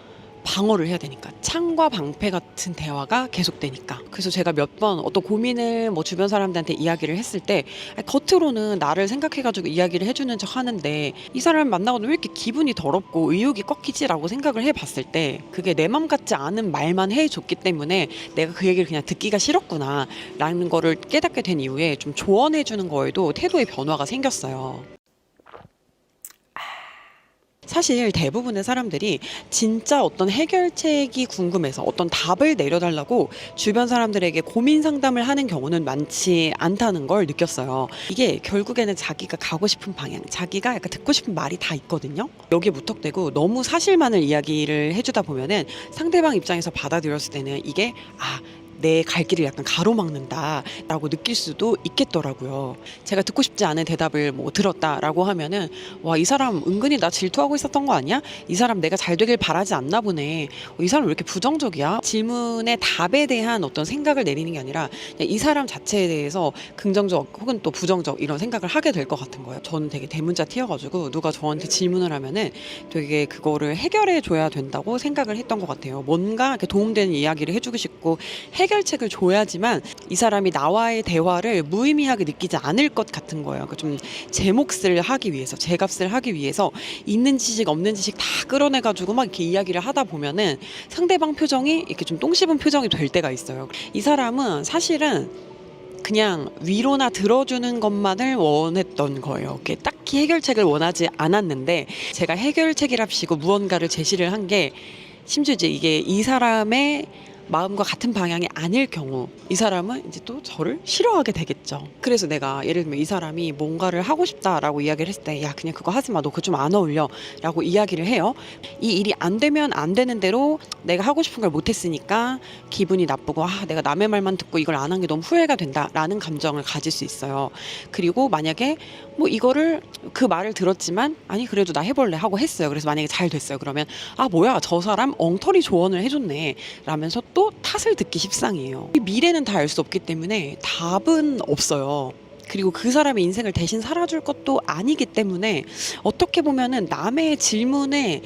방어를 해야 되니까. 창과 방패 같은 대화가 계속되니까. 그래서 제가 몇 번 어떤 고민을 뭐 주변 사람들한테 이야기를 했을 때 겉으로는 나를 생각해가지고 이야기를 해주는 척 하는데 이 사람을 만나고는 왜 이렇게 기분이 더럽고 의욕이 꺾이지라고 생각을 해봤을 때 그게 내 맘 같지 않은 말만 해줬기 때문에 내가 그 얘기를 그냥 듣기가 싫었구나 라는 거를 깨닫게 된 이후에 좀 조언해주는 거에도 태도의 변화가 생겼어요. 사실 대부분의 사람들이 진짜 어떤 해결책이 궁금해서 어떤 답을 내려달라고 주변 사람들에게 고민 상담을 하는 경우는 많지 않다는 걸 느꼈어요. 이게 결국에는 자기가 가고 싶은 방향, 자기가 약간 듣고 싶은 말이 다 있거든요. 여기에 무턱대고 너무 사실만을 이야기를 해주다 보면은 상대방 입장에서 받아들였을 때는 이게 내 갈 길을 약간 가로막는다라고 느낄 수도 있겠더라고요. 제가 듣고 싶지 않은 대답을 뭐 들었다라고 하면은 와, 이 사람 은근히 나 질투하고 있었던 거 아니야? 이 사람 내가 잘 되길 바라지 않나 보네. 이 사람 왜 이렇게 부정적이야? 질문의 답에 대한 어떤 생각을 내리는 게 아니라 그냥 이 사람 자체에 대해서 긍정적 혹은 또 부정적 이런 생각을 하게 될 것 같은 거예요. 저는 되게 대문자 튀어가지고 누가 저한테 질문을 하면은 되게 그거를 해결해 줘야 된다고 생각을 했던 것 같아요. 뭔가 이렇게 도움되는 이야기를 해주고 싶고 해결책을 줘야지만 이 사람이 나와의 대화를 무의미하게 느끼지 않을 것 같은 거예요. 그러니까 좀 제 몫을 하기 위해서, 제 값을 하기 위해서 있는 지식 없는 지식 다 끌어내가지고 막 이렇게 이야기를 하다 보면은 상대방 표정이 이렇게 좀 똥 씹은 표정이 될 때가 있어요. 이 사람은 사실은 그냥 위로나 들어주는 것만을 원했던 거예요. 이렇게 딱히 해결책을 원하지 않았는데 제가 해결책이랍시고 무언가를 제시를 한 게 심지어 이제 이게 이 사람의 마음과 같은 방향이 아닐 경우 이 사람은 이제 또 저를 싫어하게 되겠죠. 그래서 내가 예를 들면 이 사람이 뭔가를 하고 싶다라고 이야기를 했을 때 야 그냥 그거 하지 마. 너 그거 좀 안 어울려 라고 이야기를 해요. 이 일이 안 되면 안 되는 대로 내가 하고 싶은 걸 못했으니까 기분이 나쁘고 내가 남의 말만 듣고 이걸 안 한 게 너무 후회가 된다라는 감정을 가질 수 있어요. 그리고 만약에 뭐 이거를 그 말을 들었지만 아니 그래도 나 해볼래 하고 했어요. 그래서 만약에 잘 됐어요. 그러면 뭐야 저 사람 엉터리 조언을 해줬네 라면서 또 탓을 듣기 십상이에요. 미래는 다 알 수 없기 때문에 답은 없어요. 그리고 그 사람의 인생을 대신 살아줄 것도 아니기 때문에 어떻게 보면은 남의 질문에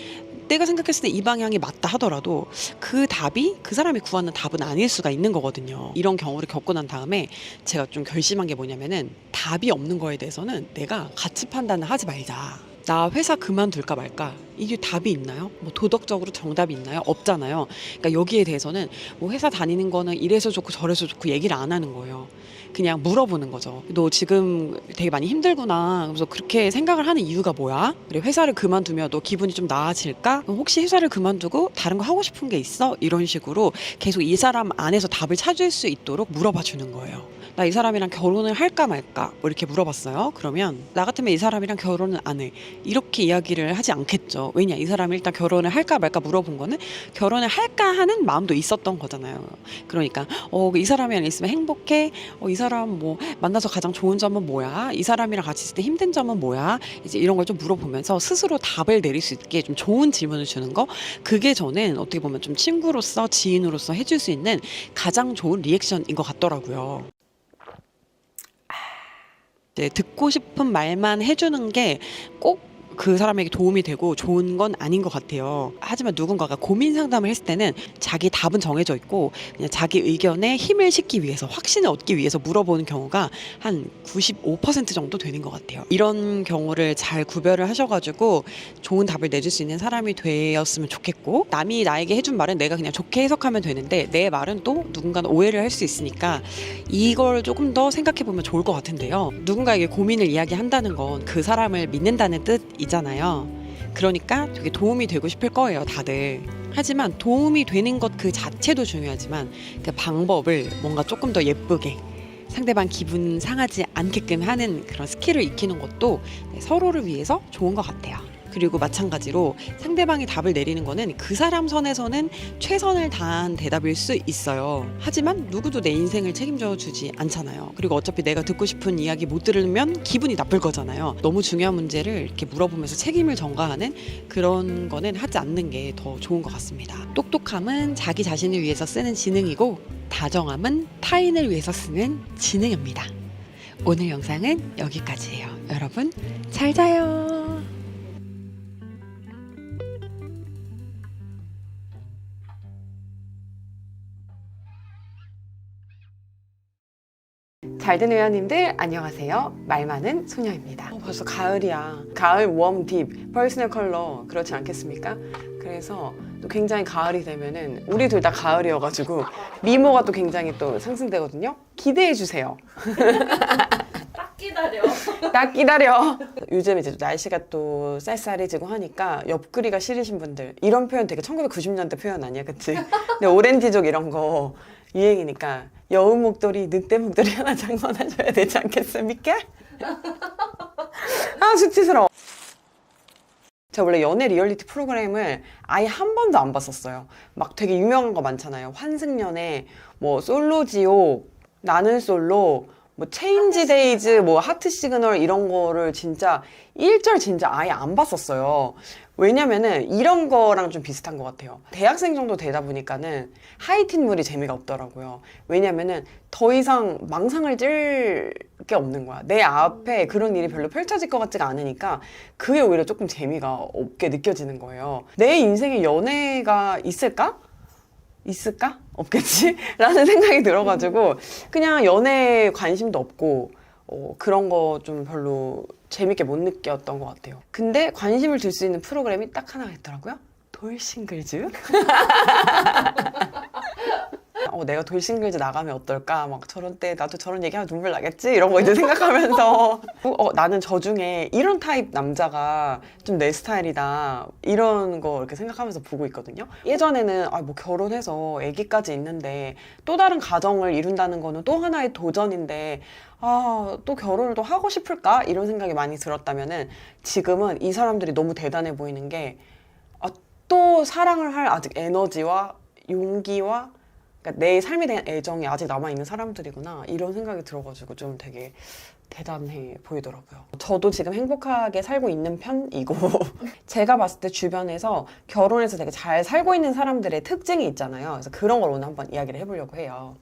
내가 생각했을 때 이 방향이 맞다 하더라도 그 답이 그 사람이 구하는 답은 아닐 수가 있는 거거든요. 이런 경우를 겪고 난 다음에 제가 좀 결심한 게 뭐냐면은 답이 없는 거에 대해서는 내가 가치 판단을 하지 말자. 나 회사 그만둘까 말까 이게 답이 있나요? 뭐 도덕적으로 정답이 있나요? 없잖아요. 그러니까 여기에 대해서는 뭐 회사 다니는 거는 이래서 좋고 저래서 좋고 얘기를 안 하는 거예요. 그냥 물어보는 거죠. 너 지금 되게 많이 힘들구나. 그래서 그렇게 생각을 하는 이유가 뭐야? 그래 회사를 그만두면 너 기분이 좀 나아질까? 그럼 혹시 회사를 그만두고 다른 거 하고 싶은 게 있어? 이런 식으로 계속 이 사람 안에서 답을 찾을 수 있도록 물어봐 주는 거예요. 나 이 사람이랑 결혼을 할까 말까 뭐 이렇게 물어봤어요. 그러면 나 같으면 이 사람이랑 결혼은 안 해. 이렇게 이야기를 하지 않겠죠. 왜냐 이 사람이 일단 결혼을 할까 말까 물어본 거는 결혼을 할까 하는 마음도 있었던 거잖아요. 그러니까 이 사람이랑 있으면 행복해. 이 사람 뭐 만나서 가장 좋은 점은 뭐야? 이 사람이랑 같이 있을 때 힘든 점은 뭐야? 이제 이런 걸 좀 물어보면서 스스로 답을 내릴 수 있게 좀 좋은 질문을 주는 거, 그게 저는 어떻게 보면 좀 친구로서 지인으로서 해줄 수 있는 가장 좋은 리액션인 것 같더라고요. 이제 듣고 싶은 말만 해주는 게 꼭 그 사람에게 도움이 되고 좋은 건 아닌 것 같아요. 하지만 누군가가 고민 상담을 했을 때는 자기 답은 정해져 있고 그냥 자기 의견에 힘을 싣기 위해서, 확신을 얻기 위해서 물어보는 경우가 한 95% 정도 되는 것 같아요. 이런 경우를 잘 구별을 하셔가지고 좋은 답을 내줄 수 있는 사람이 되었으면 좋겠고, 남이 나에게 해준 말은 내가 그냥 좋게 해석하면 되는데 내 말은 또 누군가는 오해를 할 수 있으니까 이걸 조금 더 생각해보면 좋을 것 같은데요. 누군가에게 고민을 이야기한다는 건 그 사람을 믿는다는 뜻이잖아요. 그러니까 되게 도움이 되고 싶을 거예요, 다들. 하지만 도움이 되는 것 그 자체도 중요하지만 그 방법을 뭔가 조금 더 예쁘게, 상대방 기분 상하지 않게끔 하는 그런 스킬을 익히는 것도 서로를 위해서 좋은 것 같아요. 그리고 마찬가지로 상대방이 답을 내리는 거는 그 사람 선에서는 최선을 다한 대답일 수 있어요. 하지만 누구도 내 인생을 책임져 주지 않잖아요. 그리고 어차피 내가 듣고 싶은 이야기 못 들으면 기분이 나쁠 거잖아요. 너무 중요한 문제를 이렇게 물어보면서 책임을 전가하는 그런 거는 하지 않는 게 더 좋은 것 같습니다. 똑똑함은 자기 자신을 위해서 쓰는 지능이고, 다정함은 타인을 위해서 쓰는 지능입니다. 오늘 영상은 여기까지예요. 여러분 잘 자요. 잘된 회원님들 안녕하세요. 말 많은 소녀입니다. 벌써 가을이야. 가을 웜 딥 퍼스널 컬러 그렇지 않겠습니까? 그래서 또 굉장히 가을이 되면은 우리 둘 다 가을이어가지고 미모가 또 굉장히 또 상승되거든요. 기대해 주세요. 딱 기다려. 딱 기다려. 요즘 이제 날씨가 또 쌀쌀해지고 하니까 옆구리가 시리신 분들, 이런 표현 되게 1990년대 표현 아니야, 그치? 근데 오렌지족 이런 거 유행이니까 여우 목도리, 늑대 목도리 하나 장만하셔야 되지 않겠습니까? 아, 수치스러워. 제가 원래 연애 리얼리티 프로그램을 아예 한 번도 안 봤었어요. 막 되게 유명한 거 많잖아요. 환승연애, 뭐 솔로지옥, 나는 솔로, 뭐 체인지 데이즈, 뭐 하트 시그널 이런 거를 진짜 1절 진짜 아예 안 봤었어요. 왜냐면은 이런 거랑 좀 비슷한 것 같아요. 대학생 정도 되다 보니까는 하이틴물이 재미가 없더라고요. 왜냐면은 더 이상 망상을 찔 게 없는 거야. 내 앞에 그런 일이 별로 펼쳐질 것 같지가 않으니까 그게 오히려 조금 재미가 없게 느껴지는 거예요. 내 인생에 연애가 있을까? 있을까? 없겠지? 라는 생각이 들어가지고 그냥 연애에 관심도 없고 그런 거 좀 별로 재밌게 못 느꼈던 것 같아요. 근데 관심을 들 수 있는 프로그램이 딱 하나가 있더라고요. 돌싱글즈? 내가 돌싱글즈 나가면 어떨까? 막 저런 때 나도 저런 얘기하면 눈물 나겠지? 이런 거 이제 생각하면서 나는 저 중에 이런 타입 남자가 좀 내 스타일이다. 이런 거 이렇게 생각하면서 보고 있거든요. 예전에는 뭐 결혼해서 아기까지 있는데 또 다른 가정을 이룬다는 거는 또 하나의 도전인데 또 결혼을 또 하고 싶을까? 이런 생각이 많이 들었다면은 지금은 이 사람들이 너무 대단해 보이는 게 또 사랑을 할 아직 에너지와 용기와 그러니까 내 삶에 대한 애정이 아직 남아있는 사람들이구나 이런 생각이 들어가지고 좀 되게 대단해 보이더라고요. 저도 지금 행복하게 살고 있는 편이고 제가 봤을 때 주변에서 결혼해서 되게 잘 살고 있는 사람들의 특징이 있잖아요. 그래서 그런 걸 오늘 한번 이야기를 해보려고 해요.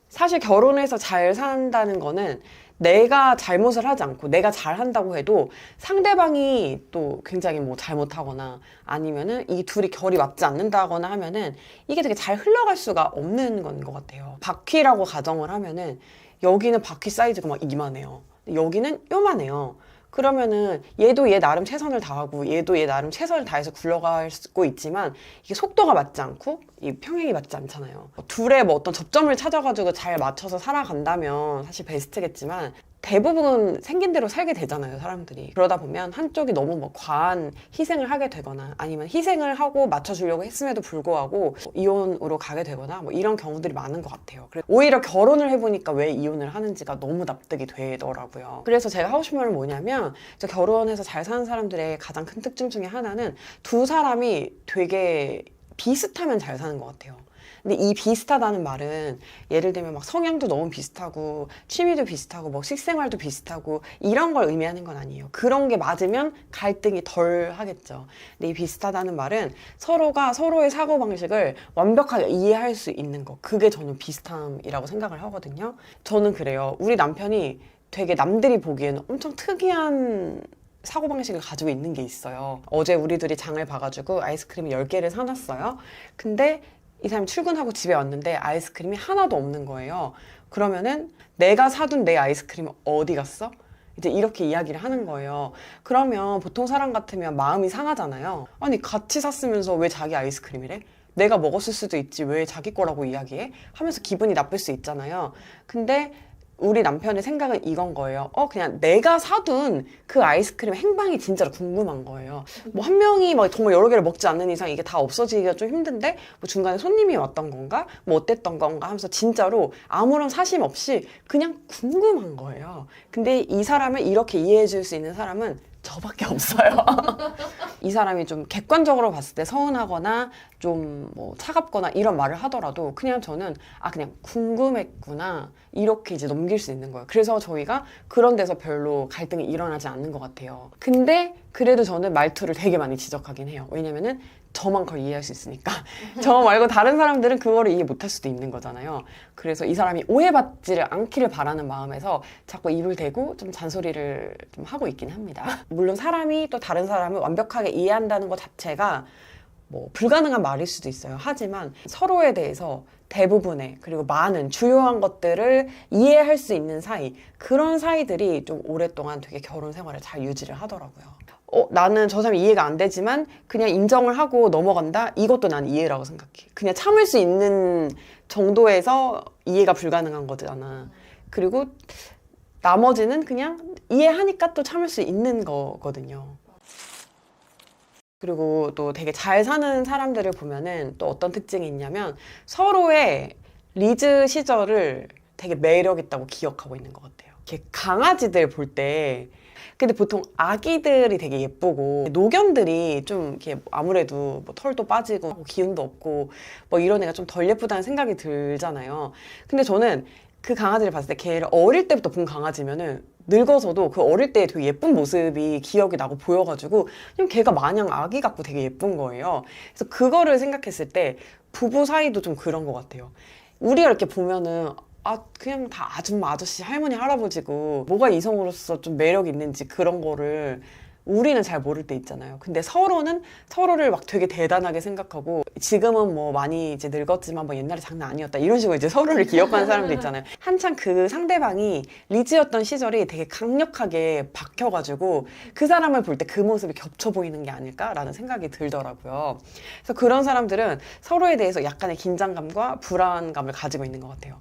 사실 결혼해서 잘 산다는 거는 내가 잘못을 하지 않고 내가 잘한다고 해도 상대방이 또 굉장히 뭐 잘못하거나 아니면은 이 둘이 결이 맞지 않는다거나 하면은 이게 되게 잘 흘러갈 수가 없는 건 것 같아요. 바퀴라고 가정을 하면은 여기는 바퀴 사이즈가 막 이만해요. 여기는 요만해요. 그러면은 얘도 얘 나름 최선을 다하고 얘도 얘 나름 최선을 다해서 굴러가고 있지만 이게 속도가 맞지 않고 이 평행이 맞지 않잖아요. 둘의 뭐 어떤 접점을 찾아가지고 잘 맞춰서 살아간다면 사실 베스트겠지만 대부분 생긴 대로 살게 되잖아요, 사람들이. 그러다 보면 한쪽이 너무 뭐 과한 희생을 하게 되거나 아니면 희생을 하고 맞춰주려고 했음에도 불구하고 이혼으로 가게 되거나 뭐 이런 경우들이 많은 것 같아요. 그래서 오히려 결혼을 해보니까 왜 이혼을 하는지가 너무 납득이 되더라고요. 그래서 제가 하고 싶은 말은 뭐냐면 결혼해서 잘 사는 사람들의 가장 큰 특징 중에 하나는 두 사람이 되게 비슷하면 잘 사는 것 같아요. 근데 이 비슷하다는 말은 예를 들면 막 성향도 너무 비슷하고 취미도 비슷하고 뭐 식생활도 비슷하고 이런 걸 의미하는 건 아니에요. 그런 게 맞으면 갈등이 덜 하겠죠. 근데 이 비슷하다는 말은 서로가 서로의 사고방식을 완벽하게 이해할 수 있는 거. 그게 저는 비슷함이라고 생각을 하거든요. 저는 그래요. 우리 남편이 되게 남들이 보기에는 엄청 특이한 사고방식을 가지고 있는 게 있어요. 어제 우리 둘이 장을 봐가지고 아이스크림 10개를 사놨어요. 근데 이 사람이 출근하고 집에 왔는데 아이스크림이 하나도 없는 거예요. 그러면은 내가 사둔 내 아이스크림이 어디 갔어? 이제 이렇게 이야기를 하는 거예요. 그러면 보통 사람 같으면 마음이 상하잖아요. 아니 같이 샀으면서 왜 자기 아이스크림이래? 내가 먹었을 수도 있지 왜 자기 거라고 이야기해? 하면서 기분이 나쁠 수 있잖아요. 근데 우리 남편의 생각은 이건 거예요. 그냥 내가 사둔 그 아이스크림 행방이 진짜로 궁금한 거예요. 뭐 한 명이 막 정말 여러 개를 먹지 않는 이상 이게 다 없어지기가 좀 힘든데 뭐 중간에 손님이 왔던 건가? 뭐 어땠던 건가? 하면서 진짜로 아무런 사심 없이 그냥 궁금한 거예요. 근데 이 사람을 이렇게 이해해 줄 수 있는 사람은 저밖에 없어요. 이 사람이 좀 객관적으로 봤을 때 서운하거나 좀 뭐 차갑거나 이런 말을 하더라도 그냥 저는 그냥 궁금했구나 이렇게 이제 넘길 수 있는 거예요. 그래서 저희가 그런 데서 별로 갈등이 일어나지 않는 것 같아요. 근데 그래도 저는 말투를 되게 많이 지적하긴 해요. 왜냐면은 저만 그걸 이해할 수 있으니까. 저 말고 다른 사람들은 그거를 이해 못할 수도 있는 거잖아요. 그래서 이 사람이 오해받지를 않기를 바라는 마음에서 자꾸 입을 대고 좀 잔소리를 좀 하고 있긴 합니다. 물론 사람이 또 다른 사람을 완벽하게 이해한다는 것 자체가 뭐 불가능한 말일 수도 있어요. 하지만 서로에 대해서 대부분의 그리고 많은 주요한 것들을 이해할 수 있는 사이, 그런 사이들이 좀 오랫동안 되게 결혼 생활을 잘 유지를 하더라고요. 나는 저 사람이 이해가 안 되지만 그냥 인정을 하고 넘어간다? 이것도 난 이해라고 생각해. 그냥 참을 수 있는 정도에서 이해가 불가능한 거잖아. 그리고 나머지는 그냥 이해하니까 또 참을 수 있는 거거든요. 그리고 또 되게 잘 사는 사람들을 보면은 또 어떤 특징이 있냐면 서로의 리즈 시절을 되게 매력 있다고 기억하고 있는 것 같아요. 이렇게 강아지들 볼 때 근데 보통 아기들이 되게 예쁘고 노견들이 좀 이렇게 아무래도 뭐 털도 빠지고 뭐 기운도 없고 뭐 이런 애가 좀 덜 예쁘다는 생각이 들잖아요. 근데 저는 그 강아지를 봤을 때 걔를 어릴 때부터 본 강아지면은 늙어서도 그 어릴 때 되게 예쁜 모습이 기억이 나고 보여가지고 그냥 걔가 마냥 아기 같고 되게 예쁜 거예요. 그래서 그거를 생각했을 때 부부 사이도 좀 그런 것 같아요. 우리가 이렇게 보면은 그냥 다 아줌마, 아저씨, 할머니, 할아버지고 뭐가 이성으로서 좀 매력 있는지 그런 거를 우리는 잘 모를 때 있잖아요. 근데 서로는 서로를 막 되게 대단하게 생각하고 지금은 뭐 많이 이제 늙었지만 뭐 옛날에 장난 아니었다 이런 식으로 이제 서로를 기억하는 사람도 있잖아요. 한창 그 상대방이 리즈였던 시절이 되게 강력하게 박혀가지고 그 사람을 볼 때 그 모습이 겹쳐 보이는 게 아닐까라는 생각이 들더라고요. 그래서 그런 사람들은 서로에 대해서 약간의 긴장감과 불안감을 가지고 있는 것 같아요.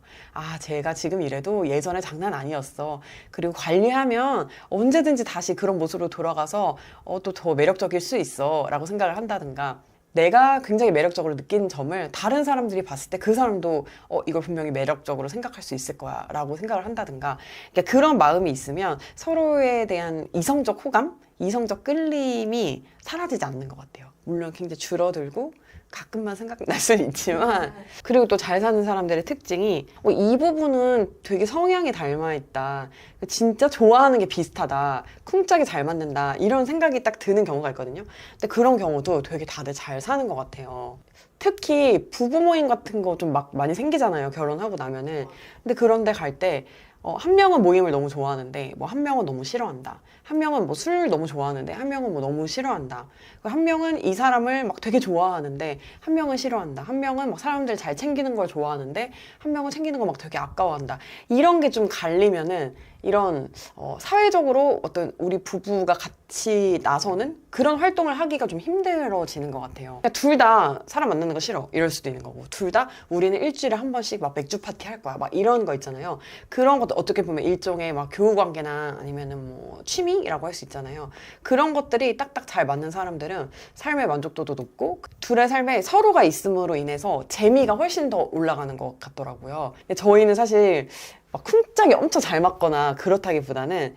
제가 지금 이래도 예전에 장난 아니었어. 그리고 관리하면 언제든지 다시 그런 모습으로 돌아가서 또 더 매력적일 수 있어 라고 생각을 한다든가, 내가 굉장히 매력적으로 느끼는 점을 다른 사람들이 봤을 때 그 사람도 이걸 분명히 매력적으로 생각할 수 있을 거야 라고 생각을 한다든가, 그러니까 그런 마음이 있으면 서로에 대한 이성적 호감, 이성적 끌림이 사라지지 않는 것 같아요. 물론 굉장히 줄어들고 가끔만 생각날 수는 있지만, 그리고 또 잘 사는 사람들의 특징이 이 부분은 되게 성향이 닮아있다, 진짜 좋아하는 게 비슷하다, 쿵짝이 잘 맞는다, 이런 생각이 딱 드는 경우가 있거든요. 근데 그런 경우도 되게 다들 잘 사는 것 같아요. 특히 부부 모임 같은 거 좀 막 많이 생기잖아요, 결혼하고 나면은. 근데 그런데 갈 때 한 명은 모임을 너무 좋아하는데 뭐 한 명은 너무 싫어한다, 한 명은 뭐 술 너무 좋아하는데 한 명은 뭐 너무 싫어한다, 한 명은 이 사람을 막 되게 좋아하는데 한 명은 싫어한다, 한 명은 막 사람들 잘 챙기는 걸 좋아하는데 한 명은 챙기는 거 막 되게 아까워한다, 이런 게 좀 갈리면은 이런 사회적으로 어떤 우리 부부가 같이 나서는 그런 활동을 하기가 좀 힘들어지는 것 같아요. 그러니까 둘 다 사람 만나는 거 싫어 이럴 수도 있는 거고, 둘 다 우리는 일주일에 한 번씩 막 맥주 파티 할 거야 막 이런 거 있잖아요. 그런 것도 어떻게 보면 일종의 막 교우 관계나 아니면은 뭐 취미라고 할 수 있잖아요. 그런 것들이 딱딱 잘 맞는 사람들은 삶의 만족도도 높고 둘의 삶에 서로가 있음으로 인해서 재미가 훨씬 더 올라가는 것 같더라고요. 근데 저희는 사실 막 쿵짝이 엄청 잘 맞거나 그렇다기보다는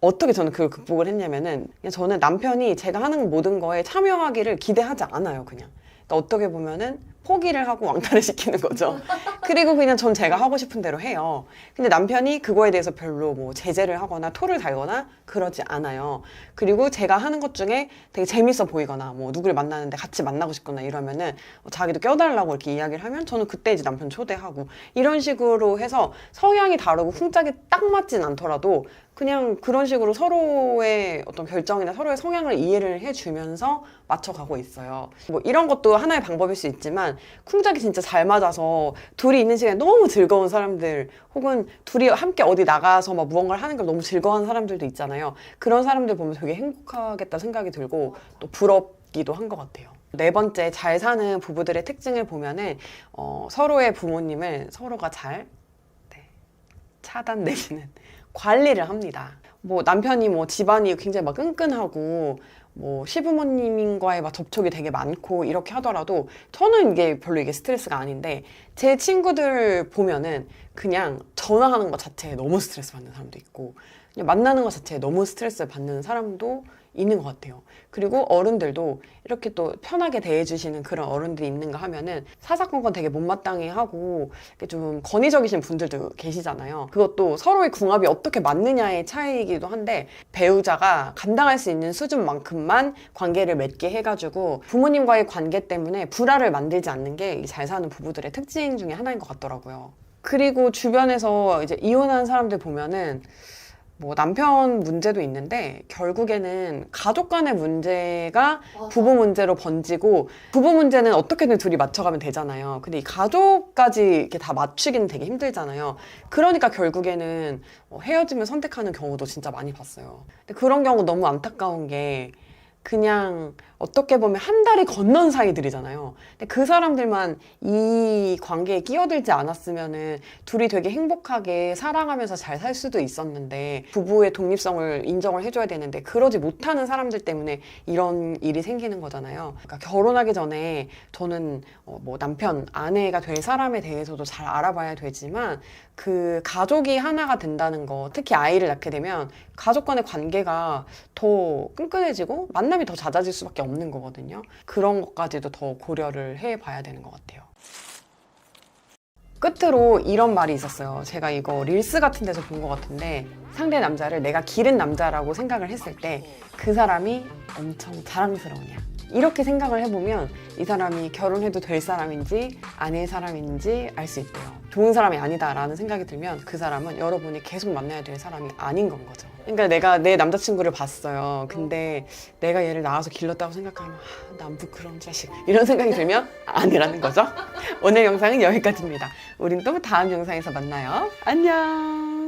어떻게 저는 그걸 극복을 했냐면은, 그냥 저는 남편이 제가 하는 모든 거에 참여하기를 기대하지 않아요. 그냥. 그러니까 어떻게 보면은 포기를 하고 왕따를 시키는 거죠. 그리고 그냥 전 제가 하고 싶은 대로 해요. 근데 남편이 그거에 대해서 별로 뭐 제재를 하거나 토를 달거나 그러지 않아요. 그리고 제가 하는 것 중에 되게 재밌어 보이거나 뭐 누구를 만나는데 같이 만나고 싶거나 이러면은 자기도 껴달라고 이렇게 이야기를 하면 저는 그때 이제 남편 초대하고 이런 식으로 해서 성향이 다르고 쿵짝이 딱 맞진 않더라도 그냥 그런 식으로 서로의 어떤 결정이나 서로의 성향을 이해를 해주면서 맞춰가고 있어요. 뭐 이런 것도 하나의 방법일 수 있지만 쿵짝이 진짜 잘 맞아서 둘이 있는 시간이 너무 즐거운 사람들 혹은 둘이 함께 어디 나가서 막 무언가를 하는 걸 너무 즐거워하는 사람들도 있잖아요. 그런 사람들 보면 되게 행복하겠다 생각이 들고 또 부럽기도 한 것 같아요. 네 번째, 잘 사는 부부들의 특징을 보면은 서로의 부모님을 서로가 잘 차단 내지는 관리를 합니다. 뭐 남편이 뭐 집안이 굉장히 막 끈끈하고 뭐 시부모님과의 막 접촉이 되게 많고 이렇게 하더라도 저는 이게 별로 이게 스트레스가 아닌데 제 친구들 보면은 그냥 전화하는 것 자체에 너무 스트레스 받는 사람도 있고 그냥 만나는 것 자체에 너무 스트레스 받는 사람도 있는 것 같아요. 그리고 어른들도 이렇게 또 편하게 대해주시는 그런 어른들이 있는가 하면은 사사건건 되게 못마땅해 하고 좀 건의적이신 분들도 계시잖아요. 그것도 서로의 궁합이 어떻게 맞느냐의 차이이기도 한데 배우자가 감당할 수 있는 수준만큼만 관계를 맺게 해가지고 부모님과의 관계 때문에 불화를 만들지 않는 게 잘 사는 부부들의 특징 중에 하나인 것 같더라고요. 그리고 주변에서 이제 이혼한 사람들 보면은 뭐 남편 문제도 있는데 결국에는 가족 간의 문제가 부부 문제로 번지고 부부 문제는 어떻게든 둘이 맞춰가면 되잖아요. 근데 이 가족까지 이렇게 다 맞추기는 되게 힘들잖아요. 그러니까 결국에는 헤어지면 선택하는 경우도 진짜 많이 봤어요. 근데 그런 경우 너무 안타까운 게 그냥 어떻게 보면 한 달이 건넌 사이들이잖아요. 근데 그 사람들만 이 관계에 끼어들지 않았으면은 둘이 되게 행복하게 사랑하면서 잘 살 수도 있었는데 부부의 독립성을 인정을 해줘야 되는데 그러지 못하는 사람들 때문에 이런 일이 생기는 거잖아요. 그러니까 결혼하기 전에 저는 뭐 남편, 아내가 될 사람에 대해서도 잘 알아봐야 되지만 그 가족이 하나가 된다는 거, 특히 아이를 낳게 되면 가족 간의 관계가 더 끈끈해지고 만남이 더 잦아질 수밖에 없는 거거든요. 그런 것까지도 더 고려를 해봐야 되는 것 같아요. 끝으로 이런 말이 있었어요. 제가 이거 릴스 같은 데서 본 것 같은데 상대 남자를 내가 기른 남자라고 생각을 했을 때 그 사람이 엄청 자랑스러우냐 이렇게 생각을 해보면 이 사람이 결혼해도 될 사람인지 아닐 사람인지 알 수 있대요. 좋은 사람이 아니다라는 생각이 들면 그 사람은 여러분이 계속 만나야 될 사람이 아닌 건 거죠. 그러니까 내가 내 남자친구를 봤어요. 근데 내가 얘를 낳아서 길렀다고 생각하면 남부 그런 자식 이런 생각이 들면 아니라는 거죠. 오늘 영상은 여기까지입니다. 우린 또 다음 영상에서 만나요. 안녕.